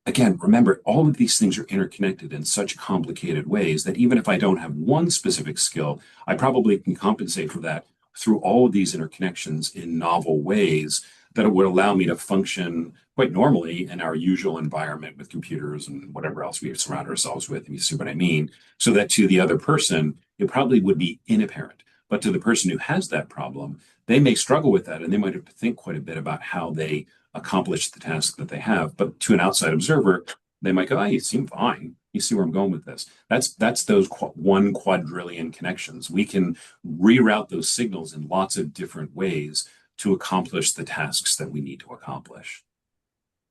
Again, remember, all of these things are interconnected in such complicated ways that even if I don't have one specific skill, I probably can compensate for that through all of these interconnections in novel ways that it would allow me to function quite normally in our usual environment with computers and whatever else we surround ourselves with, if you see what I mean, so that to the other person, it probably would be inapparent. But to the person who has that problem, they may struggle with that and they might have to think quite a bit about how they accomplish the task that they have. But to an outside observer, they might go, "Oh, you seem fine. You see where I'm going with this." That's those 1 quadrillion connections. We can reroute those signals in lots of different ways to accomplish the tasks that we need to accomplish.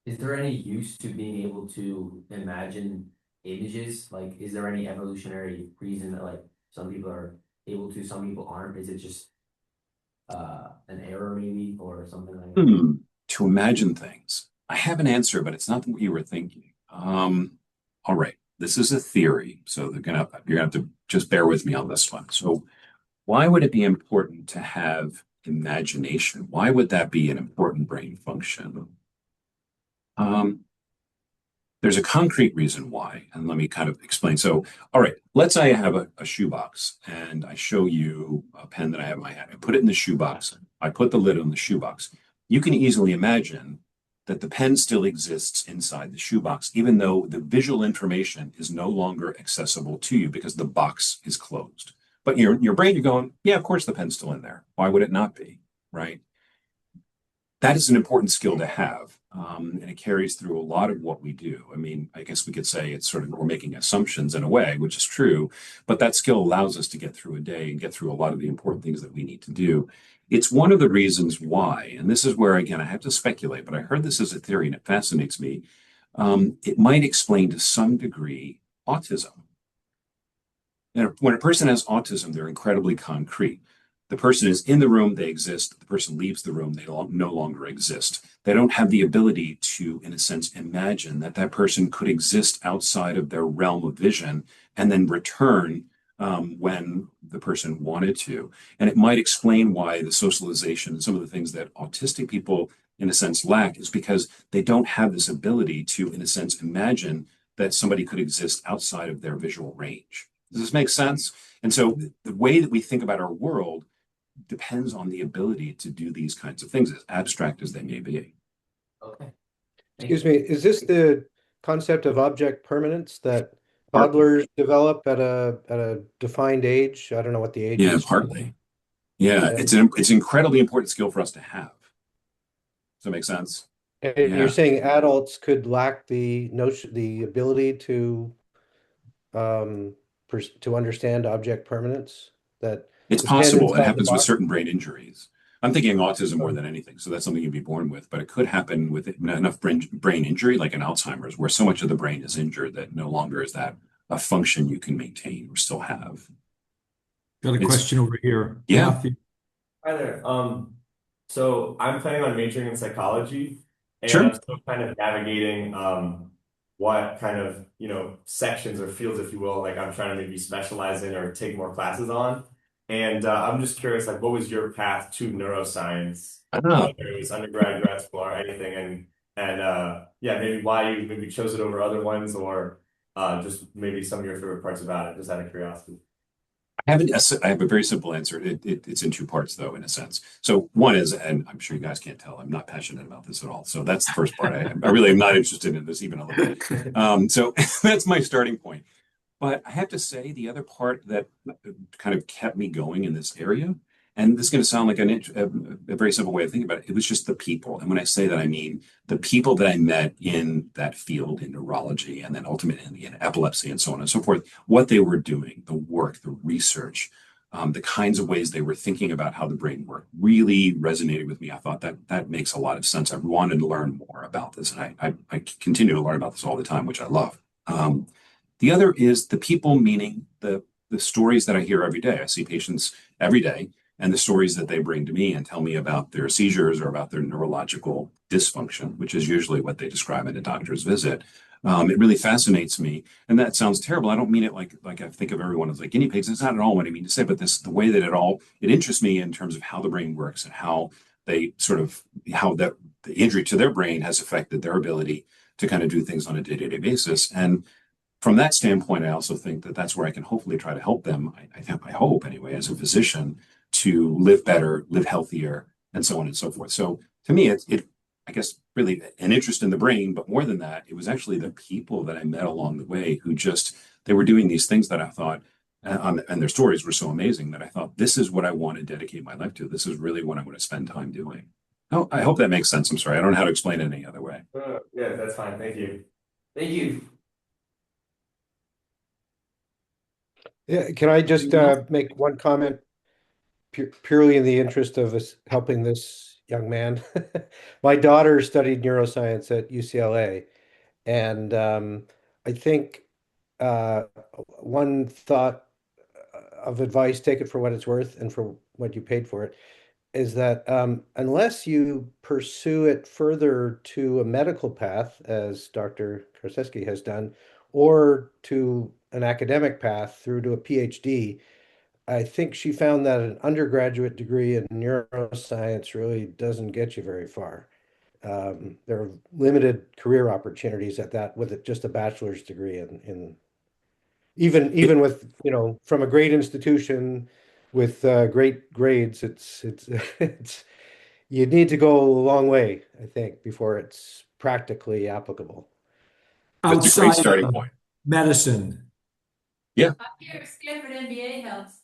Is there any use to being able to imagine images? Like, is there any evolutionary reason that like some people are able to, some people aren't? Is it just an error maybe or something like that? To imagine things. I have an answer, but it's not what you were thinking. All right. This is a theory, so you're gonna have to just bear with me on this one. So, why would it be important to have imagination? Why would that be an important brain function? Um, there's a concrete reason why, and let me kind of explain. So, all right, let's say I have a shoebox and I show you a pen that I have in my hand. I put it in the shoebox. I put the lid on the shoebox. You can easily imagine that the pen still exists inside the shoebox, even though the visual information is no longer accessible to you because the box is closed. But your brain, you're going, yeah, of course the pen's still in there. Why would it not be? Right? That is an important skill to have. And it carries through a lot of what we do. I mean, I guess we could say it's sort of, we're making assumptions in a way, which is true, but that skill allows us to get through a day and get through a lot of the important things that we need to do. It's one of the reasons why, and this is where, again, I have to speculate, but I heard this as a theory and it fascinates me. It might explain to some degree autism. And when a person has autism, they're incredibly concrete. The person is in the room, they exist. The person leaves the room, they no longer exist. They don't have the ability to, in a sense, imagine that that person could exist outside of their realm of vision and then return when the person wanted to. And it might explain why the socialization and some of the things that autistic people, in a sense, lack is because they don't have this ability to, in a sense, imagine that somebody could exist outside of their visual range. Does this make sense? And so the way that we think about our world depends on the ability to do these kinds of things, as abstract as they may be. Okay. Excuse me, is this the concept of object permanence that toddlers develop at a defined age? I don't know what the age Yeah, is. partly. Yeah, And, it's an incredibly important skill for us to have. Does that make sense? and Yeah. you're saying adults could lack the notion, the ability to to understand object permanence, that It's this pen possible. It inside the happens with box? certain brain injuries. I'm thinking autism more than anything. So that's something you'd be born with, but it could happen with enough brain injury, like an Alzheimer's, where so much of the brain is injured that no longer is that a function you can maintain or still have. Got a question over here. Yeah. Matthew. Hi there. So I'm planning on majoring in psychology, and Sure. I'm still kind of navigating what kind of, sections or fields, if you will, like I'm trying to maybe specialize in or take more classes on. And I'm just curious, like, what was your path to neuroscience, Ah. whether it was undergrad, grad school, or anything, and yeah, maybe why you maybe chose it over other ones, or just maybe some of your favorite parts about it, just out of curiosity. I have a very simple answer. It's in two parts, though, in a sense. So one is, and I'm sure you guys can't tell, I'm not passionate about this at all. So that's the first part. I really am not interested in this even a little bit. So that's my starting point. But I have to say, the other part that kind of kept me going in this area, and this is going to sound like a very simple way of thinking about it, it was just the people. And when I say that, I mean the people that I met in that field in neurology and then ultimately in epilepsy and so on and so forth, what they were doing, the work, the research, the kinds of ways they were thinking about how the brain worked really resonated with me. I thought that makes a lot of sense. I wanted to learn more about this, and I continue to learn about this all the time, which I love. The other is the people, meaning the stories that I hear every day. I see patients every day, and the stories that they bring to me and tell me about their seizures or about their neurological dysfunction, which is usually what they describe in a doctor's visit. It really fascinates me, and that sounds terrible. I don't mean it like I think of everyone as like guinea pigs. That's not at all what I mean to say. But the way that it interests me in terms of how the brain works and how they sort of how the injury to their brain has affected their ability to kind of do things on a day-to-day basis. And from that standpoint, I also think that that's where I can hopefully try to help them. I hope anyway, as a physician, to live better, live healthier, and so on and so forth. So to me, I guess, really an interest in the brain, but more than that, it was actually the people that I met along the way who they were doing these things that I thought, and their stories were so amazing that I thought, this is what I want to dedicate my life to. This is really what I want to spend time doing. Oh, I hope that makes sense. I'm sorry. I don't know how to explain it any other way. Yeah, that's fine. Thank you. Thank you. Yeah, can I just make one comment purely in the interest of us helping this young man? My daughter studied neuroscience at UCLA, and I think uh, one thought of advice, take it for what it's worth and for what you paid for it. is that unless you pursue it further to a medical path, as Dr. Karceski has done, or to an academic path through to a PhD, I think she found that an undergraduate degree in neuroscience really doesn't get you very far. There are limited career opportunities at that with just a bachelor's degree in even with, from a great institution with great grades, it's it's you need to go a long way, I think, before it's practically applicable. That's a great Outside starting of point. medicine. Yeah. I'm here, Stanford MBA helps.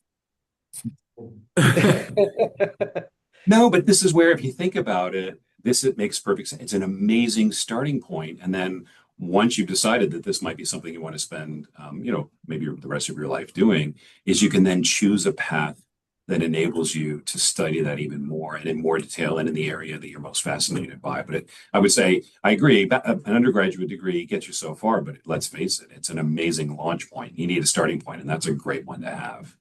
No, but this is where, if you think about it, it makes perfect sense. It's an amazing starting point. And then once you've decided that this might be something you want to spend, maybe the rest of your life doing, is you can then choose a path that enables you to study that even more and in more detail and in the area that you're most fascinated by. But I would say, I agree, an undergraduate degree gets you so far, but let's face it, it's an amazing launch point. You need a starting point, and that's a great one to have.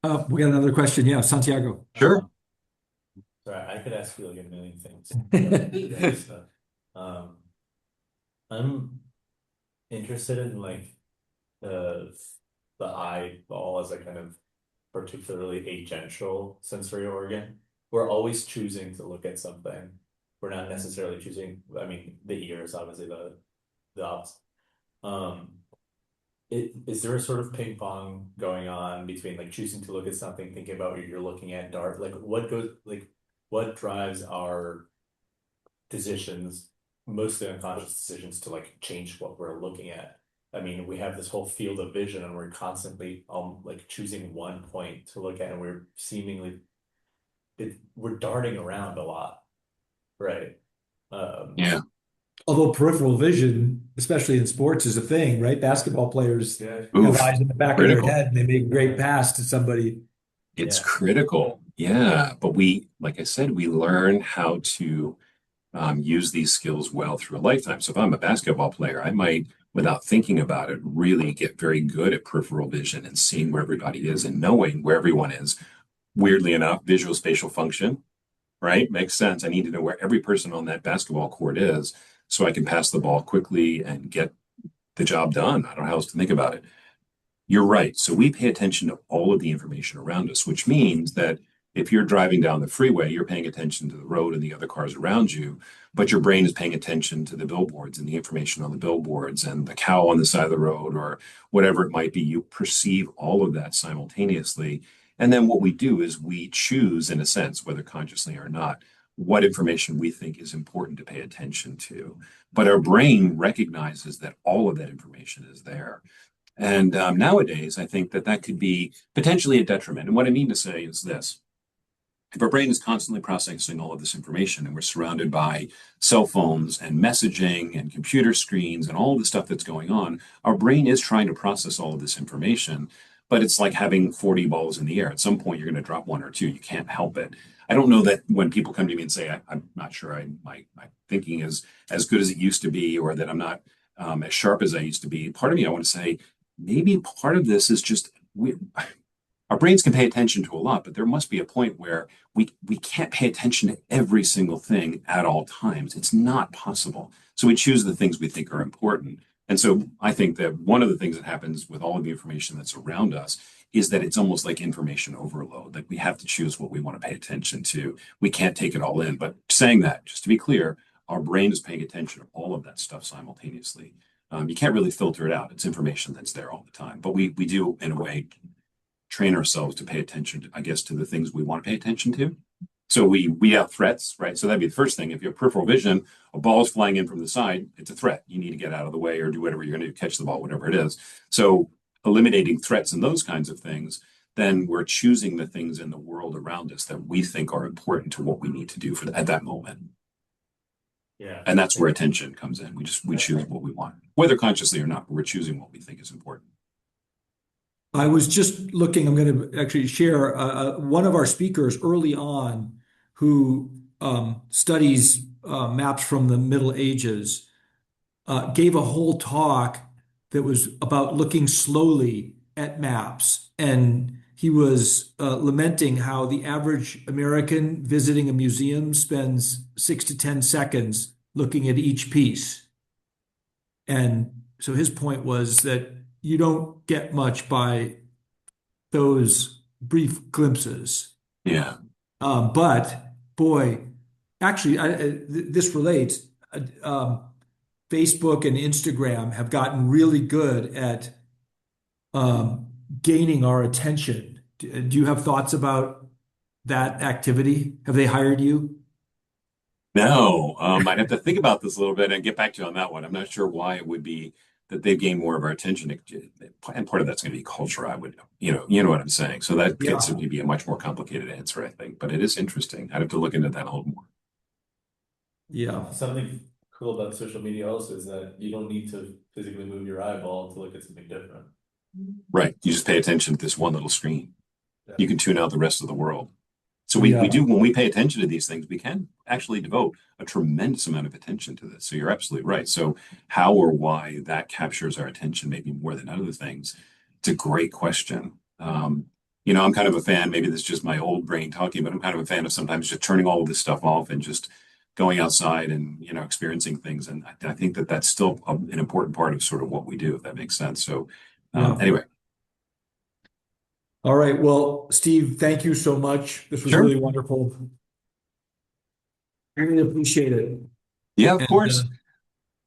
We got another question. Yeah, Santiago. Sure. Sorry, I could ask you like a million things. I'm interested in like the eyeball as a kind of particularly agential sensory organ. We're always choosing to look at something. We're not necessarily choosing, I mean, the ear is obviously the opposite. Is there a sort of ping pong going on between like choosing to look at something, thinking about what you're looking at, like what drives our decisions, mostly unconscious decisions, to like change what we're looking at? I mean, we have this whole field of vision and we're constantly like choosing one point to look at, and we're seemingly we're darting around a lot, right? Yeah. Although peripheral vision, especially in sports, is a thing, right? Basketball players have eyes in the back of their head and they make a great pass to somebody. It's critical. Yeah. But like I said, we learn how to use these skills well through a lifetime. So if I'm a basketball player, I might, without thinking about it, really get very good at peripheral vision and seeing where everybody is and knowing where everyone is. Weirdly enough, visual spatial function, right? Makes sense. I need to know where every person on that basketball court is so I can pass the ball quickly and get the job done. I don't know how else to think about it. You're right. So we pay attention to all of the information around us, which means that if you're driving down the freeway, you're paying attention to the road and the other cars around you, but your brain is paying attention to the billboards and the information on the billboards and the cow on the side of the road or whatever it might be. You perceive all of that simultaneously. And then what we do is we choose, in a sense, whether consciously or not, what information we think is important to pay attention to. But our brain recognizes that all of that information is there. And nowadays, I think that could be potentially a detriment. And what I mean to say is this. If our brain is constantly processing all of this information and we're surrounded by cell phones and messaging and computer screens and all the stuff that's going on, our brain is trying to process all of this information, but it's like having 40 balls in the air. At some point, you're going to drop one or two. You can't help it. I don't know that when people come to me and say, I'm not sure my thinking is as good as it used to be, or that I'm not as sharp as I used to be. Part of me, I want to say, maybe part of this is just our brains can pay attention to a lot, but there must be a point where we can't pay attention to every single thing at all times. It's not possible. So we choose the things we think are important. And so I think that one of the things that happens with all of the information that's around us is that it's almost like information overload. Like we have to choose what we want to pay attention to. We can't take it all in. But saying that, just to be clear, our brain is paying attention to all of that stuff simultaneously. You can't really filter it out. It's information that's there all the time. But we do, in a way, train ourselves to pay attention, I guess, to the things we want to pay attention to. So we have threats, right? So that'd be the first thing. If you have peripheral vision, a ball is flying in from the side, it's a threat. You need to get out of the way or do whatever you're going to do, catch the ball, whatever it is. So eliminating threats and those kinds of things, then we're choosing the things in the world around us that we think are important to what we need to do at that moment. Yeah. And that's where attention comes in. We choose what we want, whether consciously or not, but we're choosing what we think is important. I was just looking, I'm going to actually share one of our speakers early on who studies maps from the Middle Ages, gave a whole talk that was about looking slowly at maps. And he was lamenting how the average American visiting a museum spends 6 to 10 seconds looking at each piece. And so his point was that you don't get much by those brief glimpses. Yeah. But boy, actually, this relates. Facebook and Instagram have gotten really good at gaining our attention. Do you have thoughts about that activity? Have they hired you? No, I'd have to think about this a little bit and get back to you on that one. I'm not sure why it would be that they've gained more of our attention, and part of that's going to be culture. I would, you know what I'm saying. So that Yeah. could simply be a much more complicated answer, I think. But it is interesting. I'd have to look into that a little more. Yeah. Something cool about social media also is that you don't need to physically move your eyeball to look at something different. Right. You just pay attention to this one little screen. Yeah. You can tune out the rest of the world. So we do, when we pay attention to these things, we can actually devote a tremendous amount of attention to this. So you're absolutely right. So how or why that captures our attention maybe more than other things, it's a great question. I'm kind of a fan, maybe this is just my old brain talking, but I'm kind of a fan of sometimes just turning all of this stuff off and just going outside and, experiencing things. And I think that that's still an important part of sort of what we do, if that makes sense. So anyway. All right. Well, Steve, thank you so much. This was really wonderful. I really appreciate it. Yeah, of course.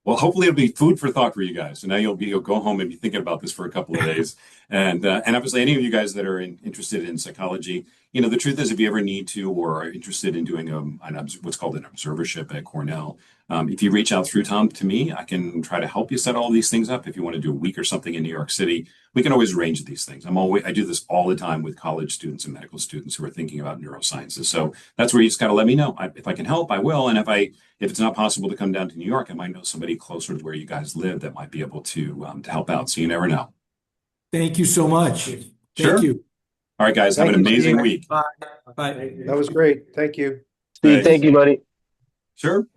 Well, hopefully it'll be food for thought for you guys. So now you'll go home and be thinking about this for a couple of days. And obviously any of you guys that are interested in psychology, the truth is if you ever need to or are interested in doing what's called an observership at Cornell, if you reach out through Tom to me, I can try to help you set all these things up. If you want to do a week or something in New York City, we can always arrange these things. I do this all the time with college students and medical students who are thinking about neurosciences. So that's where you just got to let me know. If I can help, I will. And if it's not possible to come down to New York, I might know somebody closer to where you guys live that might be able to help out. So you never know. Thank you so much. Sure. Thank you. All right, guys. Have an amazing week. Bye. Bye. That was great. Thank you. Steve, thank you, buddy. Sure.